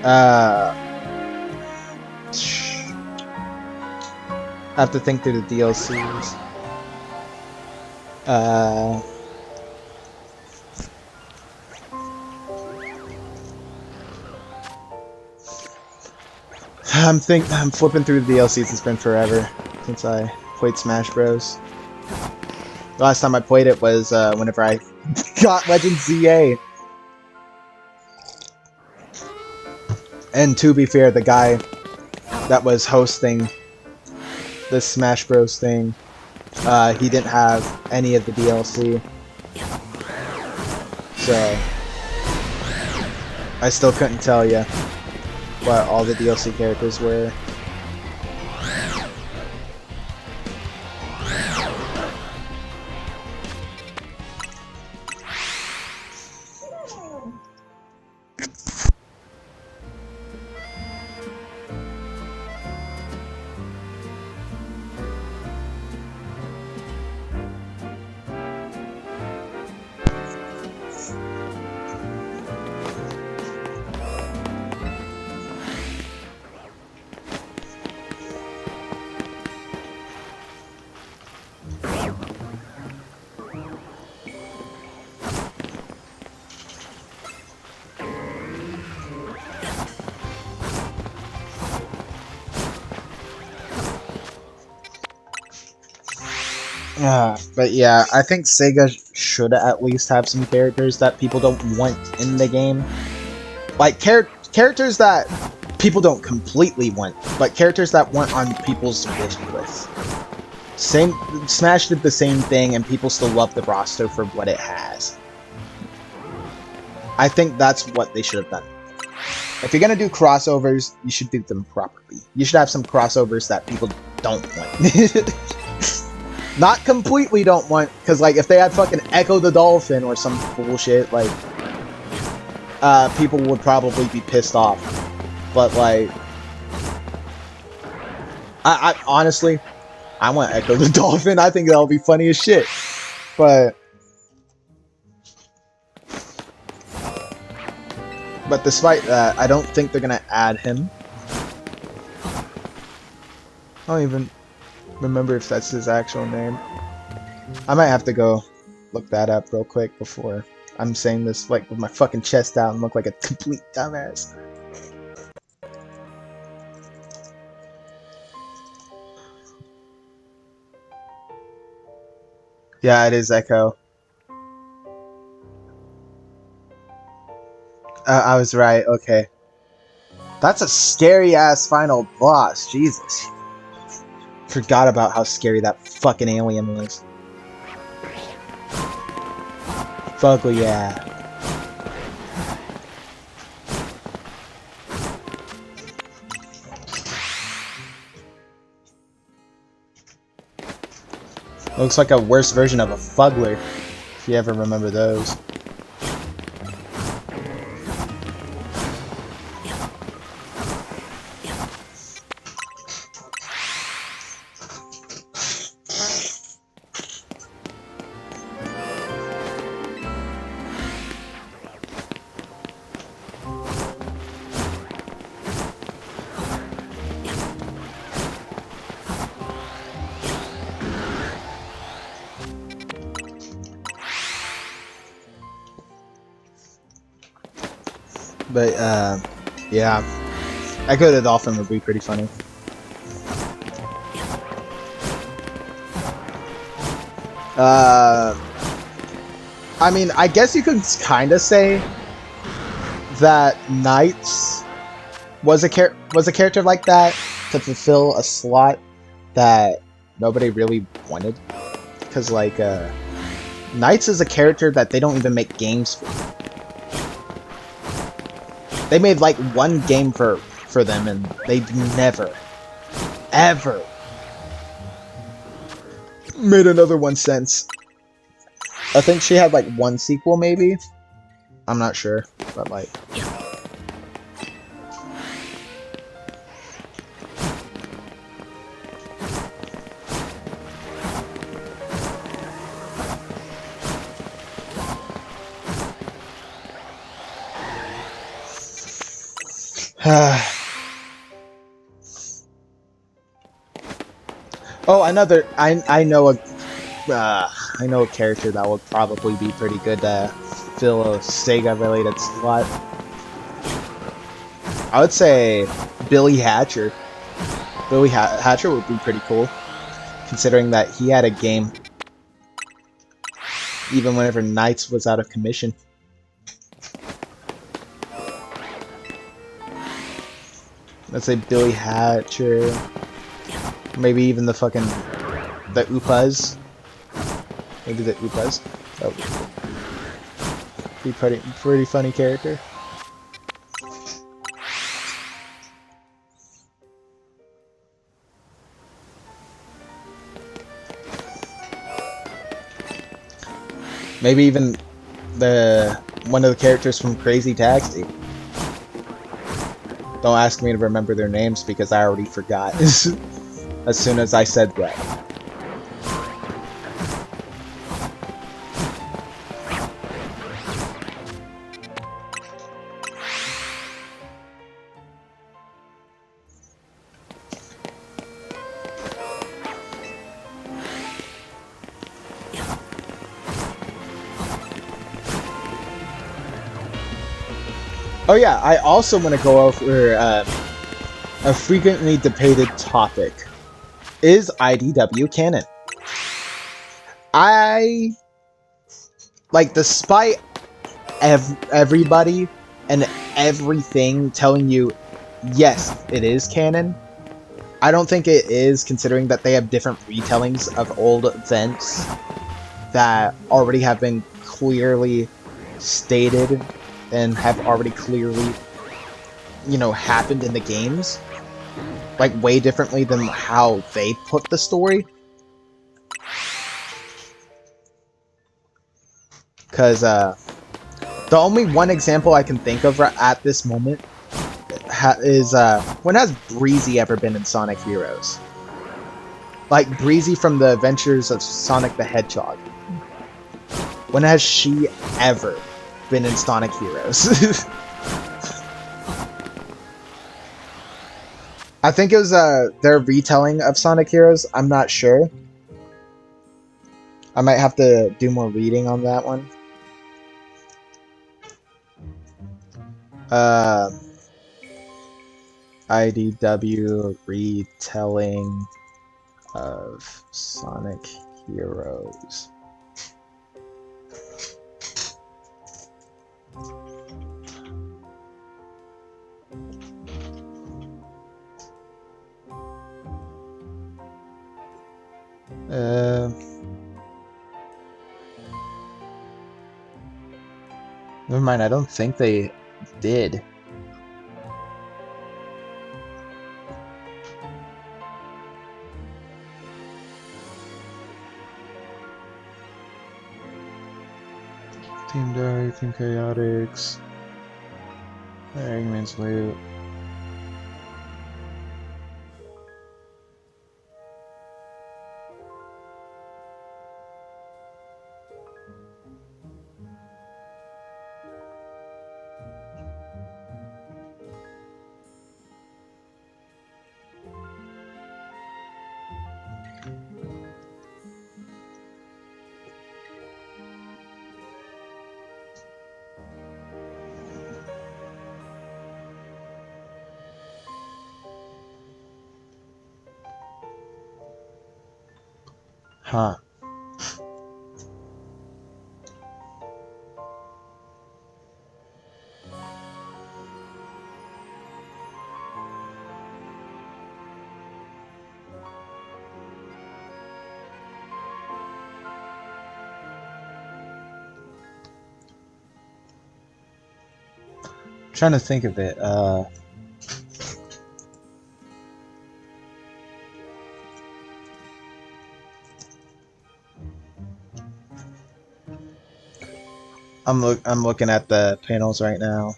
I have to think through the DLCs. I'm flipping through the DLCs. It's been forever since I played Smash Bros. The last time I played it was whenever I got Legend ZA. And to be fair, the guy that was hosting this Smash Bros thing, he didn't have any of the DLC. So I still couldn't tell you what all the DLC characters were. But yeah, I think Sega should at least have some characters that people don't want in the game. Like, characters that people don't completely want, but characters that weren't on people's wish list. Smash did the same thing, and people still love the roster for what it has. I think that's what they should have done. If you're gonna do crossovers, you should do them properly. You should have some crossovers that people don't want. Not completely don't want, because like if they had fucking Echo the Dolphin or some bullshit, like people would probably be pissed off. But like, I honestly, I want Echo the Dolphin. I think that'll be funny as shit. But despite that, I don't think they're gonna add him. I don't even remember if that's his actual name. I might have to go look that up real quick before I'm saying this like with my fucking chest out and look like a complete dumbass. Yeah, it is Echo. I was right, okay. That's a scary ass final boss, Jesus. Forgot about how scary that fucking alien was. Fuck yeah. Looks like a worse version of a Fuggler, if you ever remember those. But, yeah. Echo the Dolphin would be pretty funny. I mean, I guess you could kind of say that Knights was a character like that to fulfill a slot that nobody really wanted. Because, like, Knights is a character that they don't even make games for. They made like one game for them, and they've never, ever made another one since. I think she had like one sequel, maybe. I'm not sure, but like. Oh, another. I know a character that would probably be pretty good to fill a Sega-related slot. I would say Billy Hatcher. Billy Hatcher would be pretty cool, considering that he had a game even whenever Knights was out of commission. Let's say Billy Hatcher. Maybe even the fucking... the Upas. Maybe the Upas. That would be pretty funny character. Maybe even one of the characters from Crazy Taxi. Don't ask me to remember their names because I already forgot as soon as I said that. Oh yeah, I also want to go over a frequently debated topic. Is IDW canon? Despite everybody and everything telling you, yes, it is canon, I don't think it is, considering that they have different retellings of old events that already have been clearly stated and have already clearly, you know, happened in the games, like way differently than how they put the story. Because the only one example I can think of at this moment is when has Breezy ever been in Sonic Heroes? Like Breezy from the Adventures of Sonic the Hedgehog. When has she ever been in Sonic Heroes? I think it was their retelling of Sonic Heroes. I'm not sure. I might have to do more reading on that one. IDW retelling of Sonic Heroes. Never mind, I don't think they did. Team Dark, Team Chaotix, Eggman's Loot. Huh. Trying to think of it. I'm looking at the panels right now.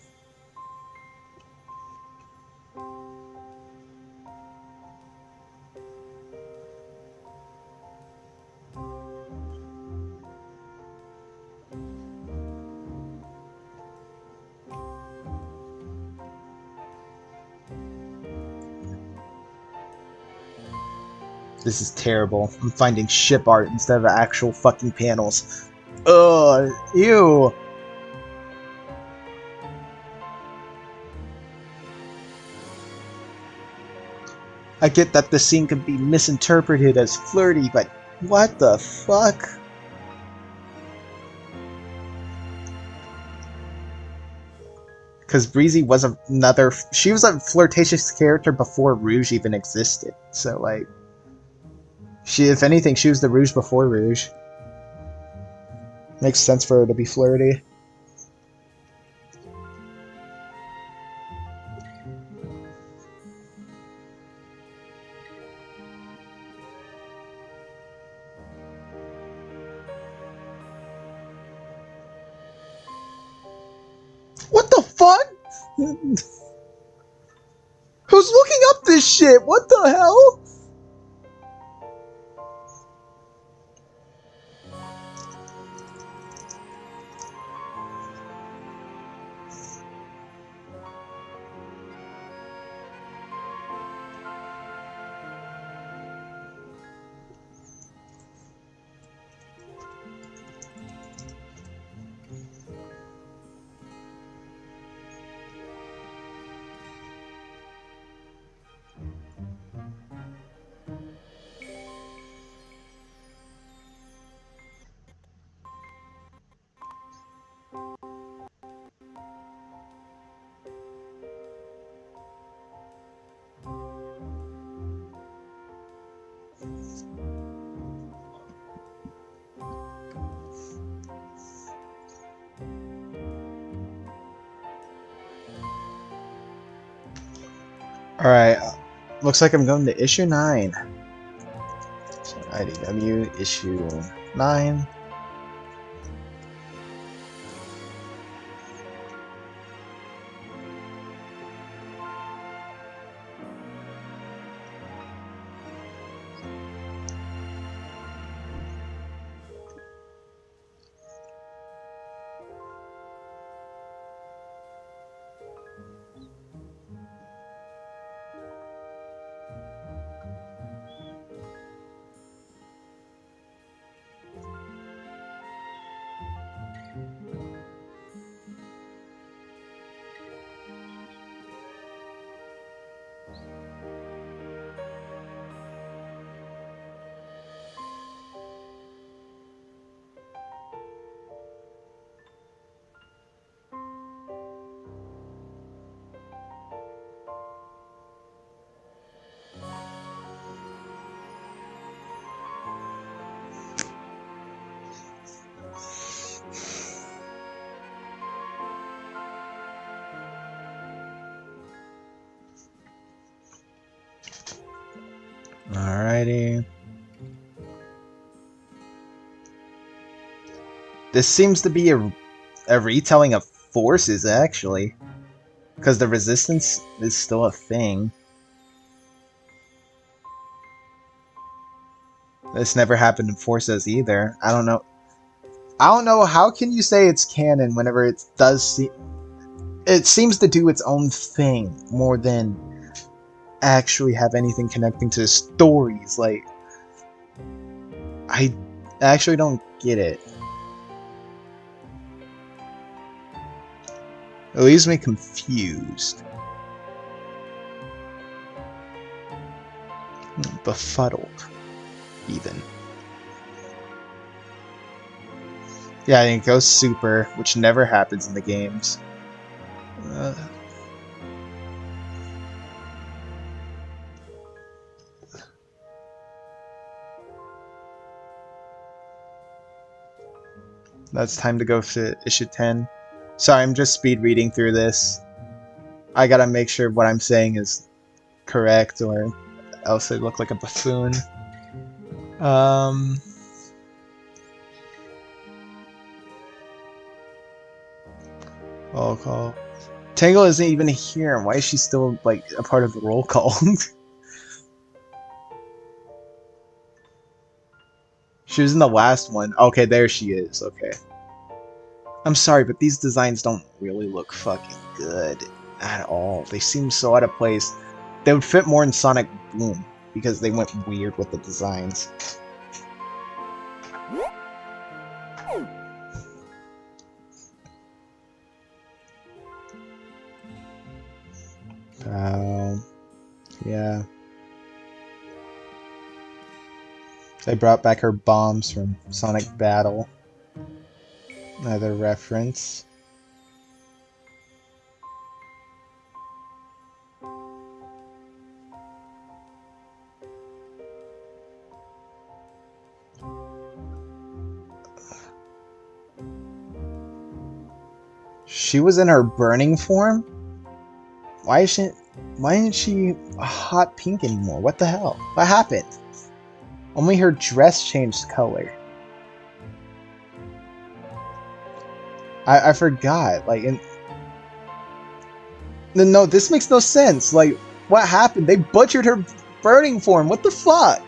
This is terrible. I'm finding ship art instead of actual fucking panels. Ugh, ew. I get that the scene could be misinterpreted as flirty, but what the fuck? Because Breezy was she was a flirtatious character before Rouge even existed. So, like, if anything, she was the Rouge before Rouge. Makes sense for her to be flirty. What the fuck? Who's looking up this shit? What the hell? Alright, looks like I'm going to issue 9. So IDW issue 9. Alrighty. This seems to be a retelling of Forces, actually. Because the Resistance is still a thing. This never happened in Forces either. I don't know. I don't know, how can you say it's canon whenever it does it seems to do its own thing more than actually have anything connecting to the stories. Like, I actually don't get it. It leaves me confused. Befuddled, even. Yeah, and it goes super, which never happens in the games. That's time to go to issue 10. Sorry, I'm just speed reading through this. I gotta make sure what I'm saying is correct, or else I look like a buffoon. Roll call. Tangle isn't even here. Why is she still, like, a part of the roll call? She was in the last one. Okay, there she is. Okay. I'm sorry, but these designs don't really look fucking good at all. They seem so out of place. They would fit more in Sonic Boom, because they went weird with the designs. Yeah. They brought back her bombs from Sonic Battle. Another reference. She was in her burning form? Why isn't she a hot pink anymore? What the hell? What happened? Only her dress changed color. I forgot. Like, no, this makes no sense. Like, what happened? They butchered her burning form. What the fuck?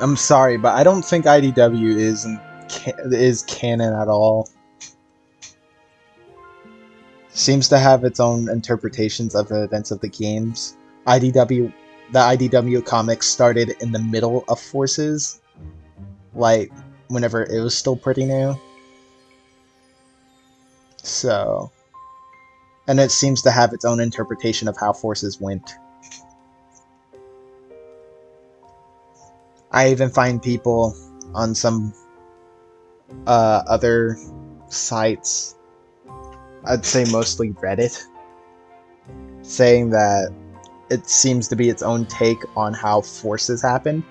I'm sorry, but I don't think IDW is canon at all. Seems to have its own interpretations of the events of the games. The IDW comics started in the middle of Forces, like whenever it was still pretty new. So, and it seems to have its own interpretation of how Forces went. I even find people on some other sites, I'd say mostly Reddit, saying that it seems to be its own take on how Forces happened.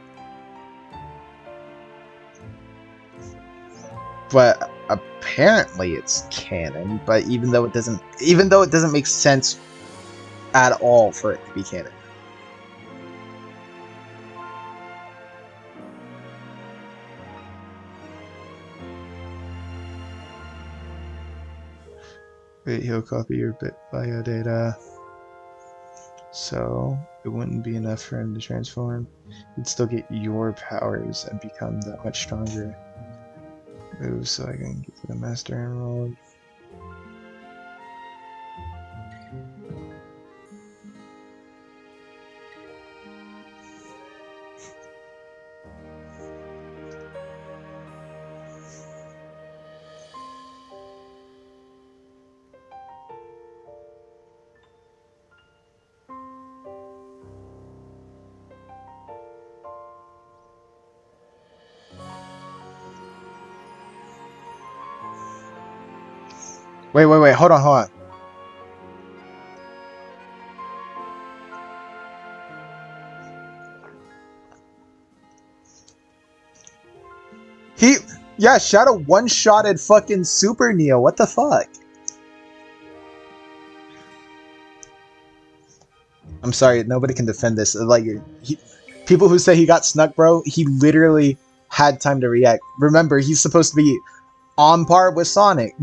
But apparently it's canon, but even though it doesn't make sense at all for it to be canon. Wait, he'll copy your bio data. So it wouldn't be enough for him to transform. You'd still get your powers and become that much stronger. Move so I can get to the Master Emerald. Wait, hold on. Yeah, Shadow one-shotted fucking Super Neo, what the fuck? I'm sorry, nobody can defend this. Like, people who say he got snuck, bro, he literally had time to react. Remember, he's supposed to be on par with Sonic,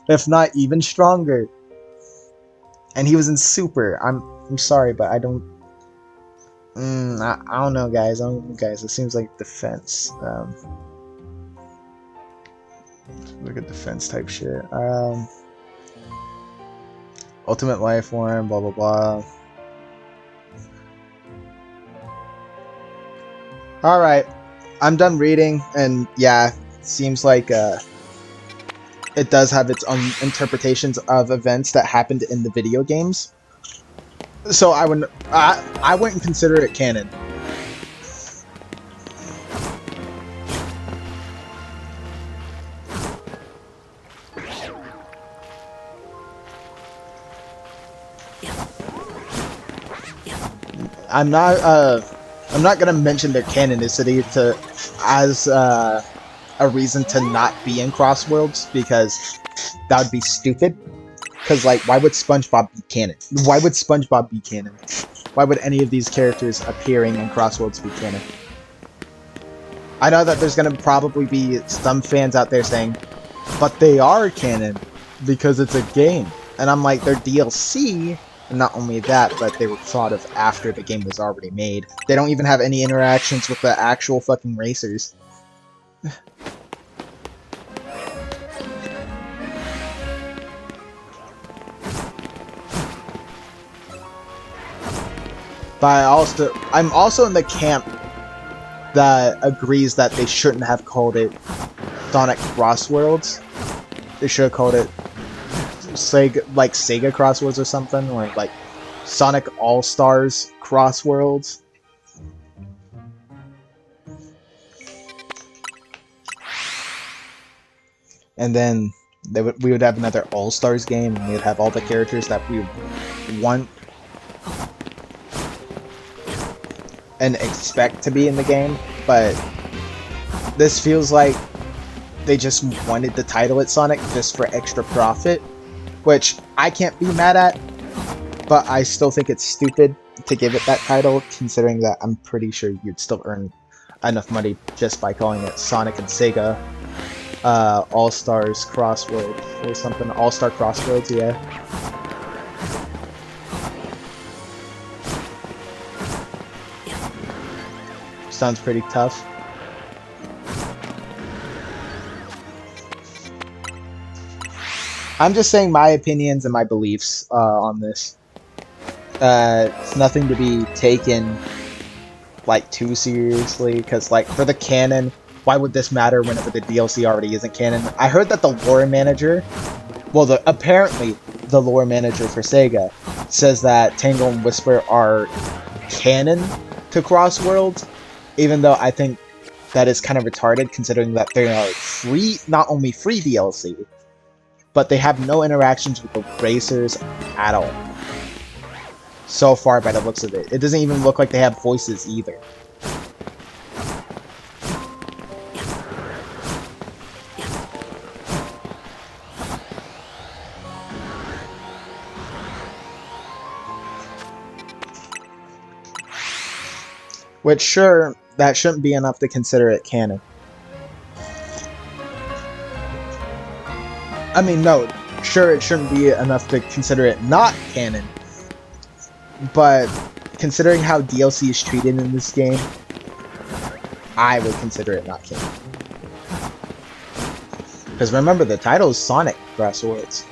if not even stronger. And he was in Super. I'm sorry, but I don't. I don't know, guys. It seems like defense. Look at defense type shit. Ultimate life form. Blah blah blah. All right, I'm done reading, and yeah, seems like it does have its own interpretations of events that happened in the video games. So I wouldn't consider it canon. I'm not gonna mention their canonicity as a reason to not be in Crossworlds, because that would be stupid. Because, like, why would SpongeBob be canon? Why would SpongeBob be canon? Why would any of these characters appearing in Crossworlds be canon? I know that there's gonna probably be some fans out there saying, but they are canon because it's a game. And I'm like, they're DLC, and not only that, but they were thought of after the game was already made. They don't even have any interactions with the actual fucking racers. But I'm also in the camp that agrees that they shouldn't have called it Sonic Crossworlds. They should have called it Sega Crossworlds or something, or like Sonic All-Stars Crossworlds. And then we would have another All-Stars game, and we would have all the characters that we want and expect to be in the game. But this feels like they just wanted to title it Sonic just for extra profit, which I can't be mad at, but I still think it's stupid to give it that title, considering that I'm pretty sure you'd still earn enough money just by calling it Sonic and Sega All-Stars Crossworlds or something. All-Star Crossworlds, yeah. Sounds pretty tough. I'm just saying my opinions and my beliefs on this. It's nothing to be taken like too seriously, because like for the canon, why would this matter whenever the DLC already isn't canon? I heard that the lore manager, well, apparently the lore manager for Sega says that Tangle and Whisper are canon to Crossworlds, even though I think that is kind of retarded considering that they are free, not only free DLC, but they have no interactions with the racers at all. So far, by the looks of it. It doesn't even look like they have voices either. Which, sure, that shouldn't be enough to consider it canon. I mean, no, sure, it shouldn't be enough to consider it not canon. But considering how DLC is treated in this game, I would consider it not canon. Because remember, the title is Sonic Crossworlds.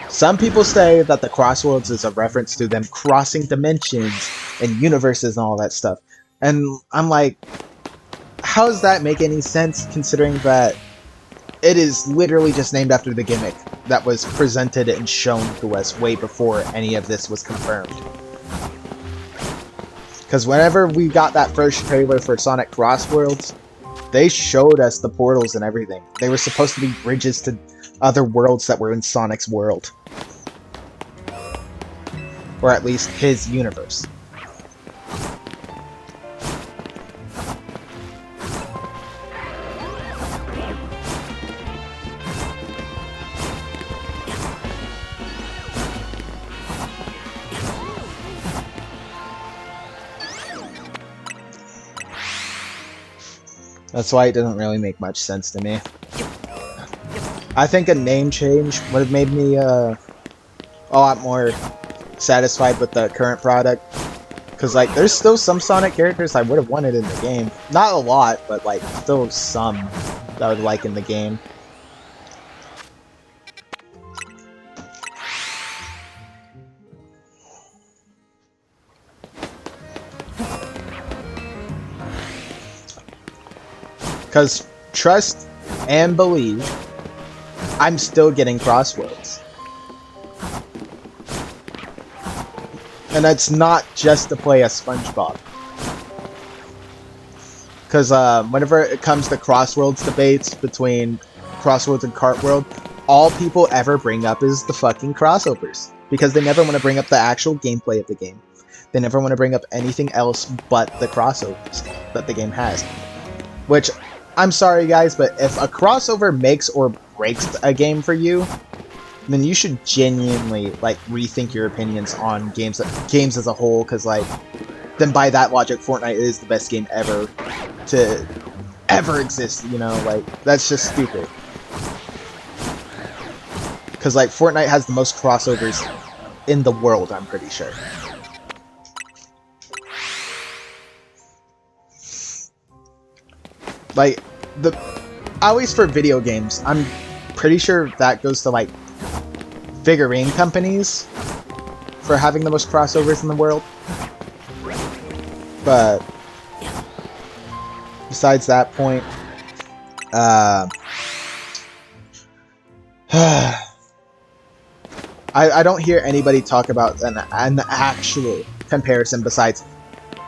Some people say that the Crossworlds is a reference to them crossing dimensions and universes and all that stuff. And I'm like, how does that make any sense considering that it is literally just named after the gimmick that was presented and shown to us way before any of this was confirmed? Because whenever we got that first trailer for Sonic Crossworlds, they showed us the portals and everything. They were supposed to be bridges to other worlds that were in Sonic's world. Or at least his universe. That's why it doesn't really make much sense to me. I think a name change would have made me a lot more satisfied with the current product. Because, like, there's still some Sonic characters I would have wanted in the game. Not a lot, but, like, still some that I would like in the game. Because trust and believe, I'm still getting Crossworlds. And that's not just to play as SpongeBob. Because whenever it comes to Crossworlds debates between Crossworlds and Cartworld, all people ever bring up is the fucking crossovers. Because they never want to bring up the actual gameplay of the game. They never want to bring up anything else but the crossovers that the game has. Which, I'm sorry guys, but if a crossover makes or breaks a game for you, then you should genuinely, like, rethink your opinions on games as a whole, because, like, then by that logic, Fortnite is the best game ever to ever exist, you know, like, that's just stupid. Because, like, Fortnite has the most crossovers in the world, I'm pretty sure. Like, at least for video games, I'm pretty sure that goes to, like, figurine companies for having the most crossovers in the world. But besides that point, I don't hear anybody talk about an actual comparison besides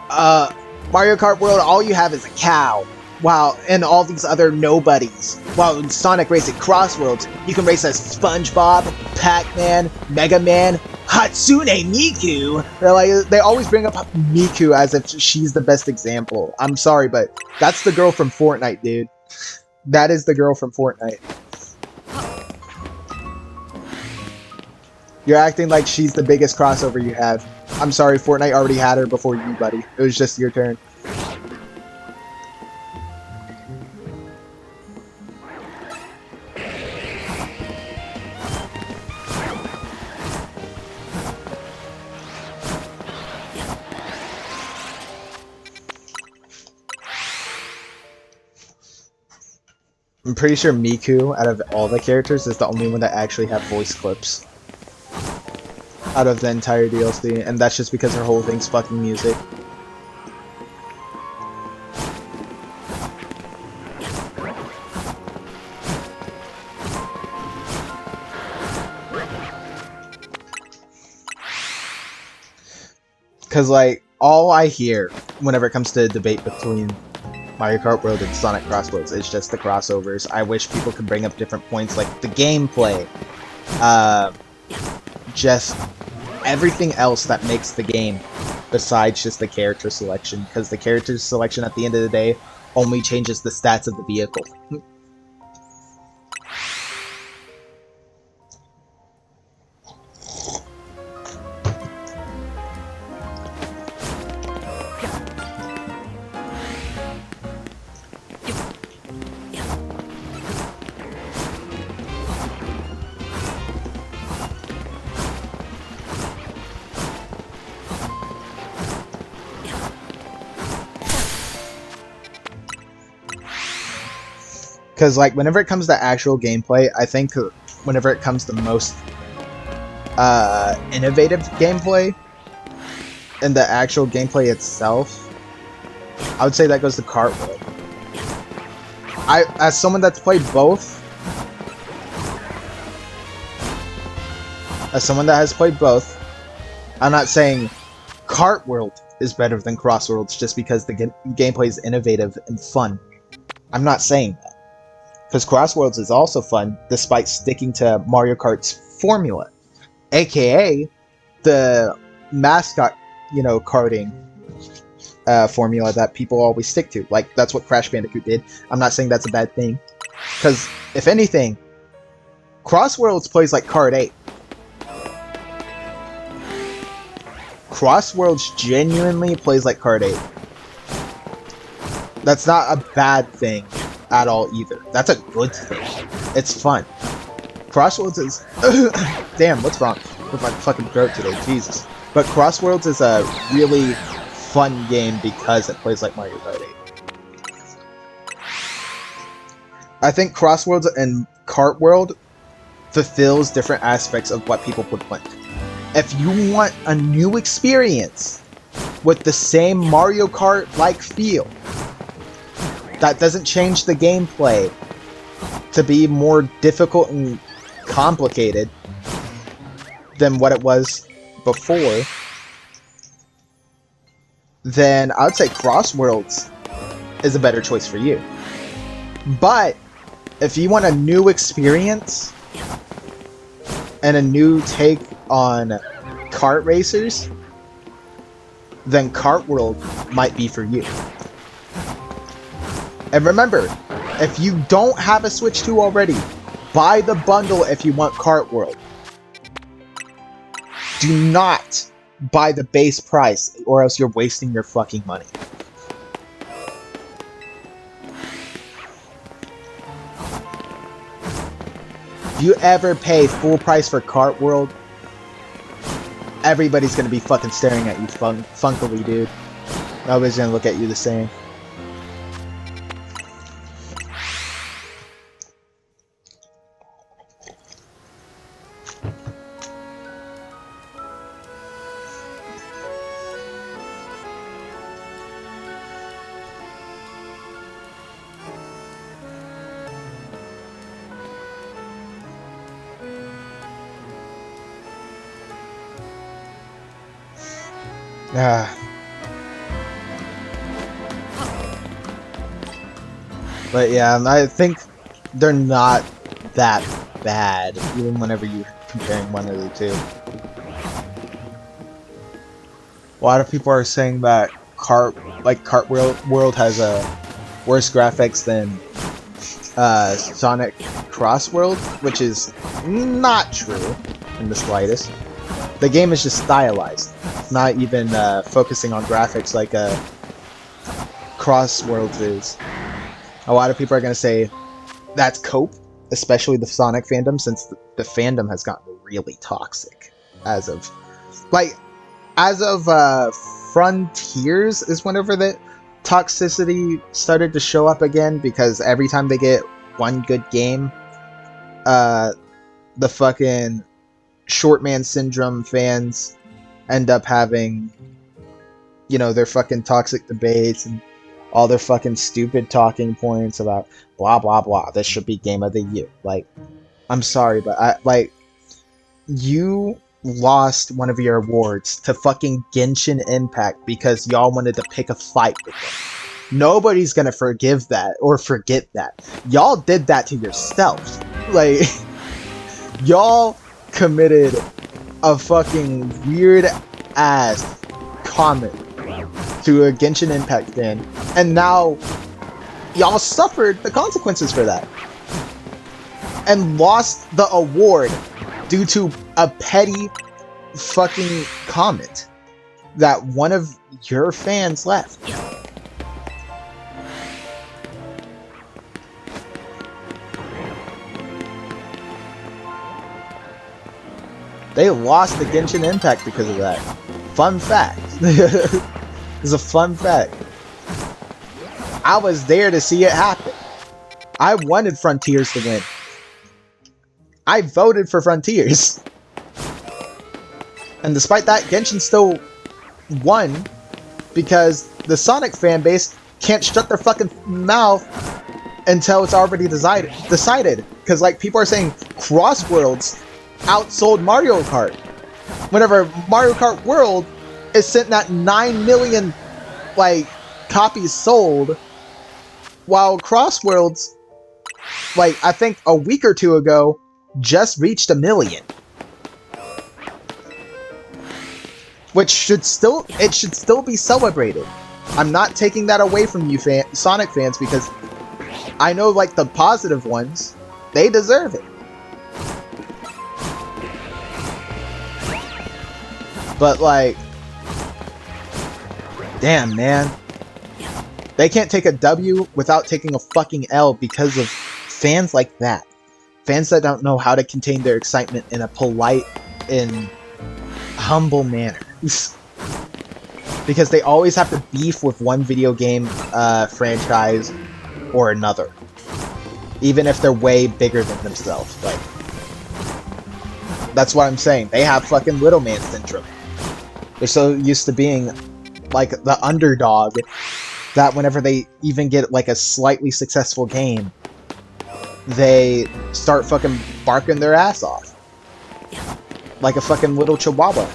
Mario Kart World, all you have is a cow. Wow, and all these other nobodies. While in Sonic Racing Crossworlds, you can race as SpongeBob, Pac-Man, Mega Man, Hatsune Miku. They always bring up Miku as if she's the best example. I'm sorry, but that's the girl from Fortnite, dude. That is the girl from Fortnite. You're acting like she's the biggest crossover you have. I'm sorry, Fortnite already had her before you, buddy. It was just your turn. I'm pretty sure Miku, out of all the characters, is the only one that actually have voice clips out of the entire DLC, and that's just because her whole thing's fucking music. Because, like, all I hear whenever it comes to a debate between Mario Kart World and Sonic Crossroads is just the crossovers. I wish people could bring up different points, like the gameplay, just everything else that makes the game besides just the character selection, because the character selection at the end of the day only changes the stats of the vehicle. Because, like, whenever it comes to actual gameplay, I think whenever it comes to most innovative gameplay and the actual gameplay itself, I would say that goes to Kart World. As someone that's played both, I'm not saying Kart World is better than Crossworlds just because the gameplay is innovative and fun. I'm not saying that. Because Crossworlds is also fun, despite sticking to Mario Kart's formula. AKA, the mascot, karting formula that people always stick to. Like, that's what Crash Bandicoot did. I'm not saying that's a bad thing. Because, if anything, Crossworlds plays like Kart 8. Crossworlds genuinely plays like Kart 8. That's not a bad thing at all either. That's a good thing. It's fun. Crossworlds is... Damn, what's wrong with my fucking throat today? Jesus. But Crossworlds is a really fun game because it plays like Mario Kart 8. I think Crossworlds and Kart World fulfills different aspects of what people would want. If you want a new experience with the same Mario Kart-like feel, that doesn't change the gameplay to be more difficult and complicated than what it was before, then I would say Crossworlds is a better choice for you. But if you want a new experience and a new take on kart racers, then Kart World might be for you. And remember, if you don't have a Switch 2 already, buy the bundle if you want Kart World. Do not buy the base price, or else you're wasting your fucking money. If you ever pay full price for Kart World, everybody's gonna be fucking staring at you funkily, dude. Nobody's gonna look at you the same. But yeah, I think they're not that bad, even whenever you're comparing one of the two. A lot of people are saying that Kart World has worse graphics than Sonic Cross World, which is not true in the slightest. The game is just stylized. It's not even focusing on graphics like Cross Worlds is. A lot of people are going to say that's cope, especially the Sonic fandom, since the fandom has gotten really toxic as of Frontiers is whenever the toxicity started to show up again, because every time they get one good game, the fucking short man syndrome fans end up having, you know, their fucking toxic debates and all their fucking stupid talking points about blah blah blah. This should be game of the year. Like, I'm sorry, but you lost one of your awards to fucking Genshin Impact because y'all wanted to pick a fight with them. Nobody's gonna forgive that or forget that. Y'all did that to yourself. Like, y'all committed a fucking weird ass comment to a Genshin Impact fan, and now y'all suffered the consequences for that and lost the award due to a petty fucking comment that one of your fans left. They lost the Genshin Impact because of that. Fun fact. It's a fun fact. I was there to see it happen. I wanted Frontiers to win. I voted for Frontiers. And despite that, Genshin still won because the Sonic fan base can't shut their fucking mouth until it's already decided. Because, like, people are saying Cross Worlds outsold Mario Kart. Whenever Mario Kart World is sitting at 9 million, like, copies sold, while Cross Worlds, like, I think a week or two ago, just reached 1 million. Which should still be celebrated. I'm not taking that away from you Sonic fans, because I know, like, the positive ones, they deserve it. But, like, damn, man. They can't take a W without taking a fucking L because of fans like that. Fans that don't know how to contain their excitement in a polite and humble manner. Because they always have to beef with one video game franchise or another. Even if they're way bigger than themselves. Like, that's what I'm saying. They have fucking little man syndrome. They're so used to being like the underdog that whenever they even get like a slightly successful game, they start fucking barking their ass off. Like a fucking little chihuahua.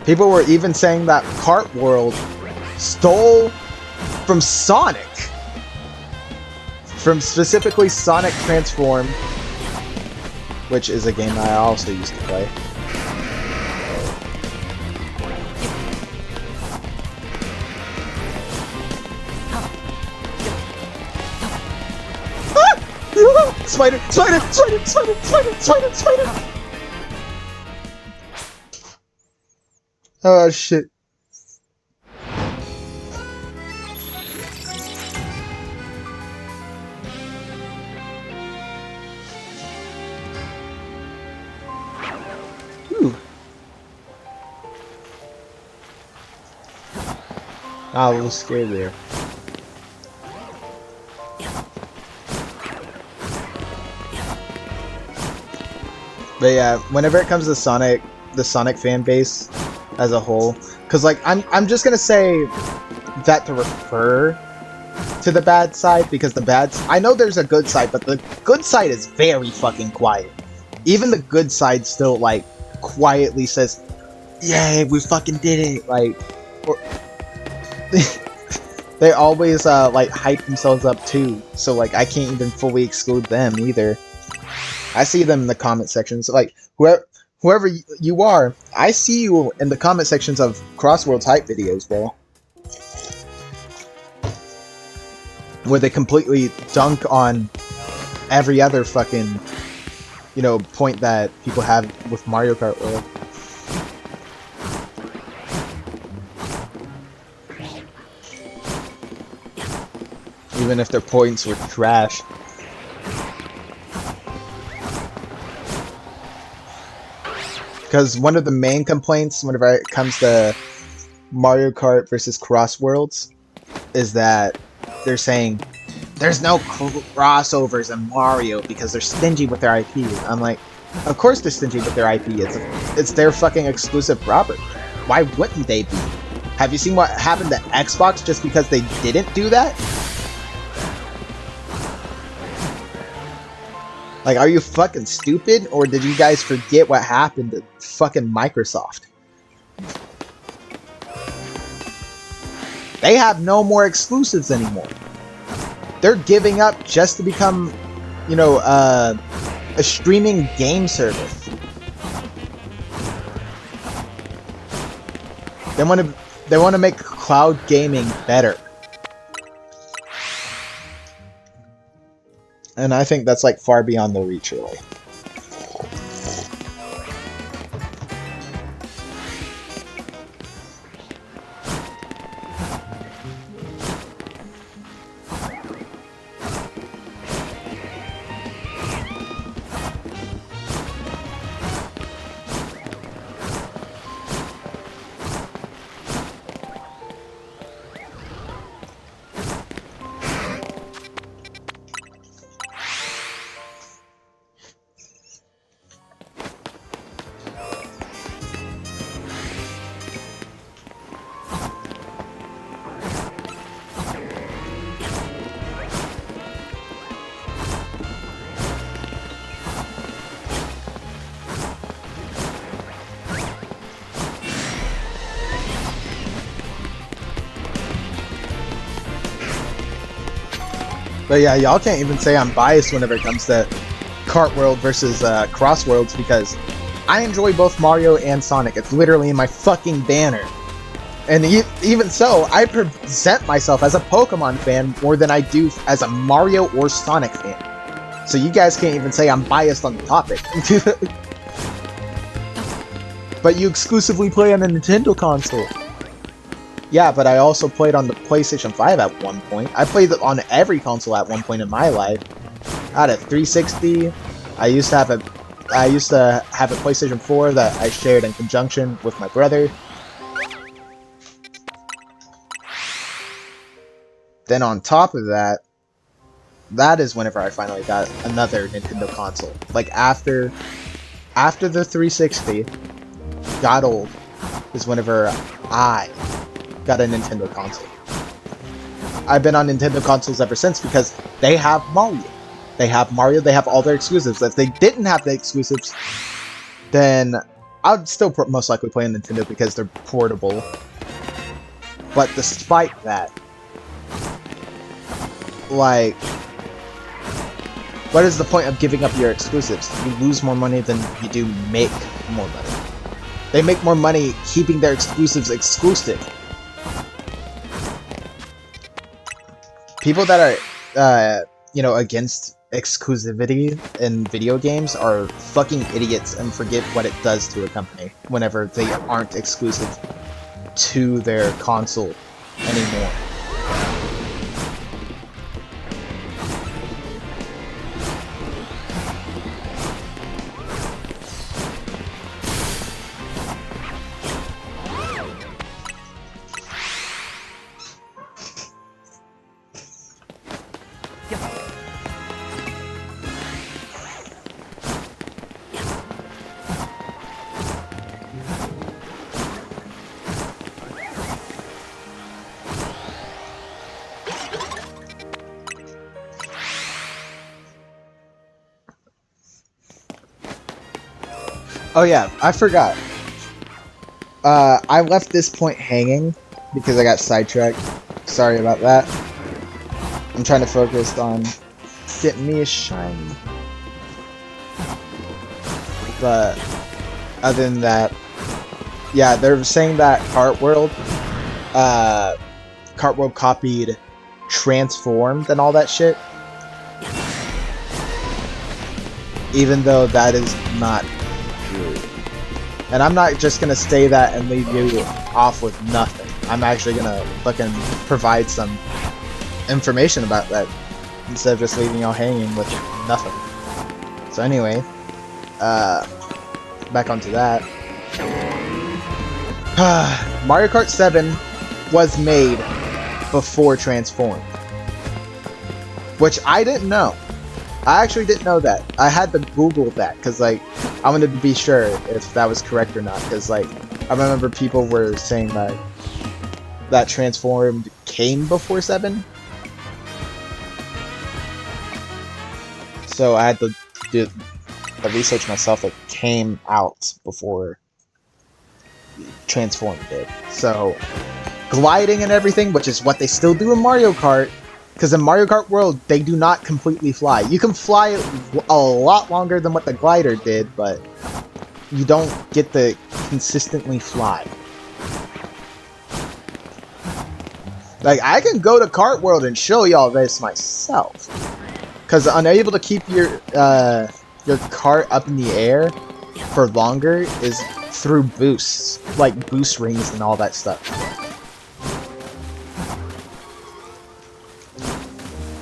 People were even saying that Kart World stole from Sonic. From specifically Sonic Transform, which is a game I also used to play. Ah! Spider! Spider! Spider! Spider! Spider! Spider! Spider! Oh shit. Ooh. I was scared there. But yeah, whenever it comes to Sonic, the Sonic fan base as a whole, because like I'm just gonna say that to refer to the bad side, because the bad, I know there's a good side, but the good side is very fucking quiet. Even the good side still like quietly says, "Yay, we fucking did it!" Like, or they always like hype themselves up too. So like I can't even fully exclude them either. I see them in the comment sections. Like whoever you are, I see you in the comment sections of Crossworld's hype videos, bro. Where they completely dunk on every other fucking, you know, point that people have with Mario Kart World. even if their points were trash. Because one of the main complaints whenever it comes to Mario Kart versus Cross Worlds is that they're saying there's no crossovers in Mario because they're stingy with their IP. I'm like, of course they're stingy with their IP. It's their fucking exclusive property. Why wouldn't they be? Have you seen what happened to Xbox just because they didn't do that? Like, are you fucking stupid? Or did you guys forget what happened to fucking Microsoft? They have no more exclusives anymore. They're giving up just to become, you know, a streaming game service. They want to make cloud gaming better. And I think that's like far beyond the reach, really. But yeah, y'all can't even say I'm biased whenever it comes to Kart World versus Cross Worlds because I enjoy both Mario and Sonic. It's literally in my fucking banner. And even so, I present myself as a Pokemon fan more than I do as a Mario or Sonic fan. So you guys can't even say I'm biased on the topic. But you exclusively play on a Nintendo console. Yeah, but I also played on the PlayStation 5 at one point. I played on every console at one point in my life. I had a 360. I used to have a PlayStation 4 that I shared in conjunction with my brother. Then on top of that, that is whenever I finally got another Nintendo console. Like after the 360 got old is whenever I got a Nintendo console. I've been on Nintendo consoles ever since because they have Mario. They have Mario, they have all their exclusives. If they didn't have the exclusives, then I'd still most likely play on Nintendo because they're portable. But despite that, like, what is the point of giving up your exclusives? You lose more money than you do make more money. They make more money keeping their exclusives exclusive. People that are, you know, against exclusivity in video games are fucking idiots and forget what it does to a company whenever they aren't exclusive to their console anymore. Oh yeah, I forgot. I left this point hanging because I got sidetracked. Sorry about that. I'm trying to focus on getting me a shiny. But other than that, yeah, they're saying that Kart World copied Transformed and all that shit. Even though that is not true. And I'm not just gonna say that and leave you off with nothing. I'm actually gonna fucking provide some information about that instead of just leaving y'all hanging with nothing. So anyway, back onto that. Mario Kart 7 was made before Transform, which I didn't know. I actually didn't know that. I had to Google that because, like, I wanted to be sure if that was correct or not. Because, like, I remember people were saying that Transformed came before 7. So I had to do the research myself. It came out before Transformed did. So gliding and everything, which is what they still do in Mario Kart, because in Mario Kart World they do not completely fly. You can fly a lot longer than what the glider did, but you don't get to consistently fly. Like, I can go to Kart World and show y'all this myself, because unable to keep your cart up in the air for longer is through boosts, like boost rings and all that stuff.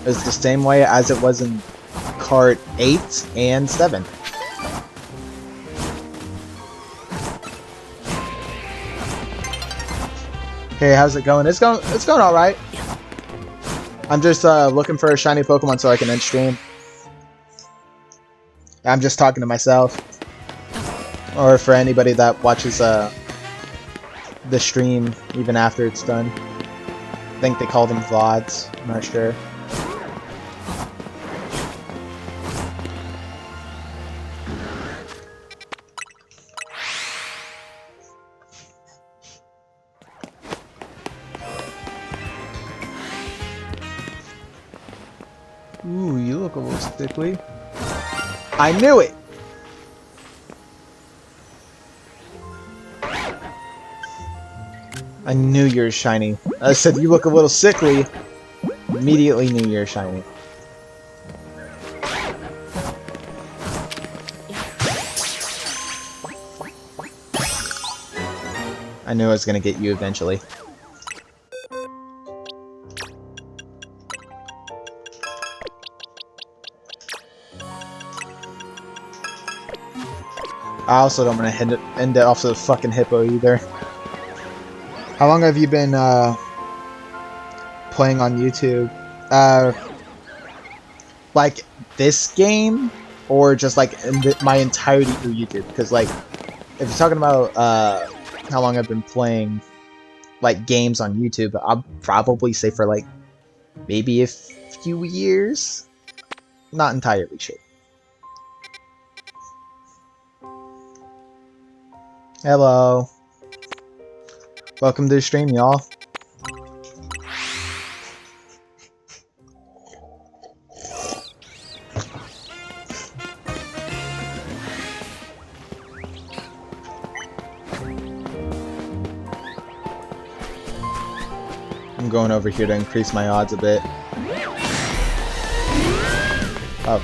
It's the same way as it was in Kart 8 and 7. Hey, how's it going? It's going all right. I'm just looking for a shiny Pokemon so I can end stream. I'm just talking to myself, or for anybody that watches the stream even after it's done. I think they call them VODs. I'm not sure. Ooh, you look a little sickly. I knew it! I knew you were shiny. I said you look a little sickly. Immediately knew you were shiny. I knew I was gonna get you eventually. I also don't want to end it off to the fucking hippo either. How long have you been playing on YouTube? Like this game, or just like my entirety through YouTube? Because like, if you're talking about how long I've been playing like games on YouTube, I'll probably say for like maybe a few years. Not entirely sure. Hello. Welcome to the stream, y'all. I'm going over here to increase my odds a bit. Oh.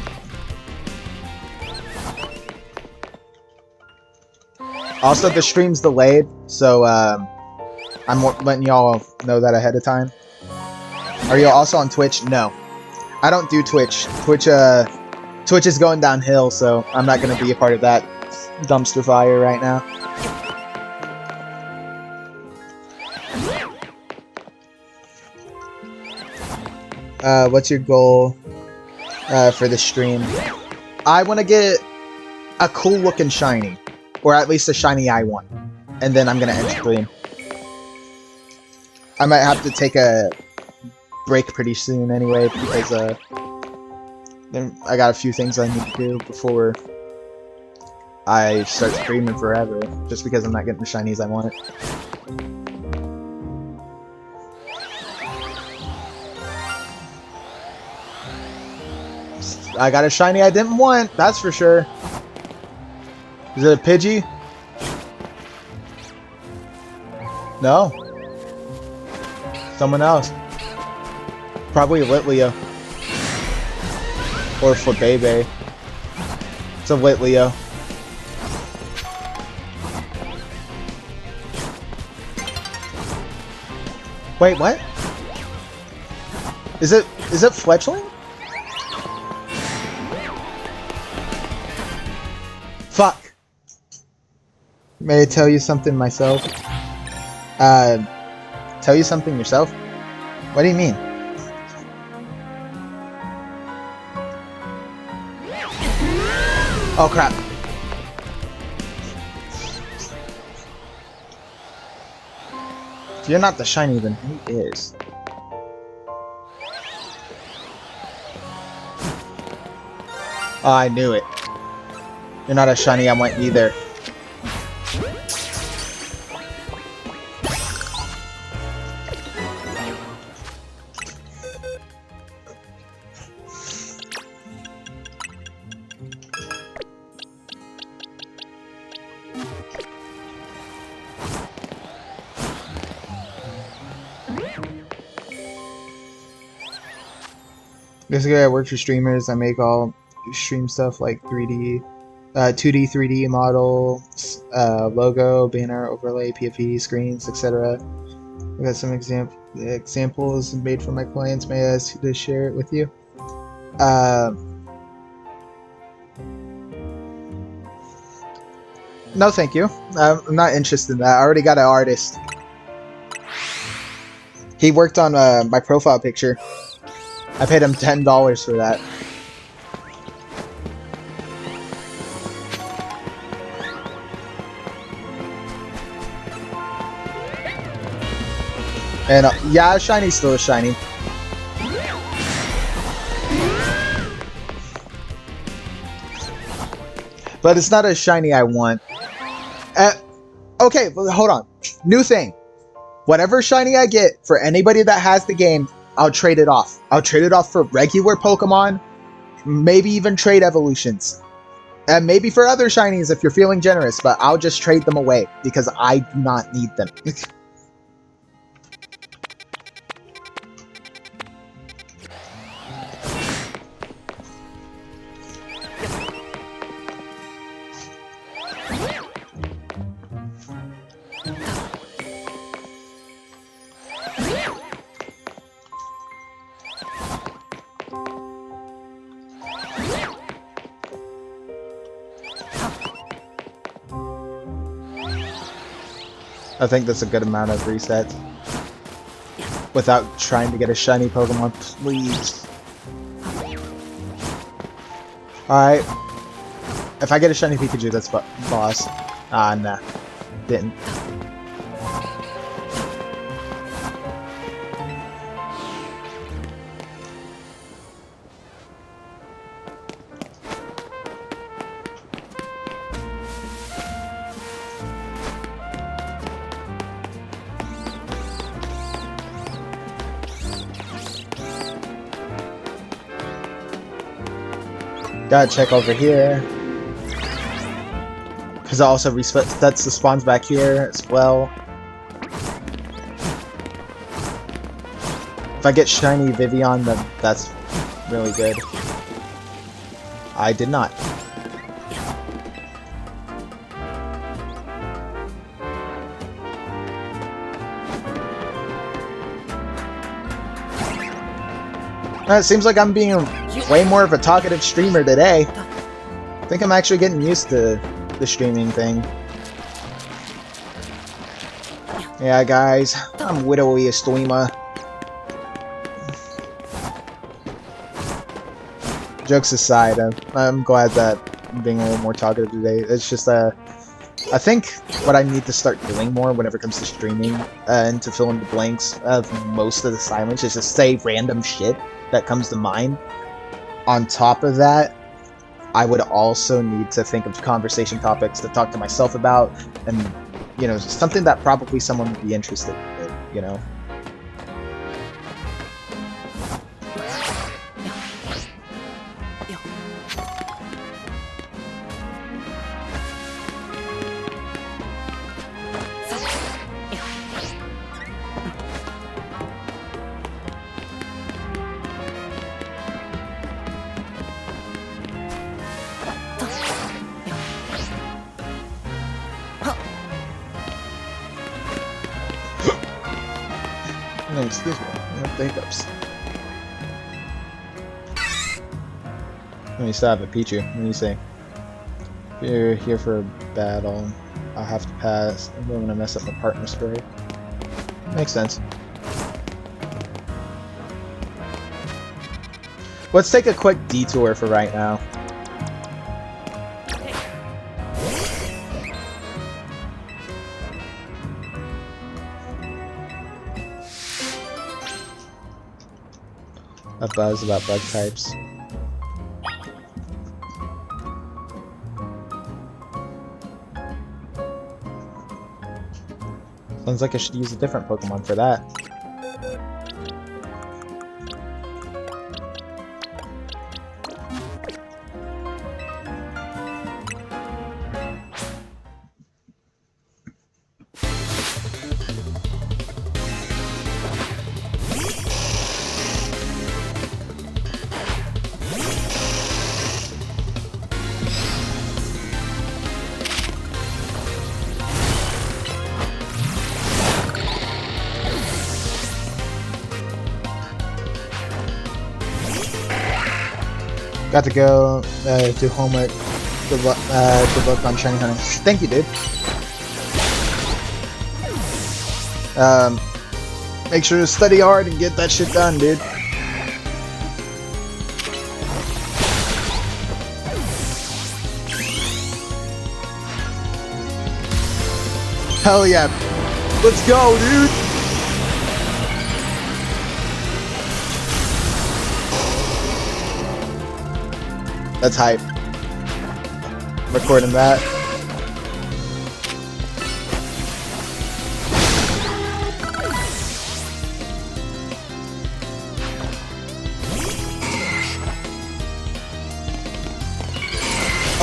Also, the stream's delayed, so I'm letting y'all know that ahead of time. Are you also on Twitch? No. I don't do Twitch. Twitch is going downhill, so I'm not going to be a part of that dumpster fire right now. What's your goal for the stream? I want to get a cool looking shiny. Or at least a shiny I want. And then I'm gonna end stream. I might have to take a break pretty soon anyway, because then I got a few things I need to do before I start streaming forever. Just because I'm not getting the shinies I wanted. I got a shiny I didn't want, that's for sure. Is it a Pidgey? No. Someone else. Probably a Litleo. Or Flabébé. It's a Litleo. Wait, what? Is it fletchling? Fuck. May I tell you something myself? Tell you something yourself? What do you mean? Oh crap. If you're not the shiny, then who is? Oh, I knew it. You're not a shiny, I want either. Basically, I work for streamers. I make all stream stuff like 2D, 3D models, logo, banner, overlay, PFP, screens, etc. I got some examples made for my clients. May I ask to share it with you? No, thank you. I'm not interested in that. I already got an artist. He worked on my profile picture. I paid him $10 for that. And yeah, shiny's still a shiny. But it's not a shiny I want. Okay, hold on. New thing. Whatever shiny I get for anybody that has the game, I'll trade it off. I'll trade it off for regular Pokemon, maybe even trade evolutions. And maybe for other shinies if you're feeling generous, but I'll just trade them away because I do not need them. I think that's a good amount of resets. Without trying to get a shiny Pokemon, please. Alright. If I get a shiny Pikachu, that's boss. Ah, nah. Didn't. Gotta check over here. Because it also resets the spawns back here as well. If I get shiny Vivian, then that's really good. I did not. It seems like I'm being way more of a talkative streamer today. I think I'm actually getting used to the streaming thing. Yeah, guys, I'm Widowy a streamer. Jokes aside, I'm glad that I'm being a little more talkative today. It's just I think what I need to start doing more whenever it comes to streaming and to fill in the blanks of most of the silence is just say random shit that comes to mind. On top of that, I would also need to think of conversation topics to talk to myself about, and you know, something that probably someone would be interested in, you know. Excuse me, I have hiccups. me stop it, Pichu. What do you say? You're here for a battle. I'll have to pass. I'm going to mess up my partner spray. Makes sense. Let's take a quick detour for right now. A buzz about bug types. Sounds like I should use a different Pokemon for that. Got to go do homework. Good luck on shiny hunting. Thank you, dude. Make sure to study hard and get that shit done, dude. Hell yeah. Let's go, dude. That's hype. Recording that.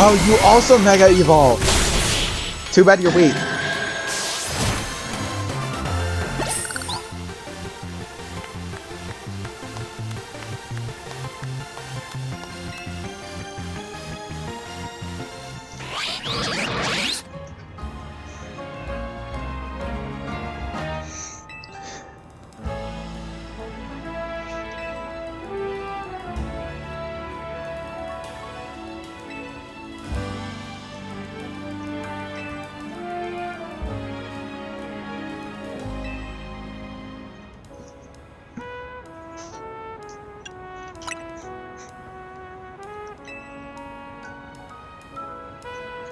Oh, you also Mega Evolve. Too bad you're weak.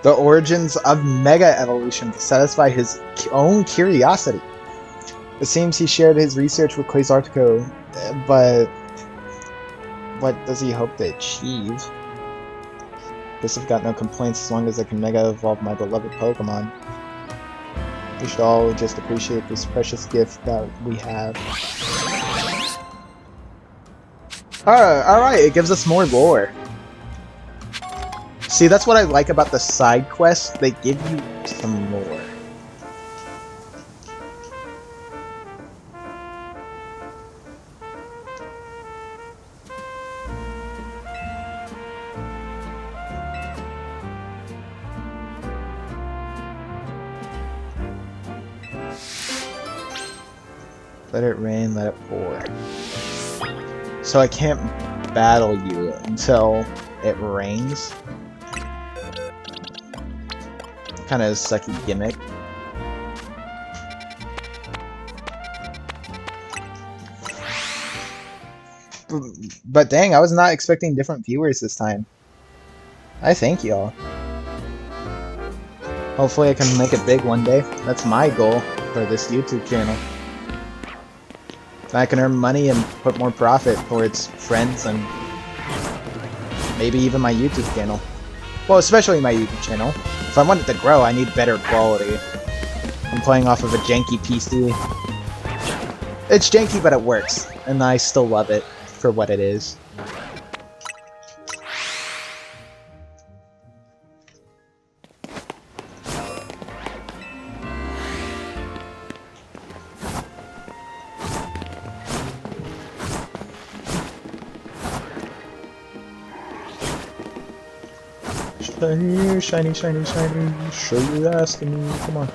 The origins of Mega Evolution to satisfy his own curiosity. It seems he shared his research with Quasartico, but what does he hope to achieve? Guess I've got no complaints as long as I can Mega Evolve my beloved Pokemon. We should all just appreciate this precious gift that we have. Alright, it gives us more lore. See, that's what I like about the side quests. They give you some more. Let it rain, let it pour. So I can't battle you until it rains? Kind of sucky gimmick. But dang, I was not expecting different viewers this time. I thank y'all. Hopefully I can make it big one day. That's my goal for this YouTube channel. I can earn money and put more profit towards friends and maybe even my YouTube channel. Well, especially my YouTube channel. If I want it to grow, I need better quality. I'm playing off of a janky PC. It's janky, but it works, and I still love it for what it is. Shiny, shiny, shiny, shiny. Show your ass to me. Come on.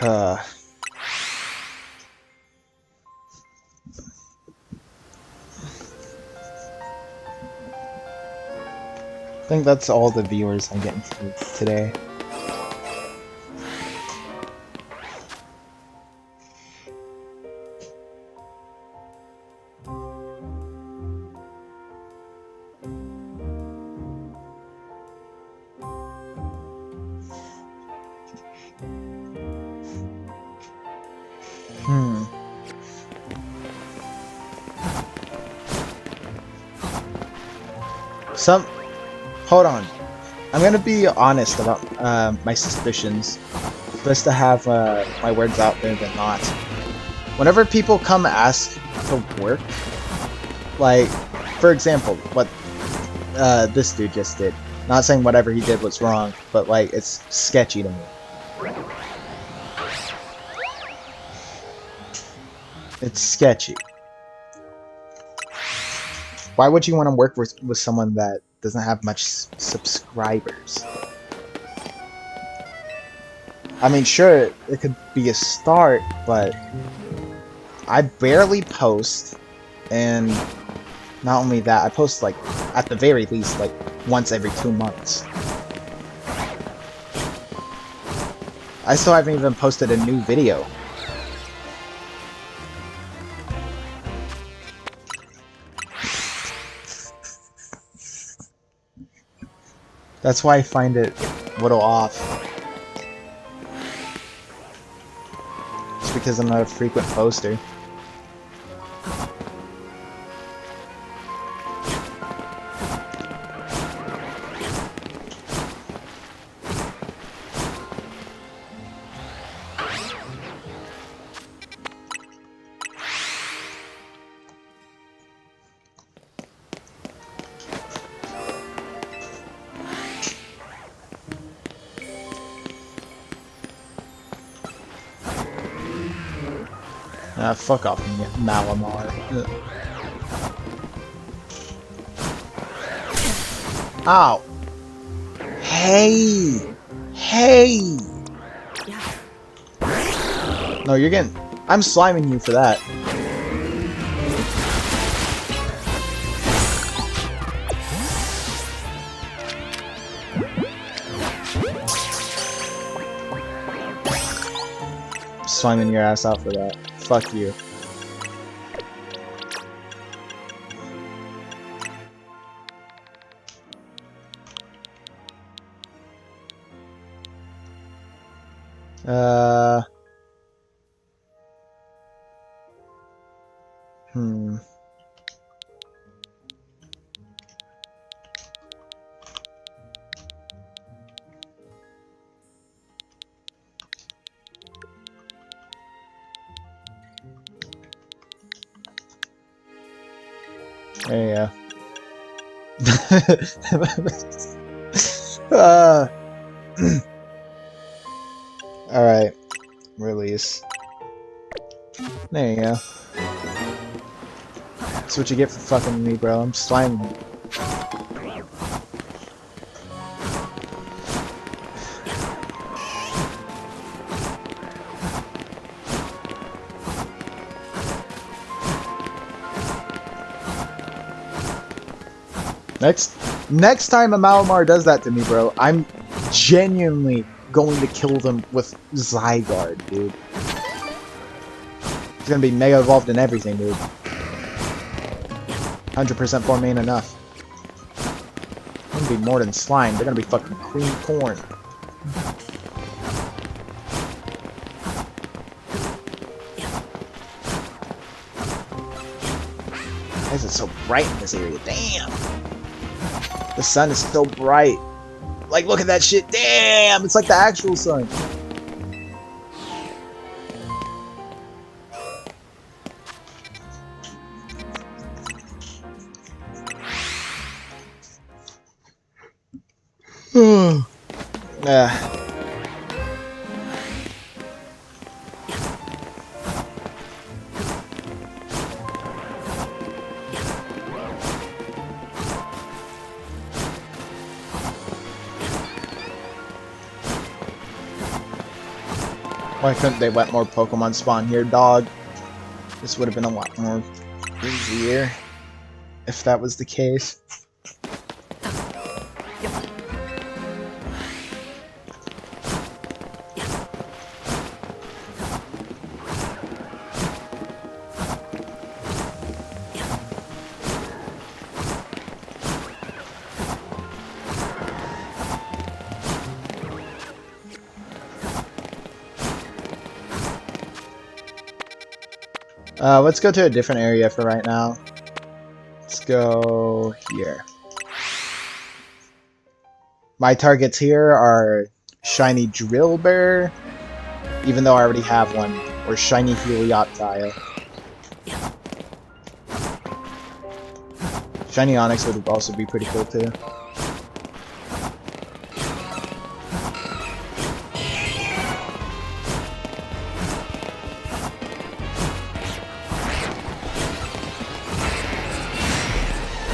I think that's all the viewers I'm getting for today. Hold on. I'm gonna be honest about my suspicions. Best to have my words out there than not. Whenever people come ask to work, like, for example, what this dude just did. Not saying whatever he did was wrong, but like, it's sketchy to me. It's sketchy. Why would you want to work with someone that doesn't have much subscribers? I mean, sure, it could be a start, but I barely post, and not only that, I post like, at the very least, like once every 2 months. I still haven't even posted a new video. That's why I find it a little off. It's because I'm not a frequent poster. Fuck off, Malamar. Ow! Hey! Hey! No, you're getting... I'm sliming you for that. Sliming your ass out for that. Fuck you. Yeah. Alright. Release. There you go. That's what you get for fucking me, bro. I'm sliming you. Next time a Malamar does that to me, bro, I'm genuinely going to kill them with Zygarde, dude. It's gonna be Mega Evolved and everything, dude. 100% for main enough. It's gonna be more than slime. They're gonna be fucking cream corn. Why is it so bright in this area? Damn! The sun is so bright. Like, look at that shit. Damn! It's like the actual sun. Yeah. Why couldn't they let more Pokemon spawn here, dog? This would have been a lot more easier if that was the case. Let's go to a different area for right now. Let's go here. My targets here are Shiny Drillbur, even though I already have one, or Shiny Helioptile. Shiny Onix would also be pretty cool too.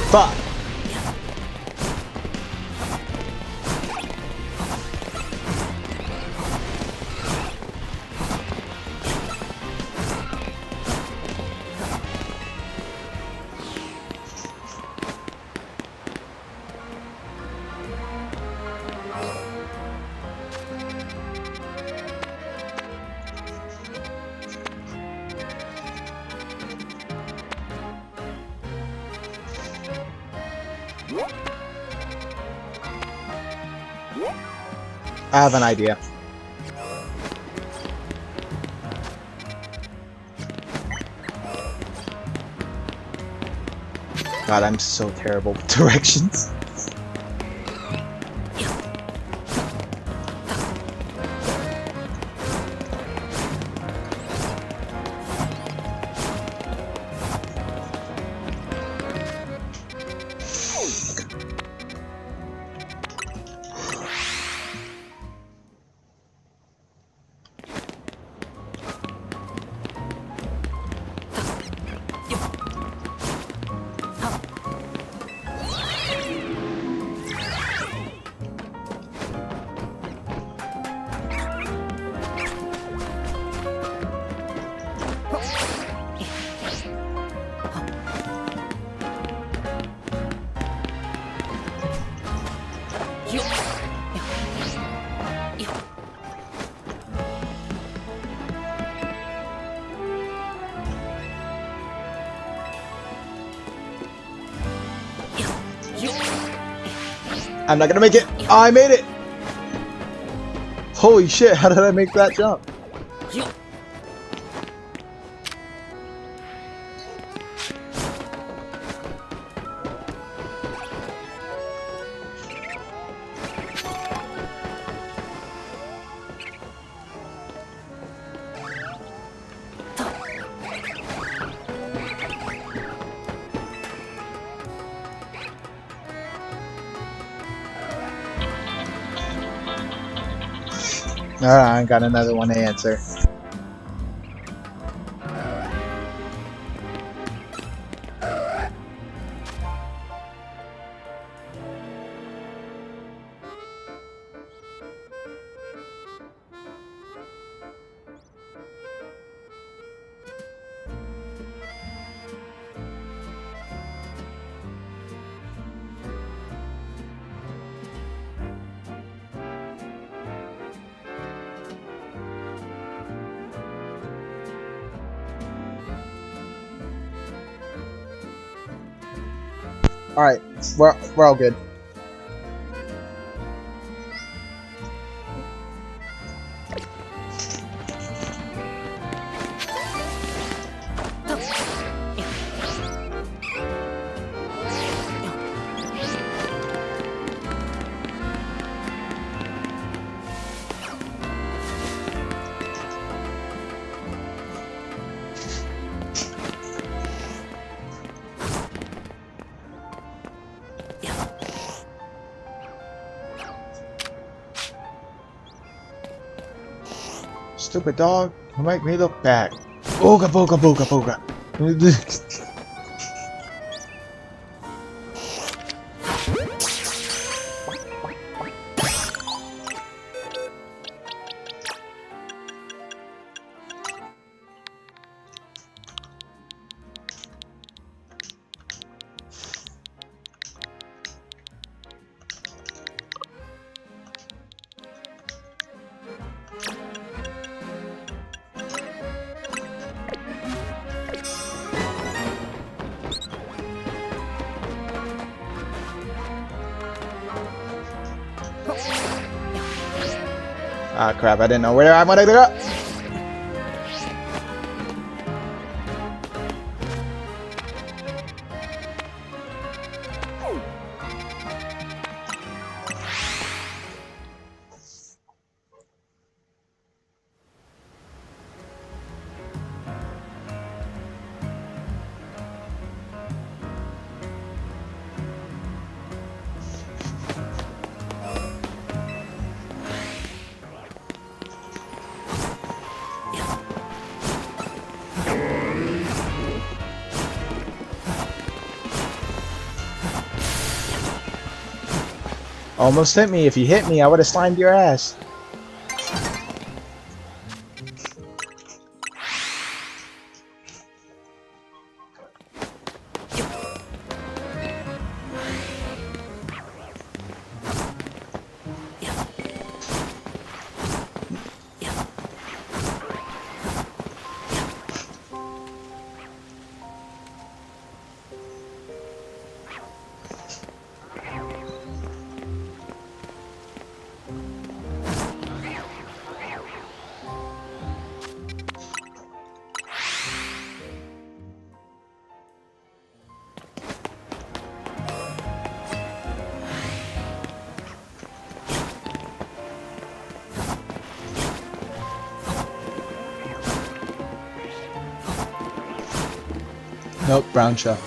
Fuck! I have an idea. God, I'm so terrible with directions. I'm not gonna make it! Oh, I made it! Holy shit, how did I make that jump? Alright, I got another one to answer. Alright, we're all good. Stupid dog, you make me look bad. Ooga booga booga booga. Ah, crap, I didn't know where I wanted to go. Almost hit me. If you hit me, I would have slimed your ass. Nope, brown shell.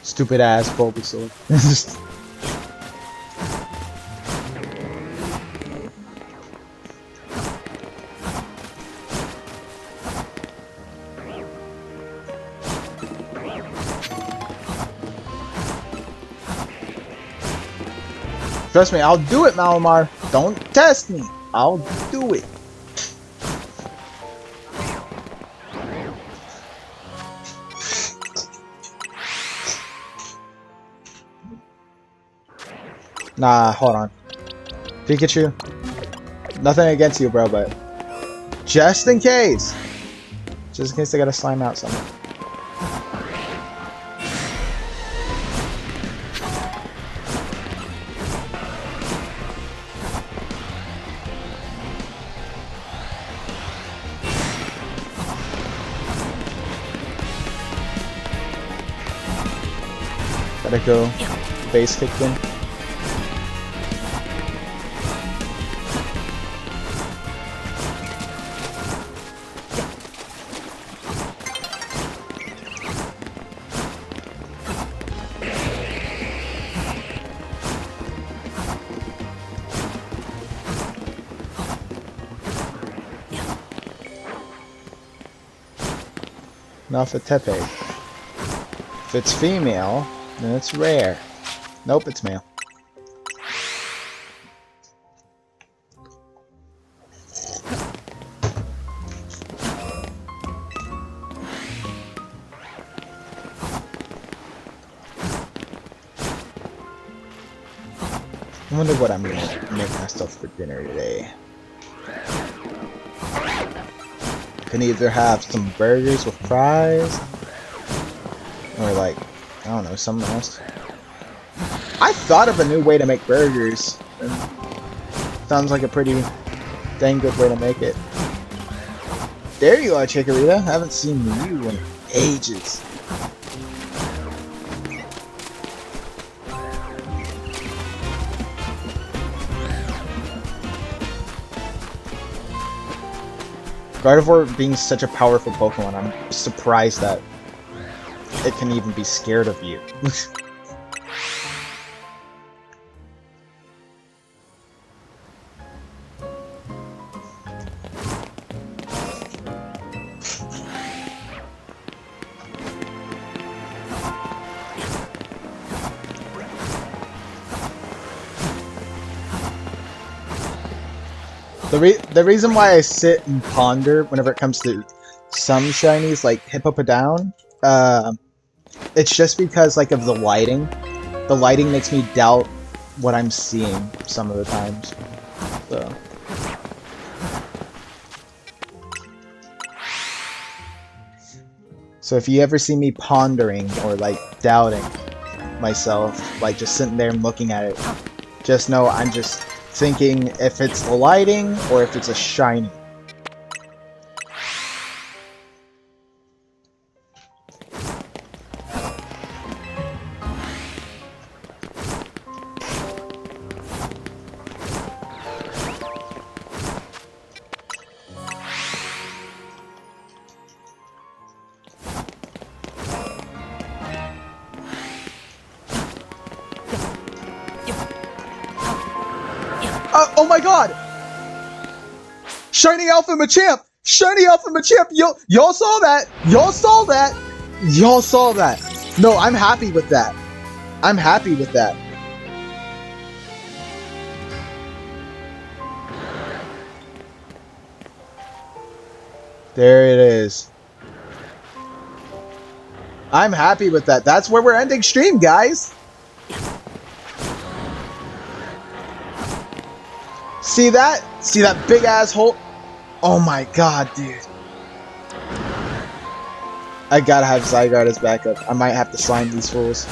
Stupid ass Bulbasaur. Trust me, I'll do it, Malamar. Don't test me. I'll do it. Nah, hold on. Pikachu. Nothing against you, bro, but just in case. Just in case I gotta slime out something. Gotta go base kick in. Now for Tepe. If it's female, then it's rare. Nope, it's male. I wonder what I'm gonna make myself for dinner today. Can either have some burgers with fries, or like, I don't know, something else. I thought of a new way to make burgers. And sounds like a pretty dang good way to make it. There you are, Chikorita. I haven't seen you in ages. Gardevoir being such a powerful Pokemon, I'm surprised that it can even be scared of you. The reason why I sit and ponder whenever it comes to some shinies like Hippowdon, It's just because like of the lighting. The lighting makes me doubt what I'm seeing some of the times. So if you ever see me pondering or like doubting myself, like just sitting there and looking at it, just know I'm just thinking if it's the lighting or if it's a shiny. Oh my god! Shiny Alpha Machamp! Shiny Alpha Machamp! Y'all saw that! Y'all saw that! Y'all saw that! No, I'm happy with that. I'm happy with that. There it is. I'm happy with that. That's where we're ending stream, guys! See that? See that big ass hole? Oh my god, dude. I gotta have Zygarde as backup. I might have to slime these fools.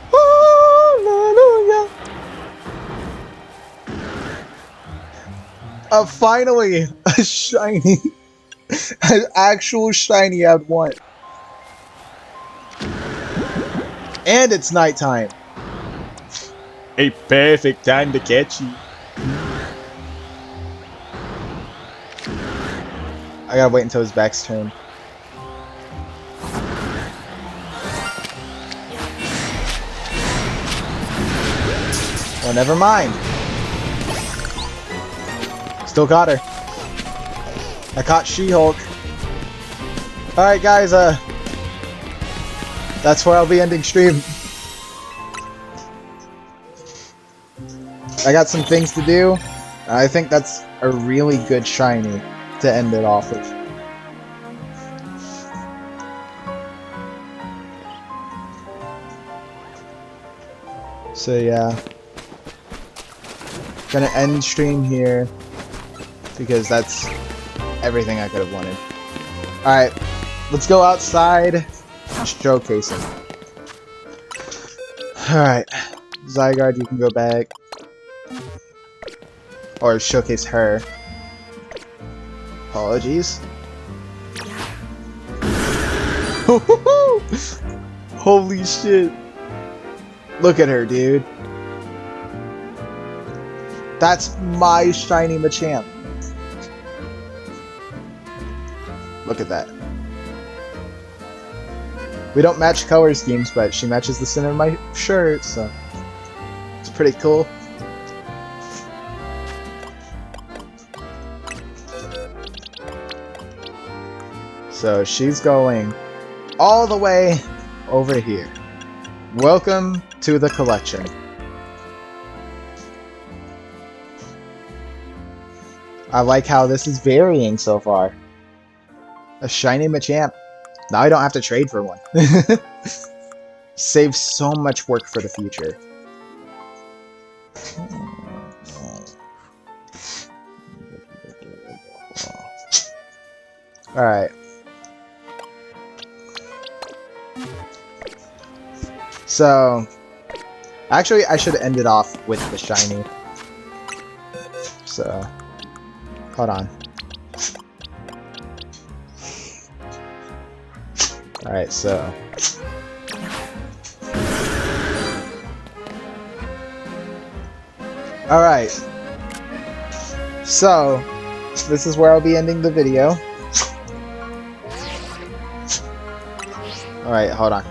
Hallelujah. Finally, a shiny. An actual shiny I'd want. And it's nighttime. A perfect time to catch you. I gotta wait until his back's turned. Oh, never mind. Still got her. I caught She-Hulk. Alright guys, that's where I'll be ending stream. I got some things to do. I think that's a really good shiny to end it off with. So yeah. Gonna end stream here because that's everything I could have wanted. Alright, let's go outside. Showcasing. Alright. Zygarde, you can go back. Or showcase her. Apologies. Holy shit. Look at her, dude. That's my shiny Machamp. Look at that. We don't match color schemes, but she matches the center of my shirt, so it's pretty cool. So she's going all the way over here. Welcome to the collection. I like how this is varying so far. A shiny Machamp. Now I don't have to trade for one. Saves so much work for the future. Alright. So, actually I should end it off with the shiny. So, hold on. Alright, so. Alright. So, this is where I'll be ending the video. Alright, hold on.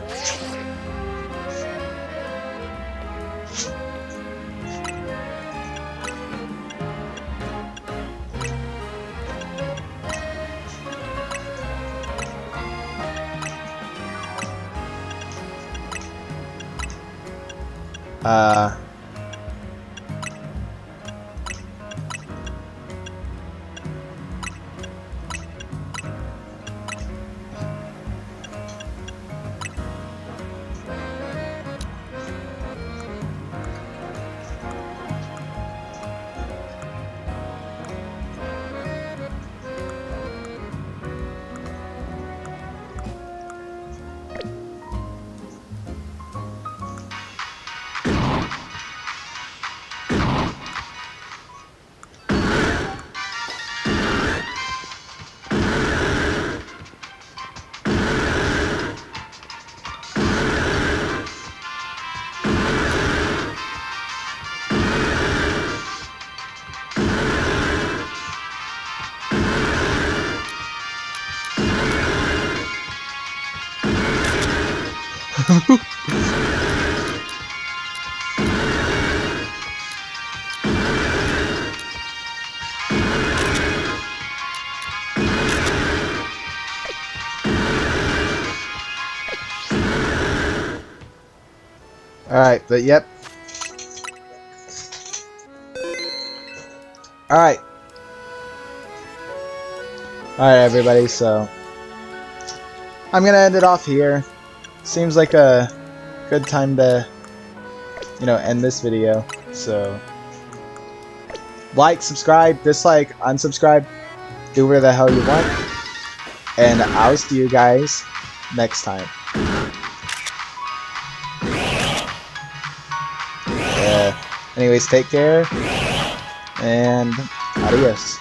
Alright, but yep. Alright. Alright, everybody, so I'm gonna end it off here. Seems like a good time to, you know, end this video. So, like, subscribe, dislike, unsubscribe, do whatever the hell you want. And I'll see you guys next time. Anyways, take care, and adios.